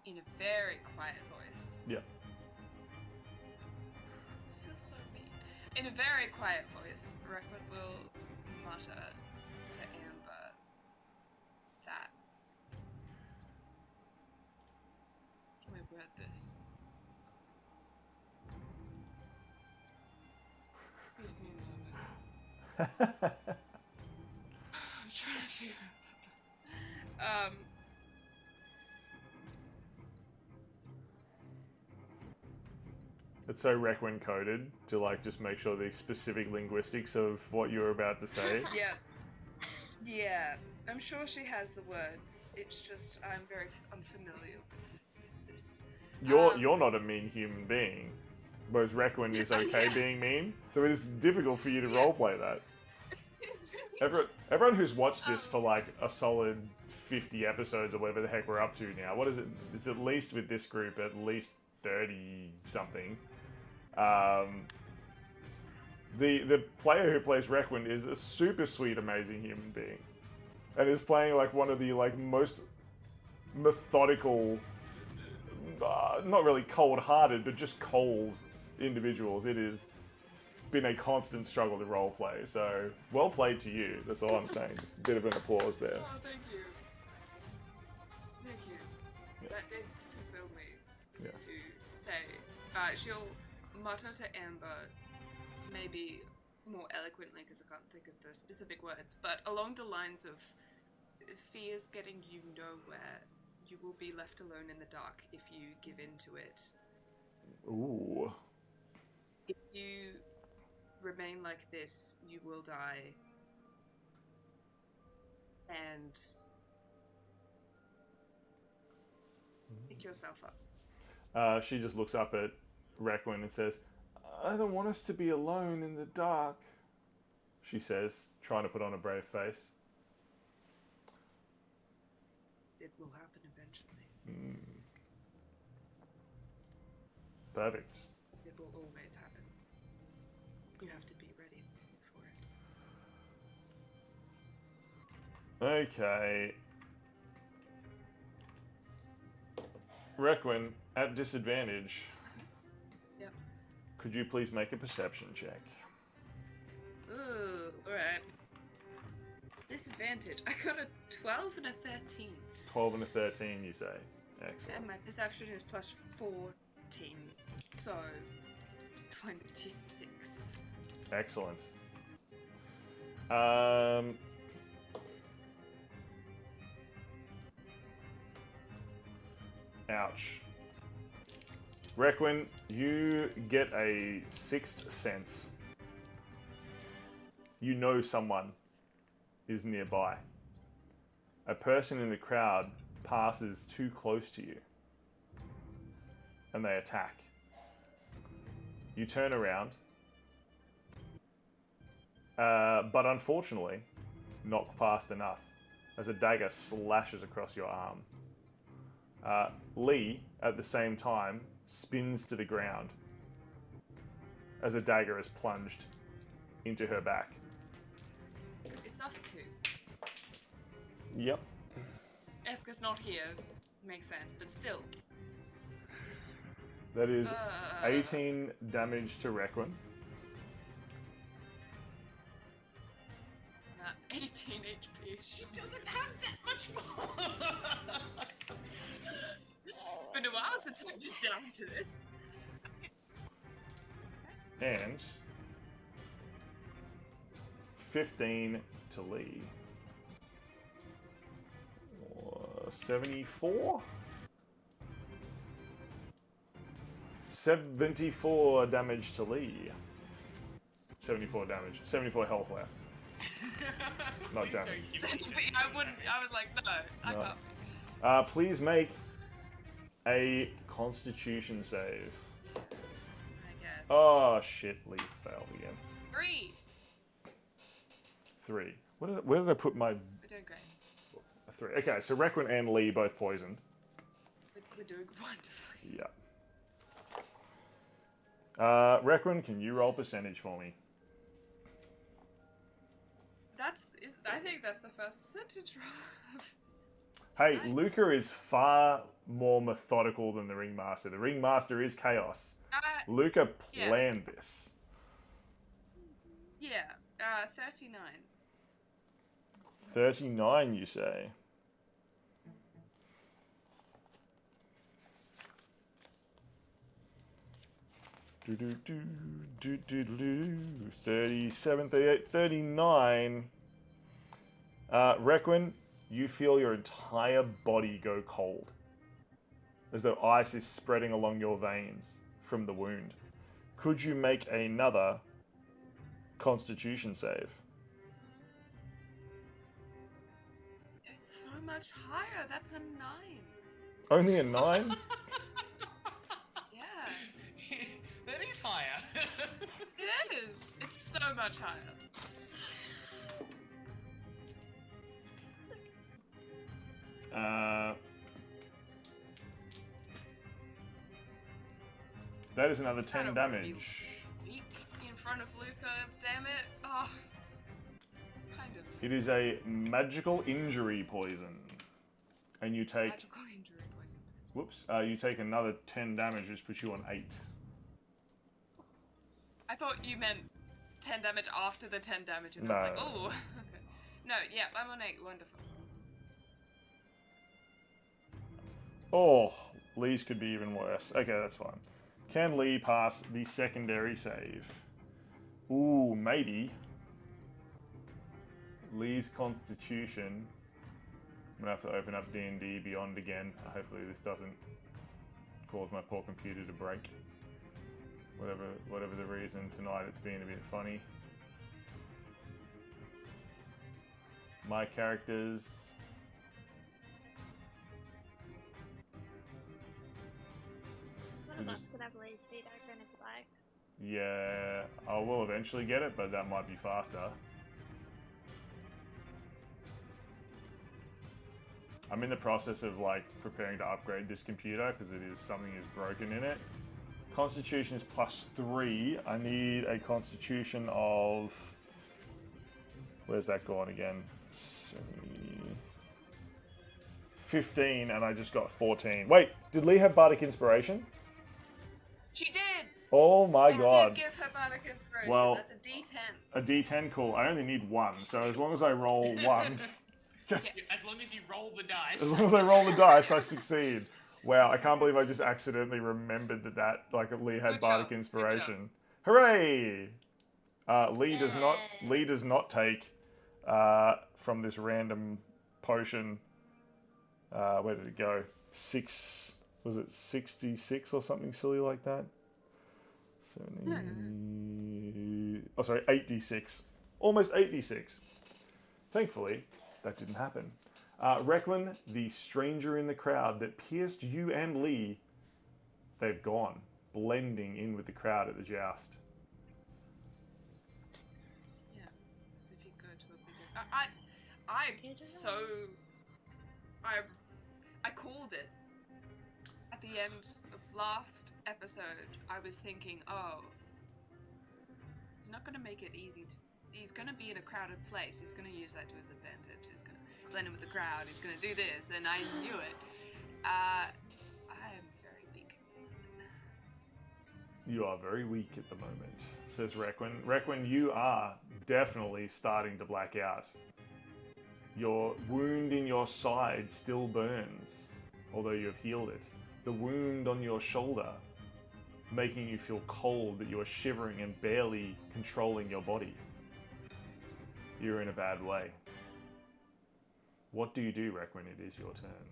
In a very quiet voice. Yeah. This feels so mean. In a very quiet voice, Requin will mutter to Amber that. How do I word this? Give me a moment. I'm trying to figure out. It's so Requin coded to like just make sure the specific linguistics of what you're about to say. Yeah. Yeah. I'm sure she has the words. It's just I'm very unfamiliar with this. You're not a mean human being, whereas Requin is okay Yeah. being mean. So it is difficult for you to Yeah. roleplay that. It's really Everyone who's watched this for like a solid 50 episodes or whatever the heck we're up to now. What is it? It's at least with this group at least 30 something. The player who plays Requin is a super sweet, amazing human being, and is playing like one of the like most methodical, not really cold-hearted, but just cold individuals. It is been a constant struggle to roleplay. So well played to you. That's all I'm saying. Just a bit of an applause there. Oh, thank you. Thank you. Yeah. That did fulfill me Yeah. to say. She'll mutter to Amber, maybe more eloquently because I can't think of the specific words, but along the lines of fears getting you nowhere. You will be left alone in the dark if you give in to it. Ooh. If you remain like this, you will die. And pick yourself up. She just looks up at Requin and says, I don't want us to be alone in the dark, she says, trying to put on a brave face. It will happen eventually. Perfect. It will always happen. You have to be ready for it. Okay. Requin, at disadvantage. Yep. Could you please make a perception check? Ooh, alright. Disadvantage. I got a 12 and a 13. 12 and a 13, you say. Excellent. And my perception is plus 14. So, 26. Excellent. Ouch. Requin, you get a sixth sense. You know someone is nearby. A person in the crowd passes too close to you, and they attack. You turn around, but unfortunately, not fast enough, as a dagger slashes across your arm. Lee, at the same time, spins to the ground as a dagger is plunged into her back. It's us two. Yep. Eska's not here. Makes sense, but still. That is 18 damage to Requin. 18 HP. She doesn't have that much more. It's been a while since I've been down to this. It's okay. And 15 to Lee. 74? 74 damage to Lee. 74 damage. 74 health left. Not Please damage. don't give me Technically, I wouldn't. I was like, no, I No. can't. Please make a Constitution save. I guess. Oh shit, Lee failed again. 3. 3. Where did I put my We're doing great. 3? Okay, so Requin and Lee both poisoned. We're doing wonderfully. Yeah. Requin, can you roll percentage for me? I think that's the first percentage roll. Hey, Right. Luca is far more methodical than the Ringmaster. The Ringmaster is chaos. Luca Yeah. planned this. Yeah, 39. 39, you say? Do, do, do, do, do, do. 37, 38, 39. Requin, you feel your entire body go cold, as though ice is spreading along your veins from the wound. Could you make another Constitution save? It's so much higher. That's a 9. Only a 9? Yeah, That is higher. it is. It's so much higher. That is another I 10 don't wanna be damage. Weak in front of Luca. Damn it. Oh, kind of. It is a magical injury poison. And you take... Magical injury poison. Whoops. You take another 10 damage, which puts you on 8. I thought you meant 10 damage after the 10 damage, and No. I was like, oh, okay. No, yeah, I'm on 8, wonderful. Oh, Lee's could be even worse. Okay, that's fine. Can Lee pass the secondary save? Ooh, maybe. Lee's Constitution. I'm gonna have to open up D&D Beyond again. Hopefully this doesn't cause my poor computer to break. Whatever the reason, tonight it's been a bit funny. My characters. One of us could have lazy sheet are gonna be like. Yeah, I will eventually get it, but that might be faster. I'm in the process of like preparing to upgrade this computer because something is broken in it. Constitution is +3. I need a Constitution of. Where's that gone again? 15, and I just got 14. Wait, did Lee have Bardic Inspiration? She did! Oh my I god. did give her Bardic Inspiration. Well, That's a D10. A D10, cool. I only need 1, so as long as I roll 1. As long as you roll the dice. As long as I roll the dice, I succeed. Wow, I can't believe I just accidentally remembered that like Lee had Good Bardic job, Inspiration. Hooray! Lee does not take from this random potion. Where did it go? 66 or something silly like that? 70. Oh, sorry, 8d6. Almost 8d6. Thankfully, that didn't happen. Requin, the stranger in the crowd that pierced you and Lee, they've gone, blending in with the crowd at the joust. Yeah, as if you go to a bigger. I called it. At the end of last episode, I was thinking, oh, he's not going to make it easy to. He's going to be in a crowded place. He's going to use that to his advantage. He's going to blend in with the crowd. He's going to do this, and I knew it. I am very weak. You are very weak at the moment, says Requin. Requin, you are definitely starting to black out. Your wound in your side still burns, although you have healed it. The wound on your shoulder, making you feel cold, that you are shivering and barely controlling your body. You're in a bad way. What do you do, Requin? It is your turn.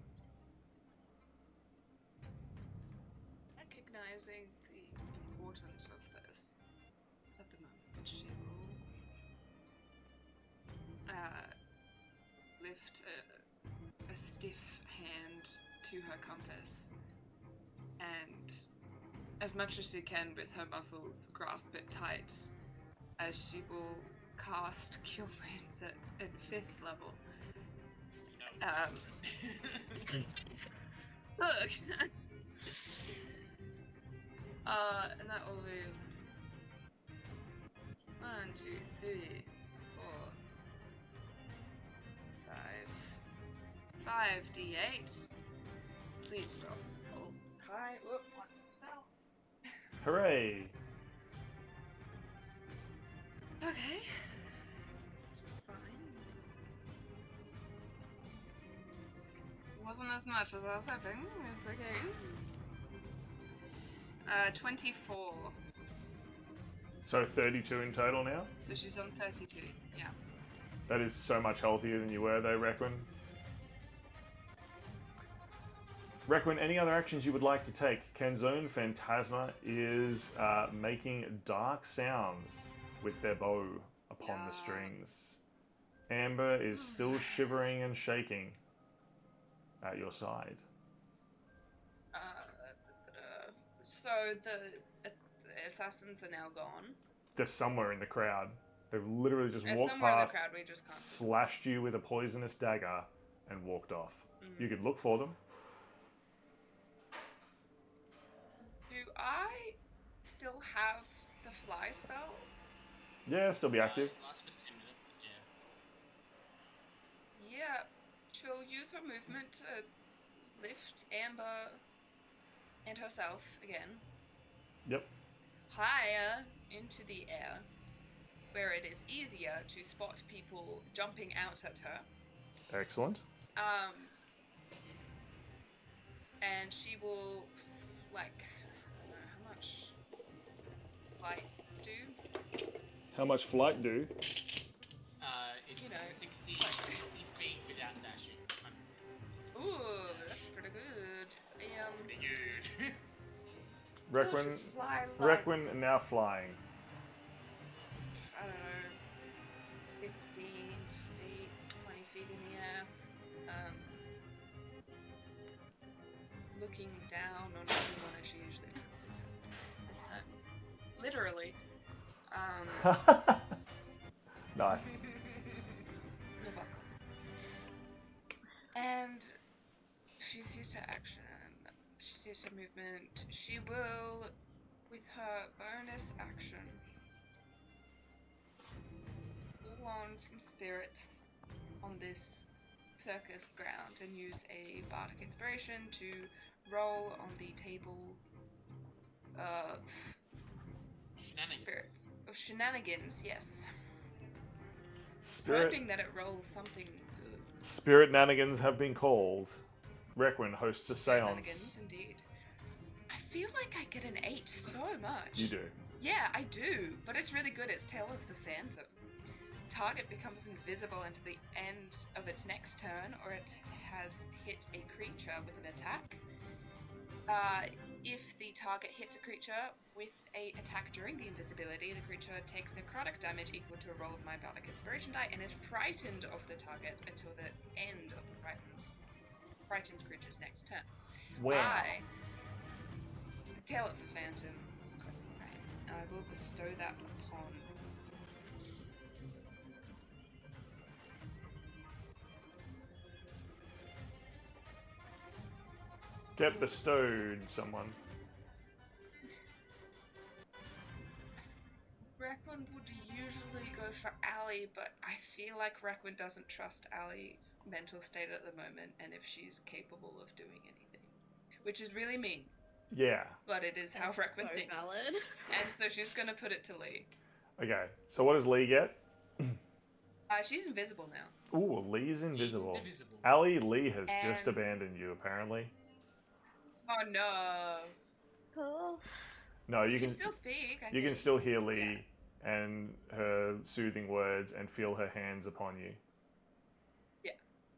Recognizing the importance of this at the moment, she will lift a stiff hand to her compass, and as much as she can with her muscles, grasp it tight as she will cast Cure Wounds at 5th level. Look! And that will be 1, 2, 3, 4, 5. 5d8. Please stop. Oh, hi. Whoop, one spell. Hooray! Okay. It's fine. Wasn't as much as I was hoping. It's okay. 24. So 32 in total now? So she's on 32. Yeah. That is so much healthier than you were, though, Requin. Requin, any other actions you would like to take? Kenzone Phantasma is making dark sounds with their bow upon the strings. Amber is still shivering and shaking at your side. So the assassins are now gone. They're somewhere in the crowd. They've literally just They're walked somewhere in the past, crowd, we just can't see. slashed you with a poisonous dagger, and walked off. You could look for them. Do I still have the fly spell? Yeah, still be active. It lasts for 10 minutes, yeah. Yeah, she'll use her movement to lift Amber and herself again Yep. higher into the air where it is easier to spot people jumping out at her. Excellent. And she will, like, I don't know how much flight do. How much flight do? It's You know, 60 feet without dashing. Ooh, that's pretty good. That's pretty good. She'll Requin, just fly like, Requin now flying. I don't know, 15 feet, 20 feet in the air. Looking down on everyone as she usually does, except this time, literally. Nice. You're welcome. And she's used to action. She's used to movement. She will, with her bonus action, pull on some spirits on this circus ground and use a bardic inspiration to roll on the table of spirits. Of shenanigans, yes. Hoping that it rolls something good. Spirit nanigans have been called. Requin hosts a seance. Shenanigans, indeed. I feel like I get an 8 so much. You do. Yeah, I do, but it's really good. It's Tale of the Phantom. Target becomes invisible until the end of its next turn, or it has hit a creature with an attack. If the target hits a creature with a attack during the invisibility, the creature takes necrotic damage equal to a roll of my bardic inspiration die and is frightened of the target until the end of the frightened creature's next turn. Wow. Tale of the Phantom is quite right. I will bestow that upon Get bestowed, someone. Requin would usually go for Ali, but I feel like Requin doesn't trust Ali's mental state at the moment and if she's capable of doing anything. Which is really mean, Yeah. but it is how Requin So thinks. valid. And so she's gonna put it to Lee. Okay, so what does Lee get? She's invisible now. Ooh, Lee's invisible. Indivisible. Lee has just And- abandoned you, apparently. Oh no. Cool. No, you You can can still speak. I you can think. still hear Lee and her soothing words and feel her hands upon you.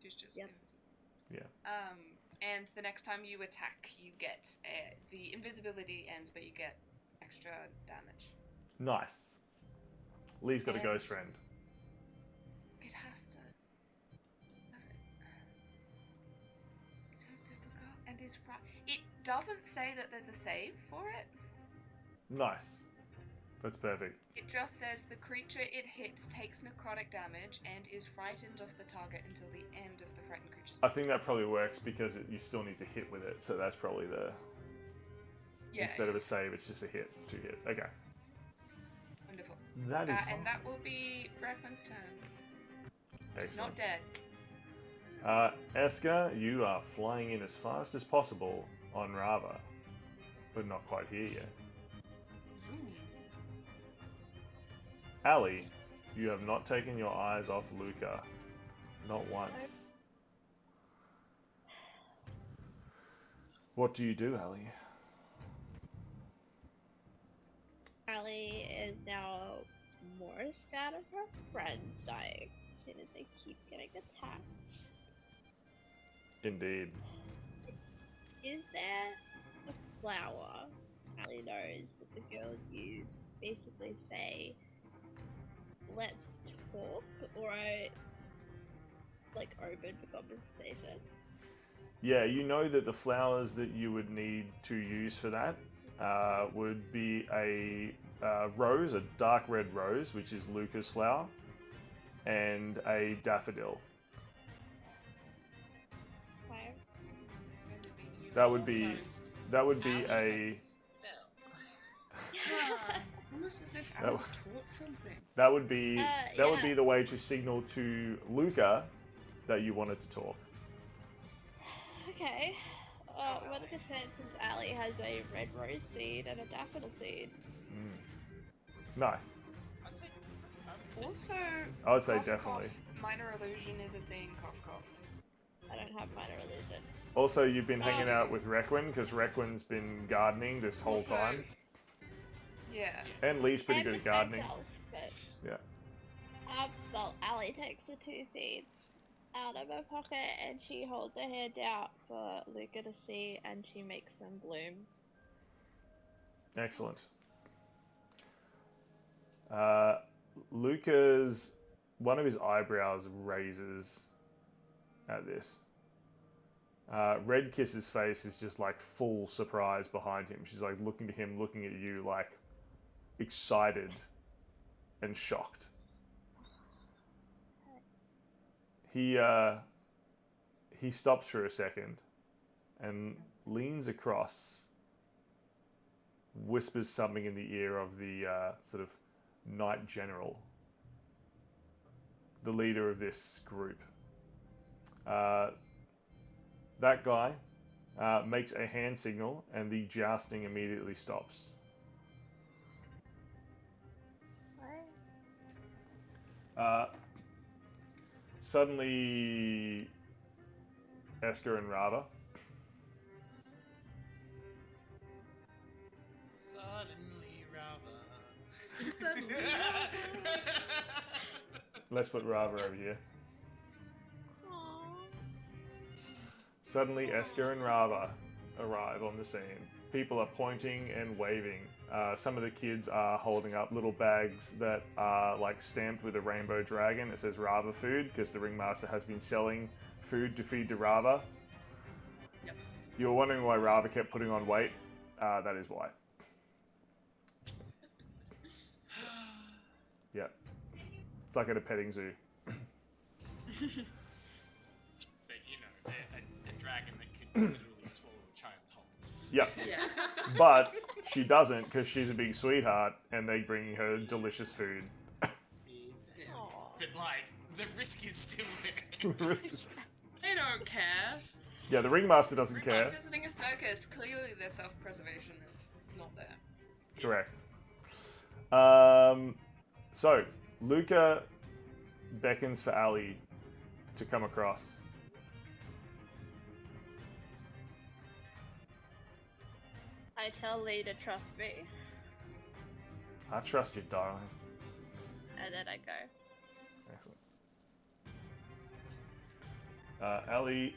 She's just Yep. invisible. Yeah. And the next time you attack, you get the invisibility ends, but you get extra damage. Nice. Lee's got a And- ghost friend. It has to. Does it? It's so difficult and is it doesn't say that there's a save for it. Nice. That's perfect. It just says the creature it hits takes necrotic damage and is frightened of the target until the end of the frightened creature's I think that probably works because you still need to hit with it, so that's probably the... Instead of a save, it's just a hit to hit. Okay. Wonderful. That is And that will be Requin's turn. He's not excellent. dead. Eska, you are flying in as fast as possible on Rava, but not quite here yet. Zoom. Ali, you have not taken your eyes off Luca. Not once. What do you do, Ali? Ali is now more scared of her friends dying as soon as they keep getting attacked. Indeed. Is there a flower? Ali knows that the girls use basically say, let's talk, or I like open for conversation. Yeah, you know that the flowers that you would need to use for that would be a rose, a dark red rose, which is Luca's flower, and a daffodil. Fire. That would be Almost. a Ali has a spell. Almost as if That I was- was taught something. that would be that would yeah. be the way to signal to Luca that you wanted to talk. Okay. What are the chances Ali has a red rose seed and a daffodil seed? Nice. I'd say Also, I would say cough, definitely. Cough, minor illusion is a thing. Cough, cough. I don't have minor illusion. Also, you've been hanging out with Requin, because Requin's been gardening this whole Also- time. Yeah. And Lee's pretty And good at gardening. myself, but, Yeah. well, Ali takes the 2 seeds out of her pocket and she holds her hand out for Luca to see and she makes them bloom. Excellent. Luca's... one of his eyebrows raises at this. Red Kiss's face is just like full surprise behind him. She's like looking to him, looking at you like excited and shocked. He stops for a second and leans across, whispers something in the ear of the sort of Knight General, the leader of this group. That guy makes a hand signal and the jousting immediately stops. Suddenly, Esker and Rava. Suddenly, Rava. Suddenly, Let's put Rava over here. Suddenly, Esker and Rava arrive on the scene. People are pointing and waving. Some of the kids are holding up little bags that are like stamped with a rainbow dragon. It says Rava food because the Ringmaster has been selling food to feed to Rava. Yep. You were wondering why Rava kept putting on weight. That is why. Yeah. It's like at a petting zoo. But you know, a dragon that could literally swallow a child whole. Yep. Yeah. But she doesn't because she's a big sweetheart and they bring her delicious food. Exactly. But like, the risk is still there. They don't care. Yeah, the Ringmaster doesn't Ringmaster's care. visiting a circus. Clearly, their self-preservation is not there. Correct. So, Luca beckons for Ali to come across. I tell Lee to trust me, I trust you, darling. and then I go. Excellent. Ali,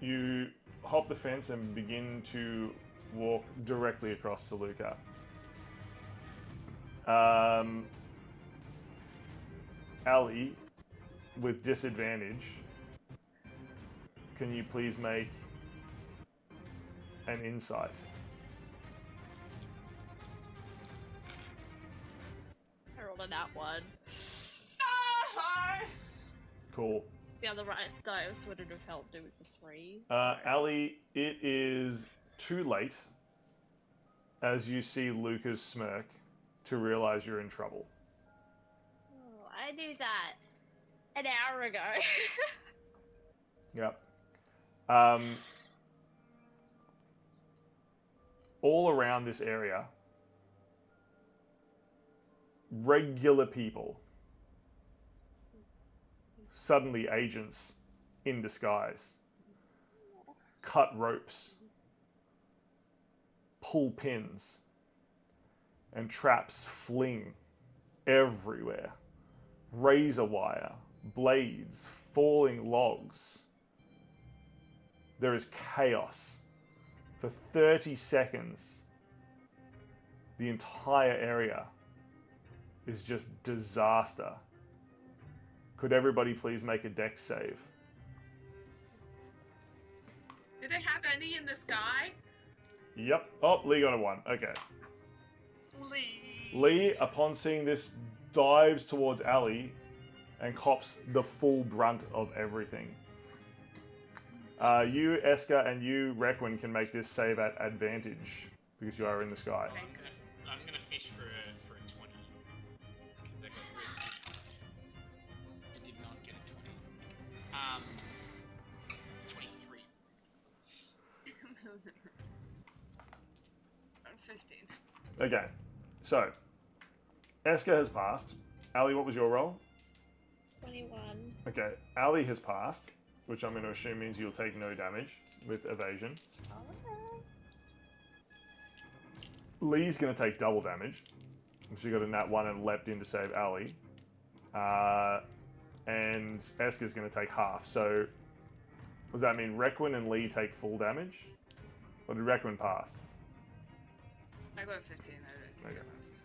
you hop the fence and begin to walk directly across to Luca. Ali, with disadvantage, can you please make an insight? I rolled a nat 1. Cool. The other right dice wouldn't have helped do with the 3. Ali, it is too late as you see Luca's smirk to realize you're in trouble. Oh, I knew that an hour ago. Yep. All around this area, regular people, suddenly agents in disguise, cut ropes, pull pins, and traps fling everywhere. Razor wire, blades, falling logs. There is chaos. For 30 seconds, the entire area is just disaster. Could everybody please make a dex save? Do they have any in the sky? Yep. Oh, Lee got a 1. Okay. Lee, upon seeing this, dives towards Ali and cops the full brunt of everything. You, Esker, and you, Requin, can make this save at advantage because you are in the sky. I'm gonna fish for a 20 because I got red. I did not get a 20. 23. I'm 15. Okay, so Eska has passed. Ali, what was your roll? 21. Okay, Ali has passed, which I'm going to assume means you'll take no damage with evasion. Alright. Lee's going to take double damage. She got a nat 1 and leapt in to save Ali. And Eska's going to take half. So, does that mean Requin and Lee take full damage? Or did Requin pass? I got 15. I don't think Okay. I passed.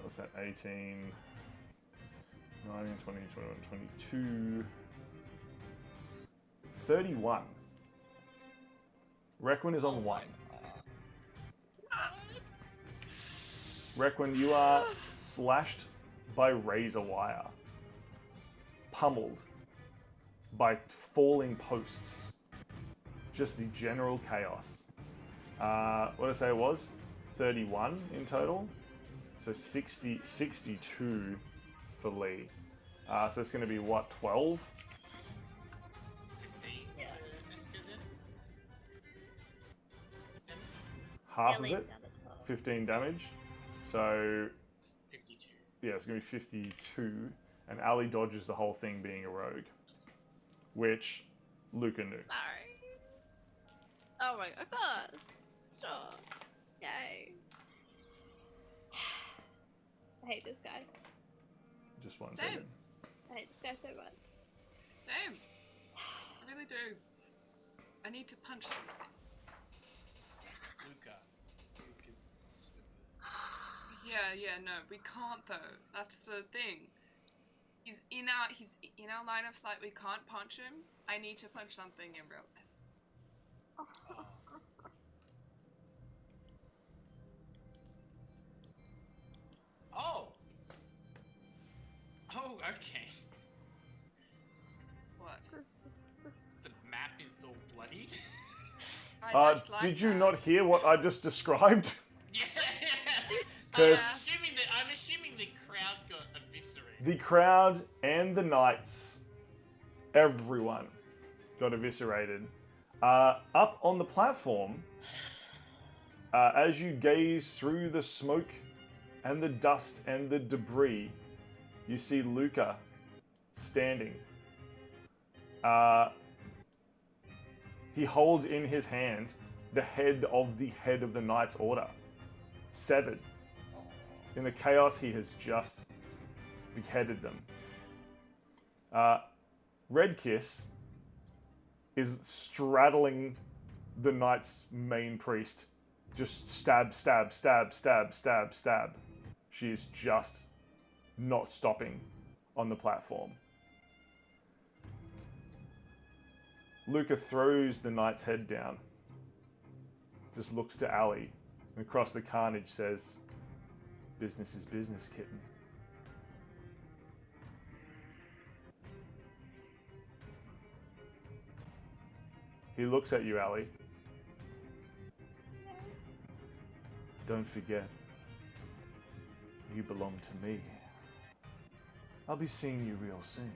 What's that? 18, 19, 20, 21, 22, 31. Requin is on 1. Requin, you are slashed by razor wire, pummeled by falling posts. Just the general chaos. What did I say it was? 31 in total. So 62 for Lee. So it's going to be what, 12? 15 Yeah. for Eska then. Damage. Half of Lee's it? down to 12. 15 damage. So 52. yeah, it's going to be 52. And Ali dodges the whole thing being a rogue. Which Luca knew. Sorry. Oh my god. Sure. Yay. I hate this guy. Just one Same. second. I hate this guy so much. Same. I really do. I need to punch something. Luca's. Yeah, no, we can't though. That's the thing. He's in our line of sight. We can't punch him. I need to punch something in real life. Oh! Oh, okay. What? The map is all bloodied. I just like Did you that. not hear what I just described? Yeah! Because- I'm assuming the crowd got eviscerated. The crowd and the knights, everyone got eviscerated. Up on the platform, as you gaze through the smoke and the dust and the debris, you see Luca standing. He holds in his hand the head of the Knight's Order, severed. In the chaos, he has just beheaded them. Red Kiss is straddling the knight's main priest. Just stab, stab, stab, stab, stab, stab. She is just not stopping on the platform. Luca throws the knight's head down. Just looks to Ali and across the carnage says, "Business is business, kitten." He looks at you, Ali. "Don't forget, you belong to me. I'll be seeing you real soon."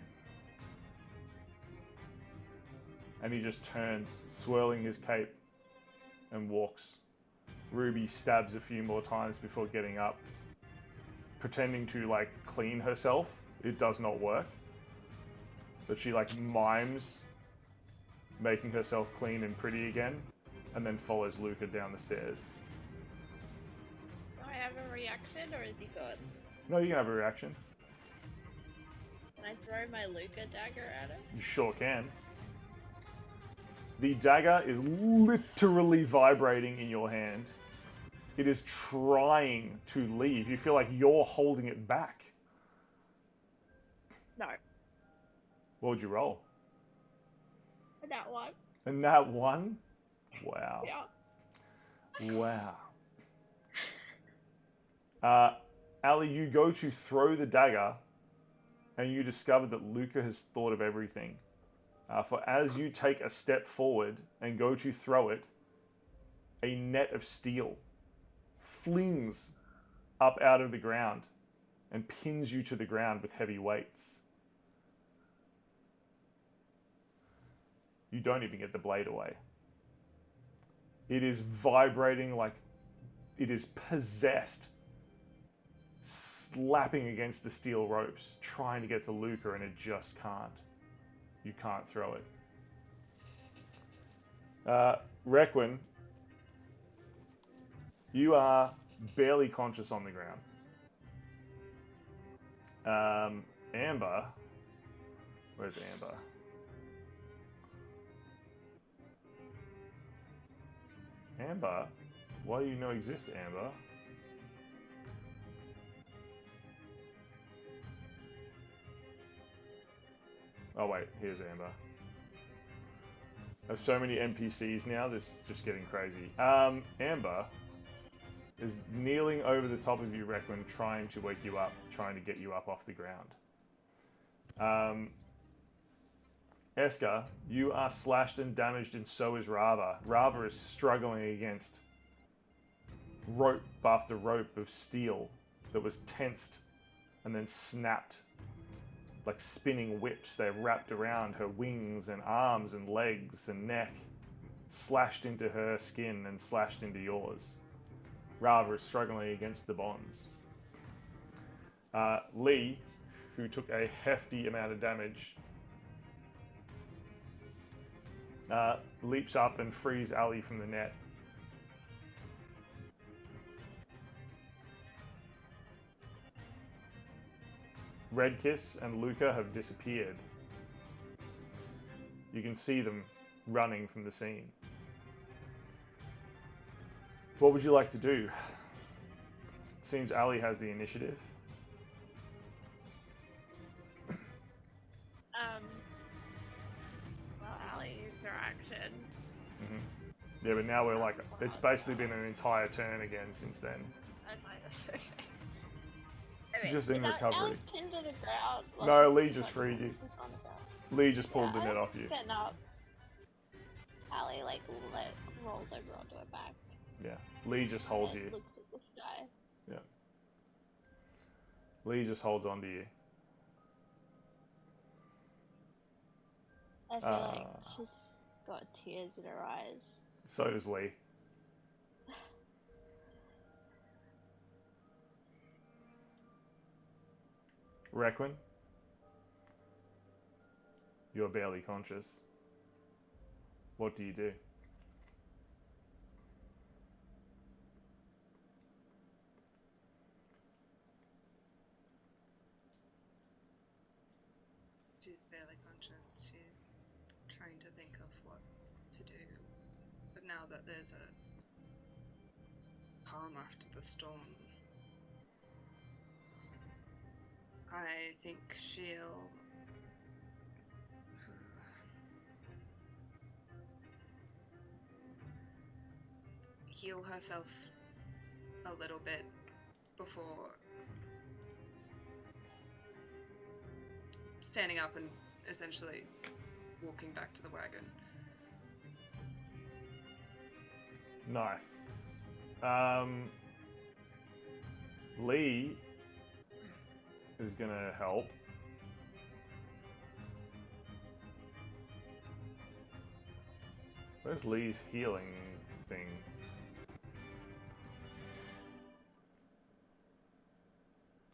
And he just turns, swirling his cape, and walks. Ruby stabs a few more times before getting up, pretending to like clean herself. It does not work. But she like mimes making herself clean and pretty again, and then follows Luca down the stairs. Do I have a reaction or is he good? No, you can have a reaction. Can I throw my Luca dagger at him? You sure can. The dagger is literally vibrating in your hand. It is trying to leave. You feel like you're holding it back. No. What would you roll? That one. And that one? Wow. Yeah. Wow. Ali, you go to throw the dagger, and you discover that Luca has thought of everything. For as you take a step forward and go to throw it, a net of steel flings up out of the ground and pins you to the ground with heavy weights. You don't even get the blade away. It is vibrating like it is possessed, slapping against the steel ropes, trying to get to Luca, and it just can't. You can't throw it. Requin, you are barely conscious on the ground. Amber, where's Amber? Amber, why do you no exist, Amber? Oh wait, here's Amber. I have so many NPCs now, this is just getting crazy. Amber is kneeling over the top of you, Requin, trying to wake you up, trying to get you up off the ground. Eska, you are slashed and damaged, and so is Rava. Rava is struggling against rope after rope of steel that was tensed and then snapped like spinning whips. They're wrapped around her wings and arms and legs and neck, slashed into her skin and slashed into yours. Rava is struggling against the bonds. Lee, who took a hefty amount of damage, leaps up and frees Ali from the net. Redkiss and Luca have disappeared. You can see them running from the scene. What would you like to do? It seems Ali has the initiative. Well, Ali used her action. Yeah, but now we're like, it's basically been an entire turn again since then. Okay. Wait, Just in recovery. Ali's pinned to the ground. No, Lee just freed you. She's on the ground. Lee just pulled the I net off you. Getting up. Ali like rolls over onto her back. Yeah, Lee just holds and you. Looks at the sky. Yeah. Lee just holds onto you. I feel like she's got tears in her eyes. So does Lee. Requin, you're barely conscious. What do you do? She's barely conscious. She's trying to think of what to do. But now that there's a calm after the storm, I think she'll heal herself a little bit before standing up and essentially walking back to the wagon. Nice. Lee is gonna help. Where's Lee's healing thing?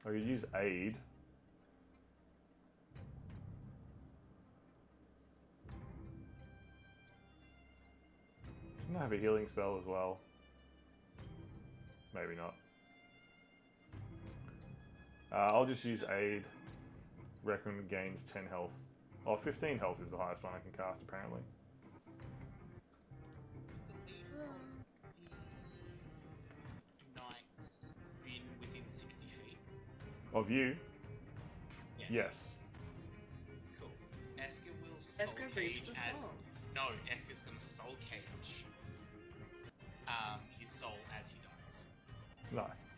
I could use aid. Shouldn't I have a healing spell as well? Maybe not. I'll just use aid. Reckon gains 10 health. Oh, 15 health is the highest one I can cast, apparently. The knight's been within 60 feet. Of you? Yes. Yes. Cool. Eska will soul Eska cage reaps the as... soul. No, Eska's gonna soul cage his soul as he dies. Nice.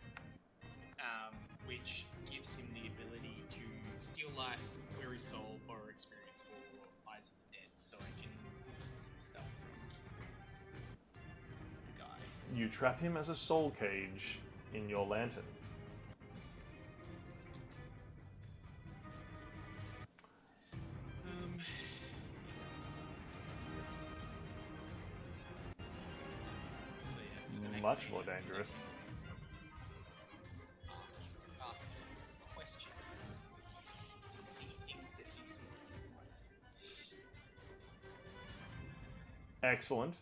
Which gives him the ability to steal life, query soul, borrow experience, or Eyes of the Dead, so I can do some stuff from the guy. You trap him as a soul cage in your lantern. Much more dangerous. Ask him questions and see things that he saw in his life. Excellent.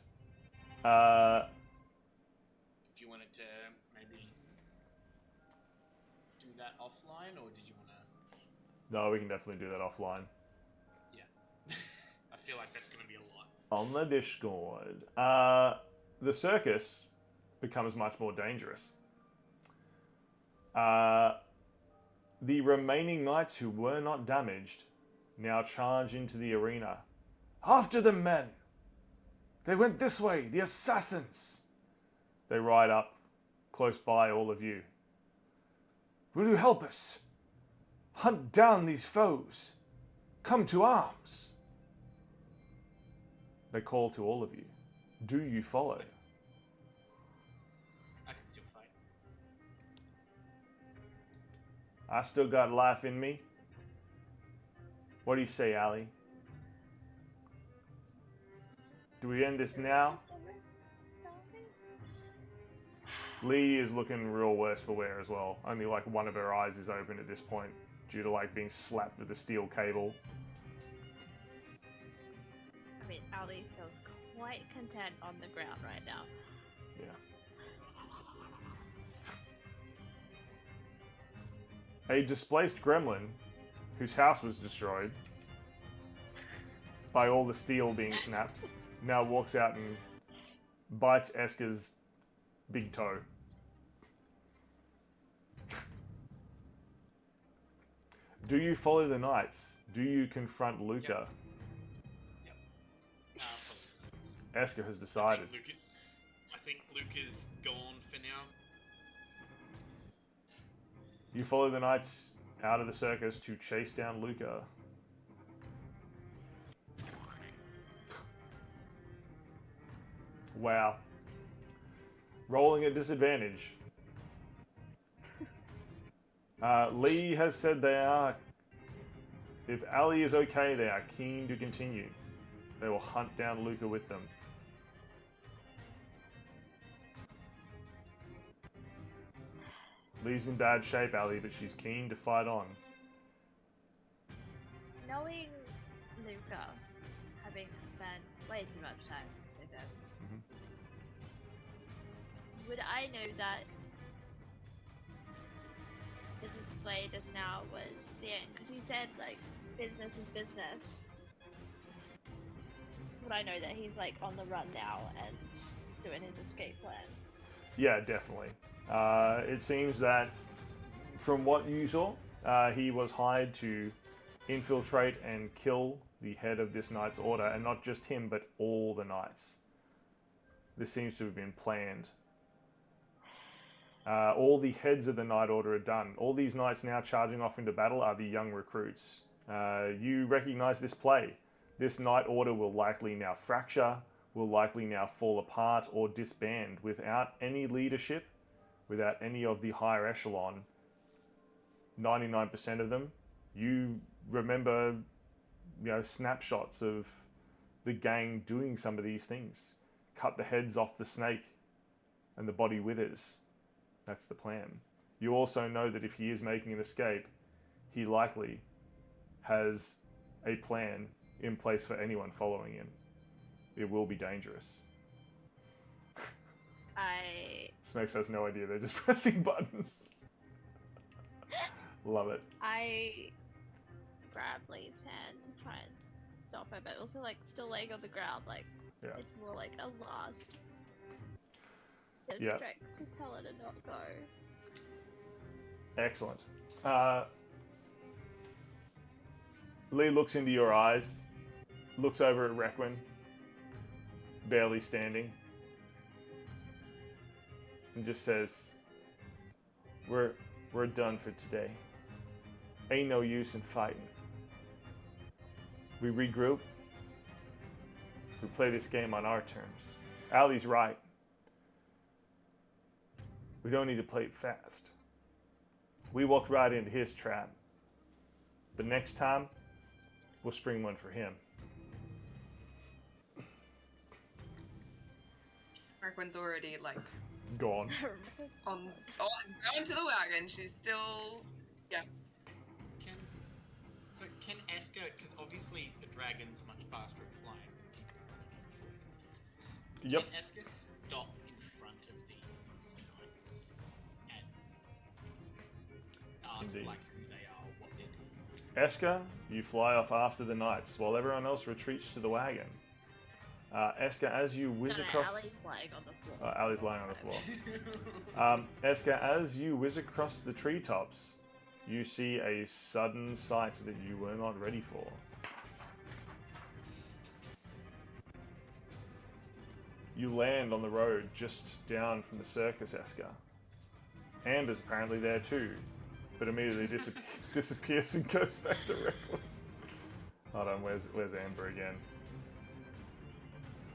If you wanted to maybe do that offline, or did you want to? No, we can definitely do that offline. Yeah. I feel like that's going to be a lot. On the Discord. The circus becomes much more dangerous. The remaining knights who were not damaged now charge into the arena. After them, men! They went this way, the assassins! They ride up, close by all of you. Will you help us? Hunt down these foes. Come to arms. They call to all of you. Do you follow? I can still fight. I still got life in me. What do you say, Ali? Do we end this now? Lee is looking real worse for wear as well. Only like one of her eyes is open at this point due to like being slapped with a steel cable. I mean, Ali feels quite content on the ground right now. Yeah. A displaced gremlin whose house was destroyed by all the steel being snapped now walks out and bites Esker's big toe. Do you follow the knights? Do you confront Luca? Yep. Nah, probably not. Esker has decided. I think Luke is gone for now. You follow the knights out of the circus to chase down Luca. Wow. Rolling at disadvantage. Lee has said they are, if Ali is okay, they are keen to continue. They will hunt down Luca with them. Lee's in bad shape, Ali, but she's keen to fight on. Knowing Luca, having spent way too much time with him, would I know that the display just now was the end? Because he said, like, business is business. Would I know that he's, like, on the run now and doing his escape plan? Yeah, definitely. It seems that, from what you saw, he was hired to infiltrate and kill the head of this knight's order, and not just him, but all the knights. This seems to have been planned. All the heads of the Knight Order are done. All these knights now charging off into battle are the young recruits. You recognize this play. This Knight Order will likely now fracture, will likely now fall apart or disband without any leadership, without any of the higher echelon. 99% of them, you remember, snapshots of the gang doing some of these things. Cut the heads off the snake and the body withers. That's the plan. You also know that if he is making an escape, he likely has a plan in place for anyone following him. It will be dangerous. Smokes has no idea, they're just pressing buttons. Love it. I grab Lee's hand and try and stop her, but also, like, still laying on the ground, like, Yeah. it's more like a last Yeah. strength to tell her to not go. Excellent. Lee looks into your eyes, looks over at Requin, barely standing, and just says, We're done for today. Ain't no use in fighting. We regroup. We play this game on our terms. Ali's right. We don't need to play it fast. We walked right into his trap. But next time, we'll spring one for him. Marquin's already, like, Gone. Going to the wagon. She's still. Yeah. Can Eska, because obviously a dragon's much faster at flying than running on foot. Yep. Can Eska stop in front of these knights and ask Indeed. like who they are, what they're doing? Eska, you fly off after the knights while everyone else retreats to the wagon. Eska, as you whiz across... Ali's lying on the floor. Ali's lying on the floor. Eska, as you whiz across the treetops, you see a sudden sight that you were not ready for. You land on the road just down from the circus, Eska. Amber's apparently there too, but immediately disappears and goes back to Reckon. Hold on, where's Amber again?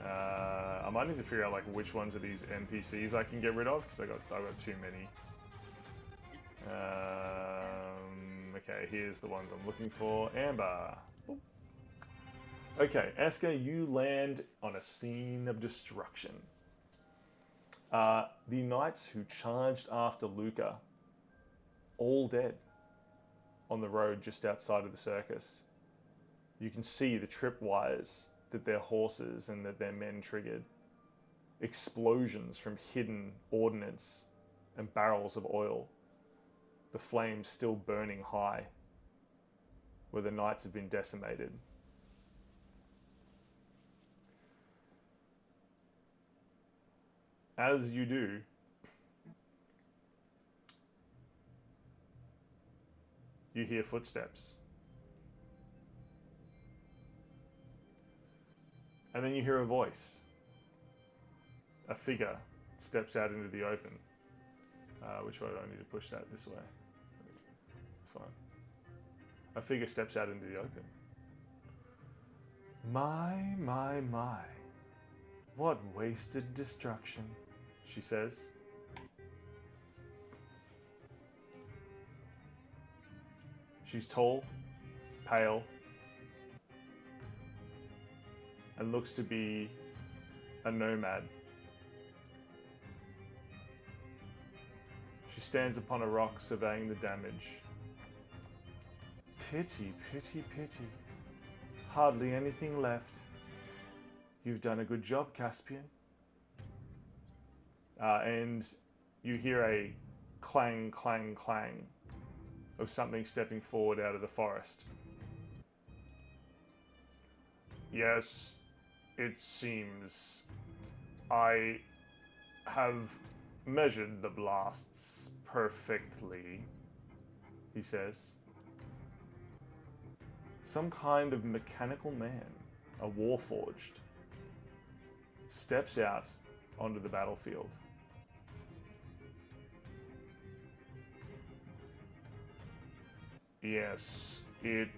I might need to figure out like which ones of these NPCs I can get rid of because I got too many. Okay, here's the ones I'm looking for. Amber. Okay, Eska, you land on a scene of destruction. The knights who charged after Luca, all dead on the road just outside of the circus. You can see the tripwires that their horses and that their men triggered. Explosions from hidden ordnance and barrels of oil. The flames still burning high, where the knights have been decimated. As you do, you hear footsteps. And then you hear a voice. A figure steps out into the open. Which way do I need to push that? This way. It's fine. A figure steps out into the open. My. What wasted destruction, she says. She's tall, pale, and looks to be a nomad. She stands upon a rock surveying the damage. Pity, pity, pity. Hardly anything left. You've done a good job, Caspian. And you hear a clang, clang, clang of something stepping forward out of the forest. Yes, it seems. I have measured the blasts perfectly, he says. Some kind of mechanical man, a warforged, steps out onto the battlefield. Yes, it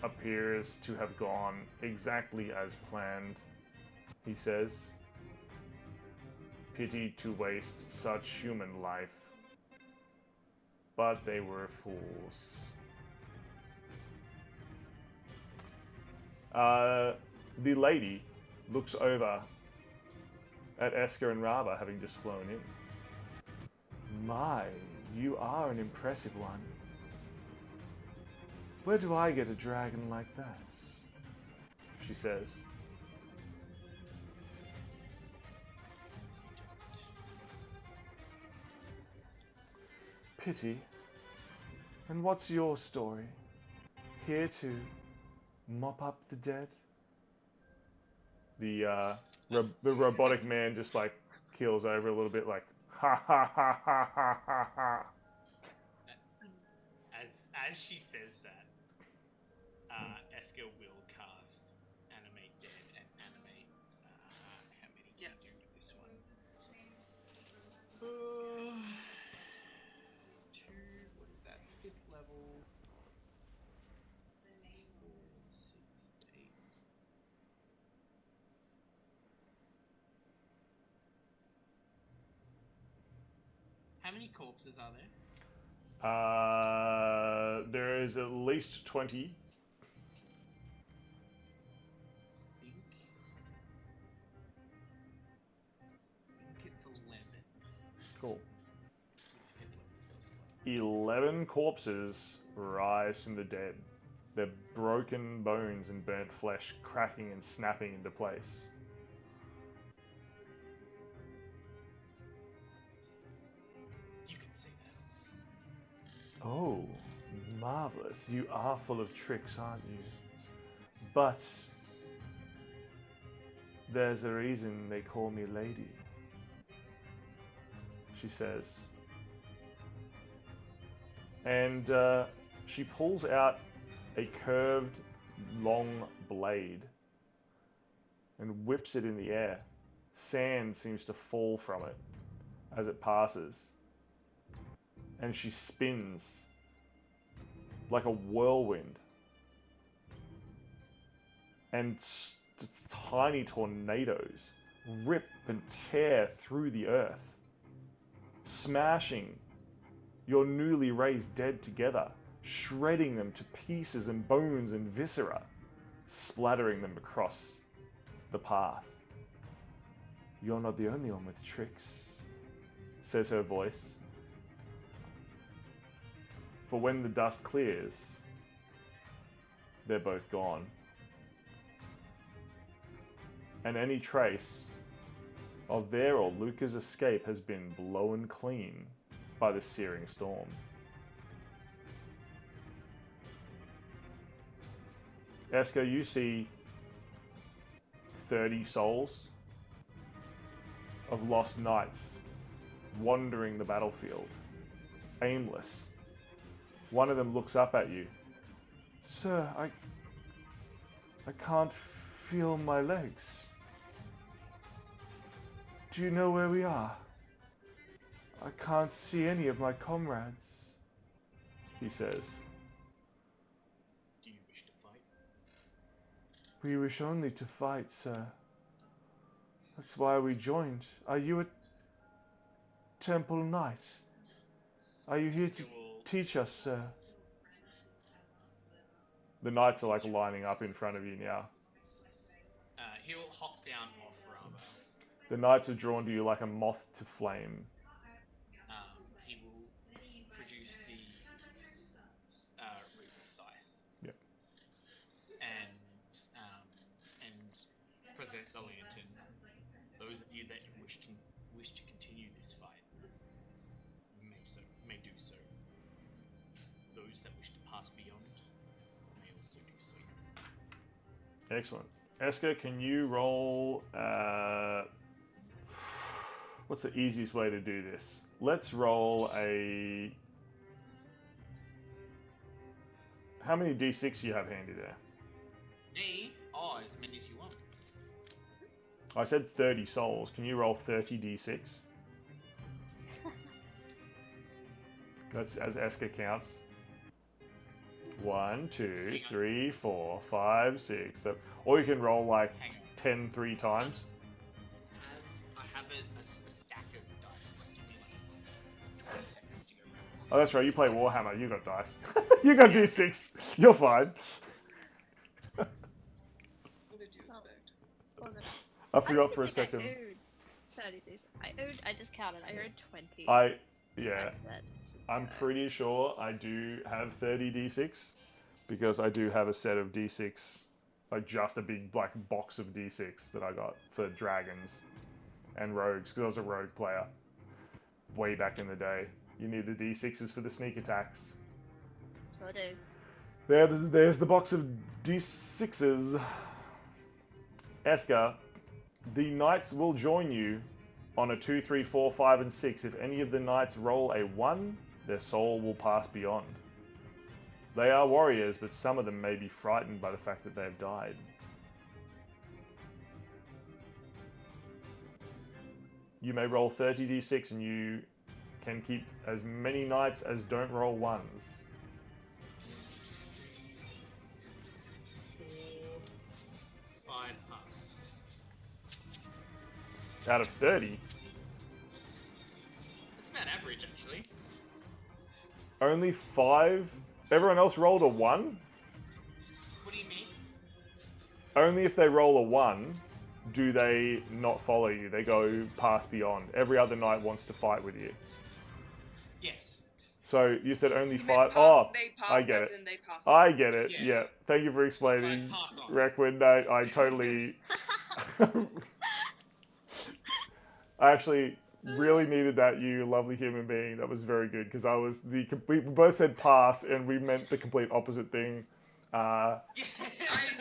appears to have gone exactly as planned, he says. Pity to waste such human life. But they were fools. The lady looks over at Eska and Rava having just flown in. My, you are an impressive one. Where do I get a dragon like that? She says. Pity. And what's your story? Here to mop up the dead? The robotic man just like keels over a little bit like ha ha ha ha ha ha ha. As she says that, Eska will cast Animate Dead and animate how many Yes. with this one? 2, what is that? 5th level. 4, 6, 8. How many corpses are there? There is at least 20. I think it's 11. Cool. With 5th level spell slot. 11 corpses rise from the dead, their broken bones and burnt flesh cracking and snapping into place. You can see that. Oh, marvelous. You are full of tricks, aren't you? But there's a reason they call me Lady, she says. And she pulls out a curved, long blade and whips it in the air. Sand seems to fall from it as it passes. And she spins like a whirlwind. And tiny tornadoes rip and tear through the earth, smashing your newly raised dead together, shredding them to pieces and bones and viscera, splattering them across the path. You're not the only one with tricks, says her voice. For when the dust clears, they're both gone. And any trace of their or Luca's escape has been blown clean by the searing storm. Eska, you see 30 souls of lost knights wandering the battlefield, aimless. One of them looks up at you. Sir, I can't feel my legs. Do you know where we are? I can't see any of my comrades, he says. Do you wish to fight? We wish only to fight, sir. That's why we joined. Are you a temple knight? Are you here to teach us, sir? The knights are like lining up in front of you now. He'll hop down off Rava. The knights are drawn to you like a moth to flame. He will produce the Reaper's Scythe. Yep. And present the lantern. Those of you that wish to continue this fight may do so. Those that wish to pass beyond may also do so. Excellent. Eska, can you roll... what's the easiest way to do this? Let's roll a... How many d6 do you have handy there? Me? Oh, as many as you want. I said 30 souls. Can you roll 30 d6? That's as Eska counts. 1, 2, 3, 4, 5, 6, 7. Or you can roll like 10 3 times. I have a stack of dice. Like, give me like 20 seconds to go around. Oh, that's right. You play Warhammer. You got dice. You got d6. You're fine. What did you expect? Well, then, I forgot for a think second. I just counted. I heard 20. Yeah. That's I'm good. pretty sure I do have 30 d6 because I do have a set of d6, like just a big black box of d6 that I got for dragons and rogues because I was a rogue player way back in the day. You need the d6s for the sneak attacks. Sure do. There's the box of d6s. Eska, the knights will join you on a 2, 3, 4, 5, and 6. If any of the knights roll a 1, their soul will pass beyond. They are warriors, but some of them may be frightened by the fact that they have died. You may roll 30 d6 and you can keep as many knights as don't roll 1s. 4, 5 pass. Out of 30, That's about average, actually. only 5. Everyone else rolled a 1. What do you mean? Only if they roll a 1 do they not follow you? They go past beyond. Every other knight wants to fight with you. Yes. So you said only You meant 5. pass, Oh, they pass I get as it. in they pass. I get it. Yeah. Yeah. Thank you for explaining, Pass on. Requin. That I totally. I actually really needed that, you lovely human being. That was very good because I was the complete. We both said pass, and we meant the complete opposite thing. I knew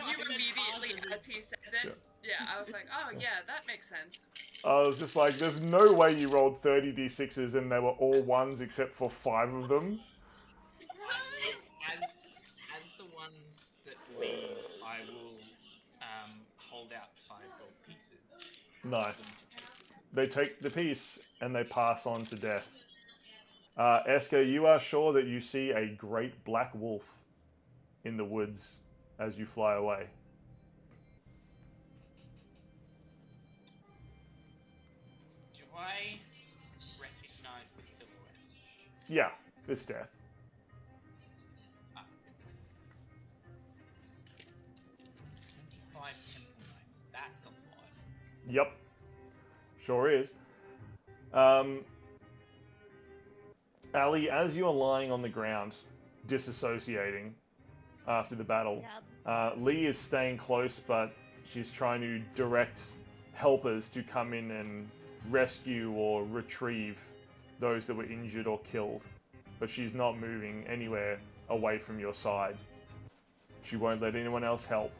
meant immediately passes. as he said it. Yeah, I was like, oh yeah, that makes sense. I was just like, there's no way you rolled 30 d6s and they were all ones except for 5 of them. As the ones that leave, I will hold out 5 gold pieces. Nice. They take the piece and they pass on to death. Esker, you are sure that you see a great black wolf in the woods as you fly away. Do I recognize the silhouette? Yeah, it's death. Ah. 25 temple knights. That's a lot. Yep, sure is. Ali, as you are lying on the ground, disassociating after the battle, Lee is staying close, but she's trying to direct helpers to come in and rescue or retrieve those that were injured or killed. But she's not moving anywhere away from your side. She won't let anyone else help.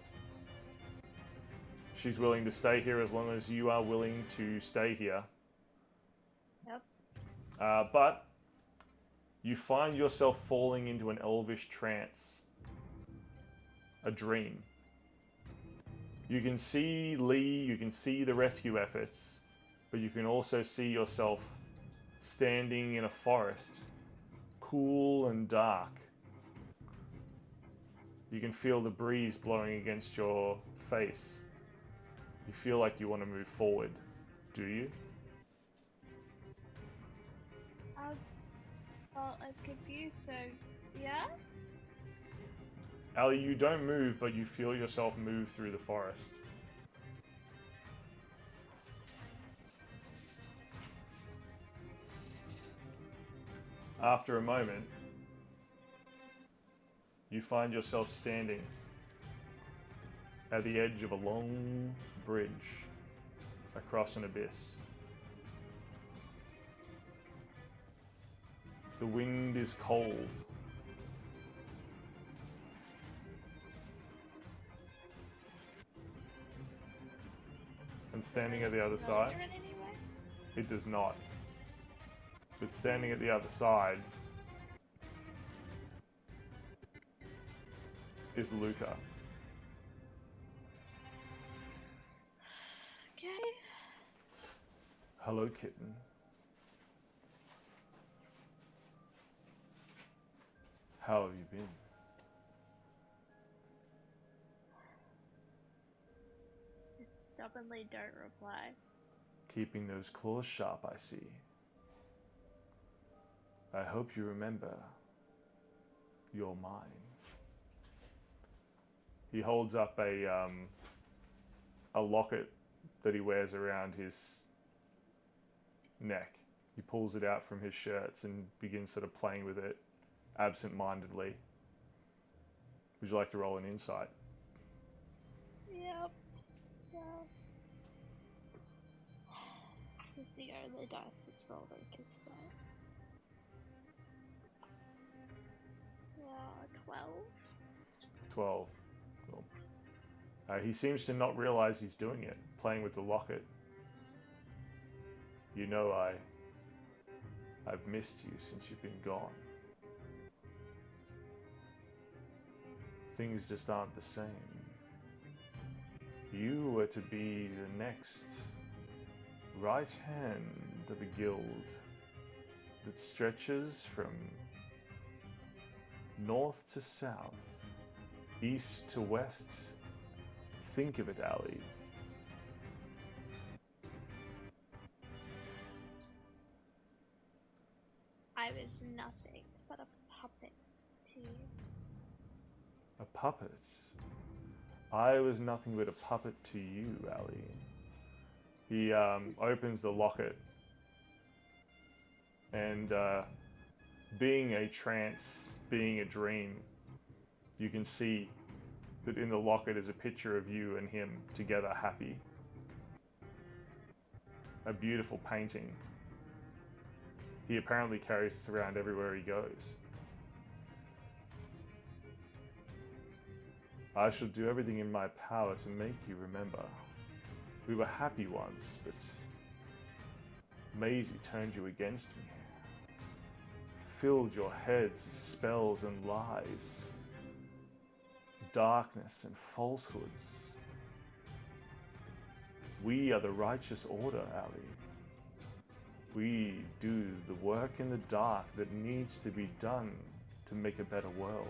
She's willing to stay here as long as you are willing to stay here. Yep. But you find yourself falling into an elvish trance. A dream. You can see Lee, you can see the rescue efforts, but you can also see yourself standing in a forest, cool and dark. You can feel the breeze blowing against your face. You feel like you want to move forward, do you? I'm confused, so yeah? Ali, you don't move, but you feel yourself move through the forest. After a moment, you find yourself standing at the edge of a long bridge across an abyss. The wind is cold. And standing at the other side, Familiar in any way? it does not. But standing at the other side is Luca. Okay. Hello, kitten. How have you been? Stubbornly don't reply. Keeping those claws sharp, I see. I hope you remember you're mine. He holds up a locket that he wears around his neck. He pulls it out from his shirts and begins sort of playing with it absent-mindedly. Would you like to roll an insight? Yep. Yeah. It's the only dice that's rolling, it's fine. Yeah, 12. 12. Cool. He seems to not realize he's doing it, playing with the locket. You know, I've missed you since you've been gone. Things just aren't the same. You were to be the next right hand of a guild that stretches from north to south, east to west. Think of it, Ali. I was nothing but a puppet to you. A puppet? I was nothing but a puppet to you, Ali. He opens the locket, and being a trance, being a dream, you can see that in the locket is a picture of you and him together happy. A beautiful painting. He apparently carries this around everywhere he goes. I shall do everything in my power to make you remember. We were happy once, but Maisie turned you against me. Filled your heads with spells and lies, darkness and falsehoods. We are the righteous order, Ali. We do the work in the dark that needs to be done to make a better world.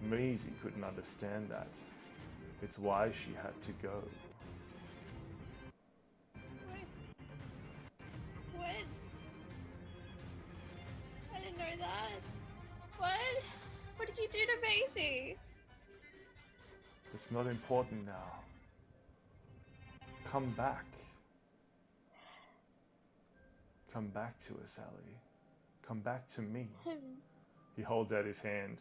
Maisie couldn't understand that. It's why she had to go. What? I didn't know that. What? What did you do to Maisie? It's not important now. Come back. Come back to us, Ali. Come back to me. He holds out his hand.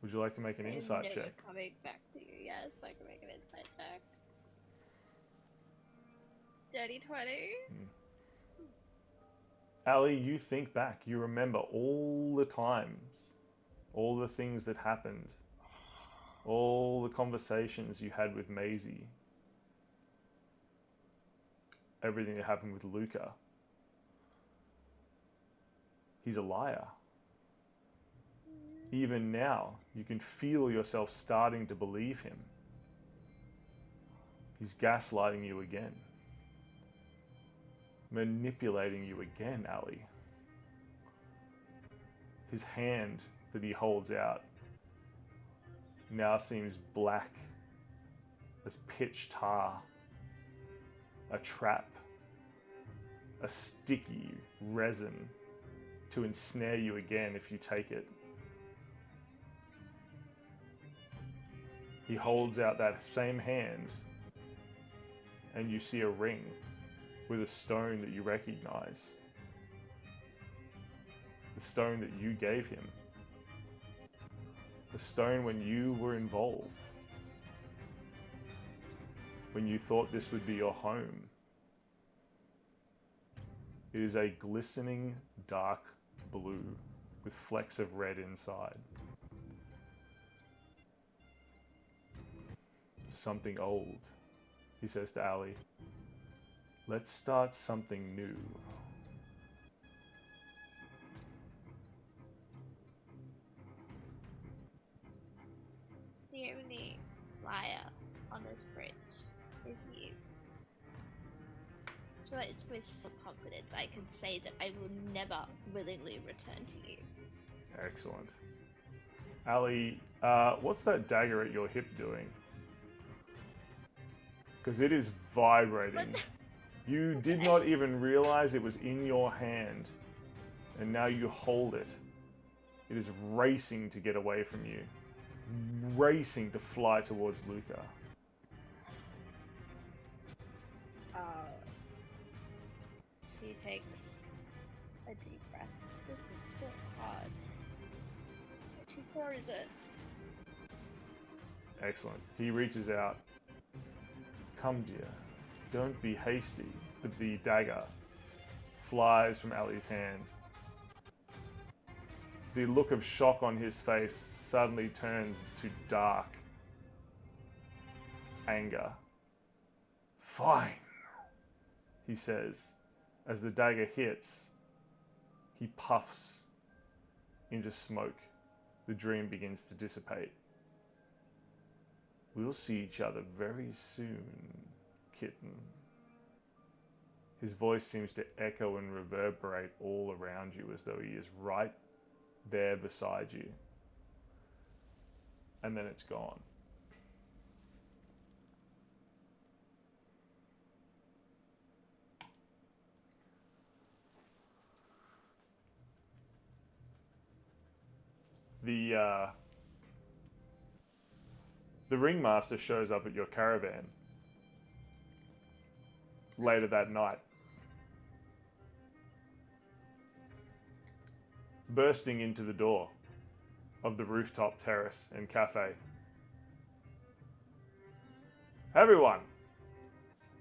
Would you like to make an insight never check? coming back to you. Yes, I can make an insight check. Dirty 20. Ali, you think back. You remember all the times, all the things that happened, all the conversations you had with Maisie, everything that happened with Luca. He's a liar. Even now, you can feel yourself starting to believe him. He's gaslighting you again. Manipulating you again, Ali. His hand that he holds out now seems black as pitch tar. A trap. A sticky resin to ensnare you again if you take it. He holds out that same hand, and you see a ring with a stone that you recognize. The stone that you gave him. The stone when you were involved. When you thought this would be your home. It is a glistening dark blue with flecks of red inside. Something old, he says to Ali. Let's start something new. The only liar on this bridge is you. So it's with full confidence I can say that I will never willingly return to you. Excellent. Ali, what's that dagger at your hip doing? Because it is vibrating. You did not even realize it was in your hand, and now you hold it. It is racing to get away from you, racing to fly towards Luca. She takes a deep breath. This is so hard. She throws it. Excellent. He reaches out. Come, dear. Don't be hasty. But the dagger flies from Ali's hand. The look of shock on his face suddenly turns to dark anger. Fine, he says. As the dagger hits, he puffs into smoke. The dream begins to dissipate. We'll see each other very soon, kitten. His voice seems to echo and reverberate all around you as though he is right there beside you. And then it's gone. the ringmaster shows up at your caravan later that night, bursting into the door of the rooftop terrace and cafe. Everyone,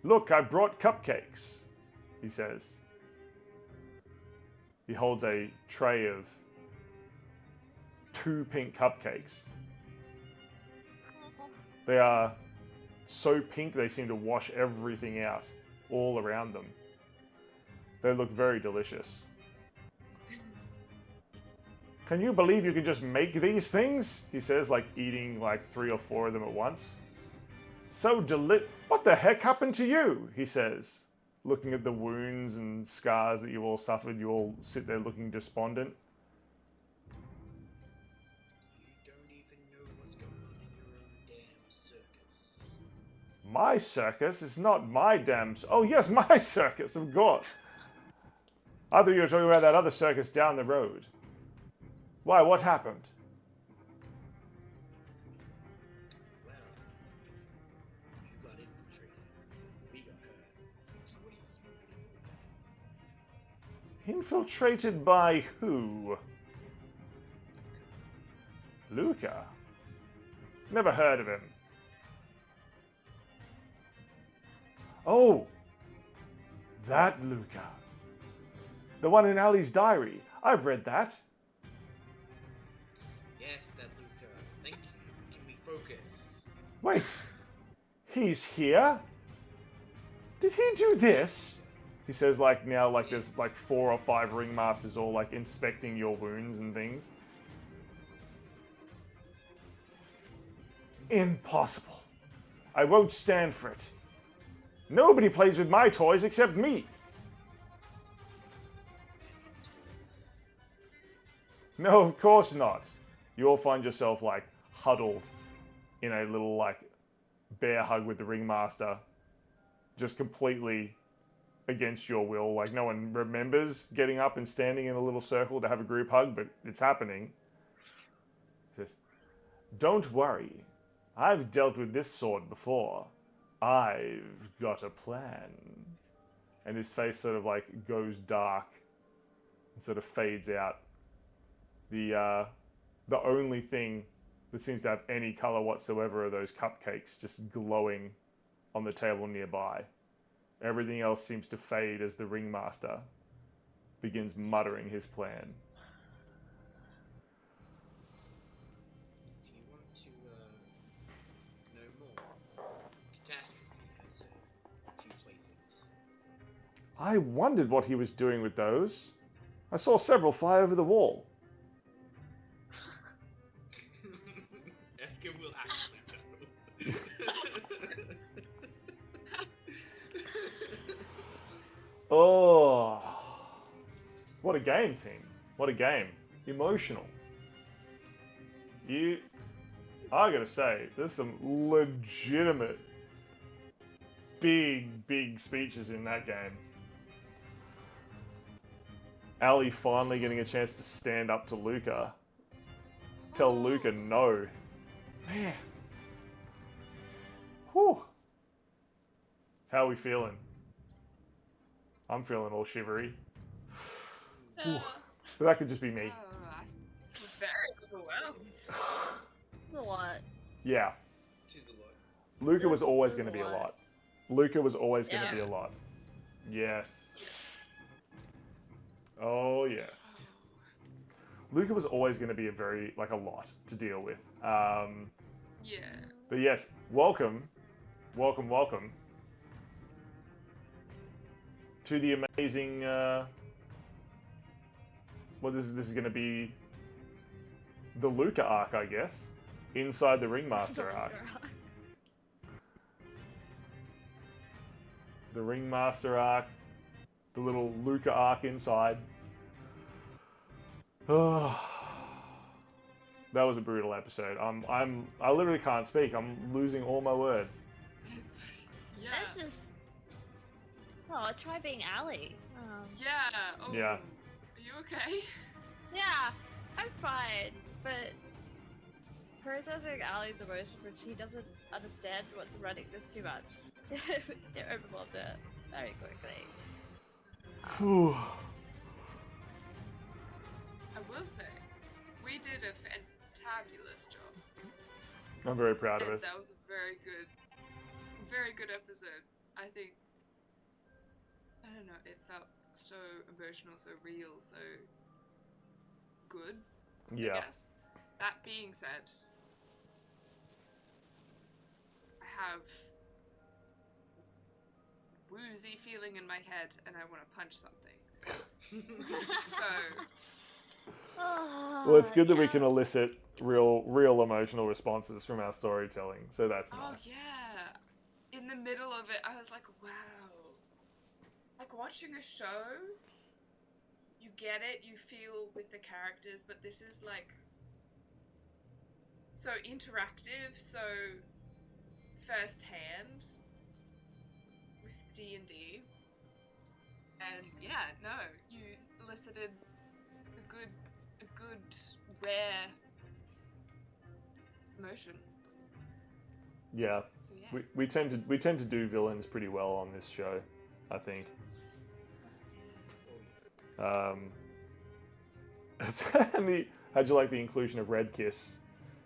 look, I brought cupcakes, he says. He holds a tray of 2 pink cupcakes. They are so pink they seem to wash everything out all around them. They look very delicious. Can you believe you can just make these things? He says, like eating like 3 or 4 of them at once. So what the heck happened to you? He says, looking at the wounds and scars that you all suffered. You all sit there looking despondent. You don't even know what's going on in your own damn circus. My circus? It's not my damn... Oh yes, my circus, of course. I thought you were talking about that other circus down the road. Why, what happened? Well, you got infiltrated. We got hurt. So what are you gonna do? Infiltrated by who? Luca? Never heard of him. Oh, that Luca. The one in Ali's diary. I've read that. Yes, that Luca. Thank you. Can we focus? Wait, he's here? Did he do this? He says like now like there's like 4 or 5 ringmasters all like inspecting your wounds and things. Impossible. I won't stand for it. Nobody plays with my toys except me. Toys. No, of course not. You all find yourself like huddled in a little like bear hug with the ringmaster, just completely against your will. Like no one remembers getting up and standing in a little circle to have a group hug, but it's happening. He says, "Don't worry. I've dealt with this sort before. I've got a plan." And his face sort of like goes dark and sort of fades out. The only thing that seems to have any color whatsoever are those cupcakes just glowing on the table nearby. Everything else seems to fade as the ringmaster begins muttering his plan. If you want to know more, Catastrophe has a few playthings. I wondered what he was doing with those. I saw several fly over the wall. Ask him, we'll actually channel. Oh, what a game, team. What a game. Emotional. I gotta say, there's some legitimate big speeches in that game. Ali finally getting a chance to stand up to Luca. Tell Luca no. Man. Whew. How are we feeling? I'm feeling all shivery. Ooh. But that could just be me. I feel very overwhelmed. It's a lot. Yeah. Tis a lot. Luca was always It's going to a be a lot. lot. Luca was always going to Yeah. be a lot. Yes. Oh, yes. Luca was always going to be a lot to deal with. Yeah. But yes, welcome to the amazing, this is going to be the Luca arc, I guess, inside the Ringmaster arc. The Ringmaster arc, the little Luca arc inside. Oh, that was a brutal episode. I literally can't speak. I'm losing all my words. Yeah. This is. Oh, try being Ali. Yeah. Oh. Yeah. Are you okay? Yeah, I'm fine. but processing Ali's emotion, but she doesn't understand what's running this too much. It overwhelmed her very quickly. Phew. I will say, we did a fantabulous job. I'm very proud of And us. that was a very good episode. I think, I don't know, it felt so emotional, so real, so good, I Yeah. guess. That being said, I have woozy feeling in my head and I want to punch something. So, Well, it's good that we yeah. can elicit real emotional responses from our storytelling, so that's oh nice. yeah, in the middle of it, I was like, wow. Like watching a show, you get it, you feel with the characters, but this is like so interactive, so first-hand with D&D. And yeah, no, you elicited a good rare emotion. Yeah, So yeah. we tend to do villains pretty well on this show, I think. How'd you like the inclusion of Red Kiss?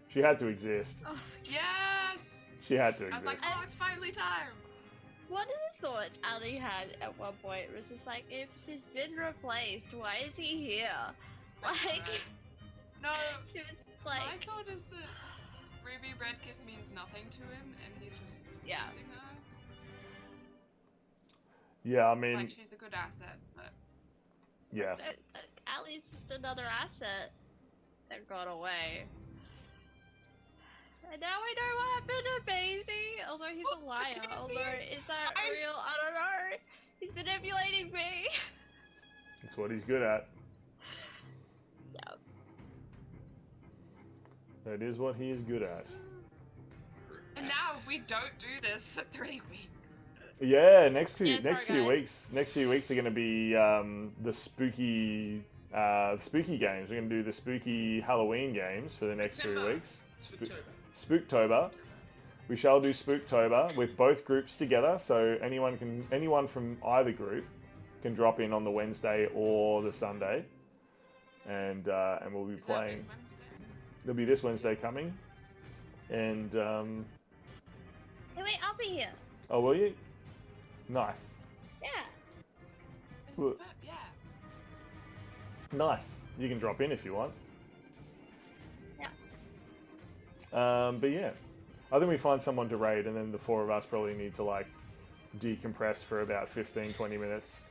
She had to exist. Oh, Yes! She had to I was exist. like, oh, it's finally time! one of the thoughts Ali had at one point was just like, if he's been replaced, why is he here? Like, No, she was just my like, thought is that Ruby Red Kiss means nothing to him, and he's just Yeah. using her. Yeah, I mean, Like, she's a good asset, but yeah. Ali's just another asset that got away. And now I know what happened to Maisie, although he's a liar. Maisie? Although, is that I- real? I don't know. He's manipulating me. It's what he's good at. Yeah. That is what he is good at. and now we don't do this for 3 weeks. Yeah, next few Yeah, sorry, guys. weeks are going to be the spooky games. We're going to do the spooky Halloween games for the next 3 September. weeks. Spooktober. Spooktober. We shall do Spooktober with both groups together, so anyone from either group can drop in on the Wednesday or the Sunday, and we'll be Is that playing. this Wednesday? It'll be this Wednesday coming, and Hey, wait, I'll be here. oh, will you? Nice, Yeah. This Well- is yeah. nice. You can drop in if you want. Yeah. But yeah, I think we find someone to raid, and then the four of us probably need to like decompress for about 15-20 minutes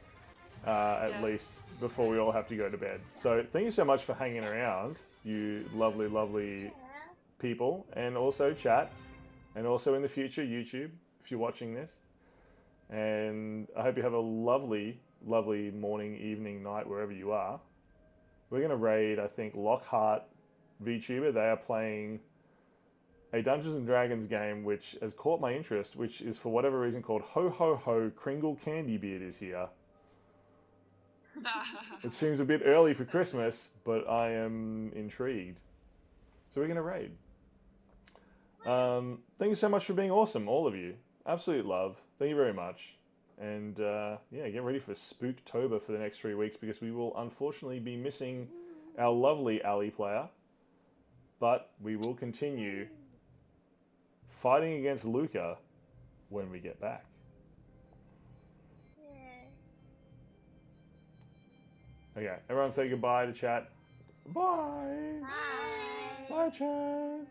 at Yeah. least before we all have to go to bed. So thank you so much for hanging around, you lovely people, and also chat, and also in the future YouTube if you're watching this. And I hope you have a lovely morning, evening, night, wherever you are. We're going to raid, I think, Lockhart VTuber. They are playing a Dungeons and Dragons game which has caught my interest, which is for whatever reason called Ho Ho Ho Kringle Candy Beard is here. It seems a bit early for Christmas, but I am intrigued. So we're going to raid. Thank you so much for being awesome, all of you. Absolute love. Thank you very much. And yeah, get ready for Spooktober for the next 3 weeks, because we will unfortunately be missing our lovely Ali player. But we will continue fighting against Luca when we get back. Okay, everyone say goodbye to chat. Bye. Bye. Bye, chat.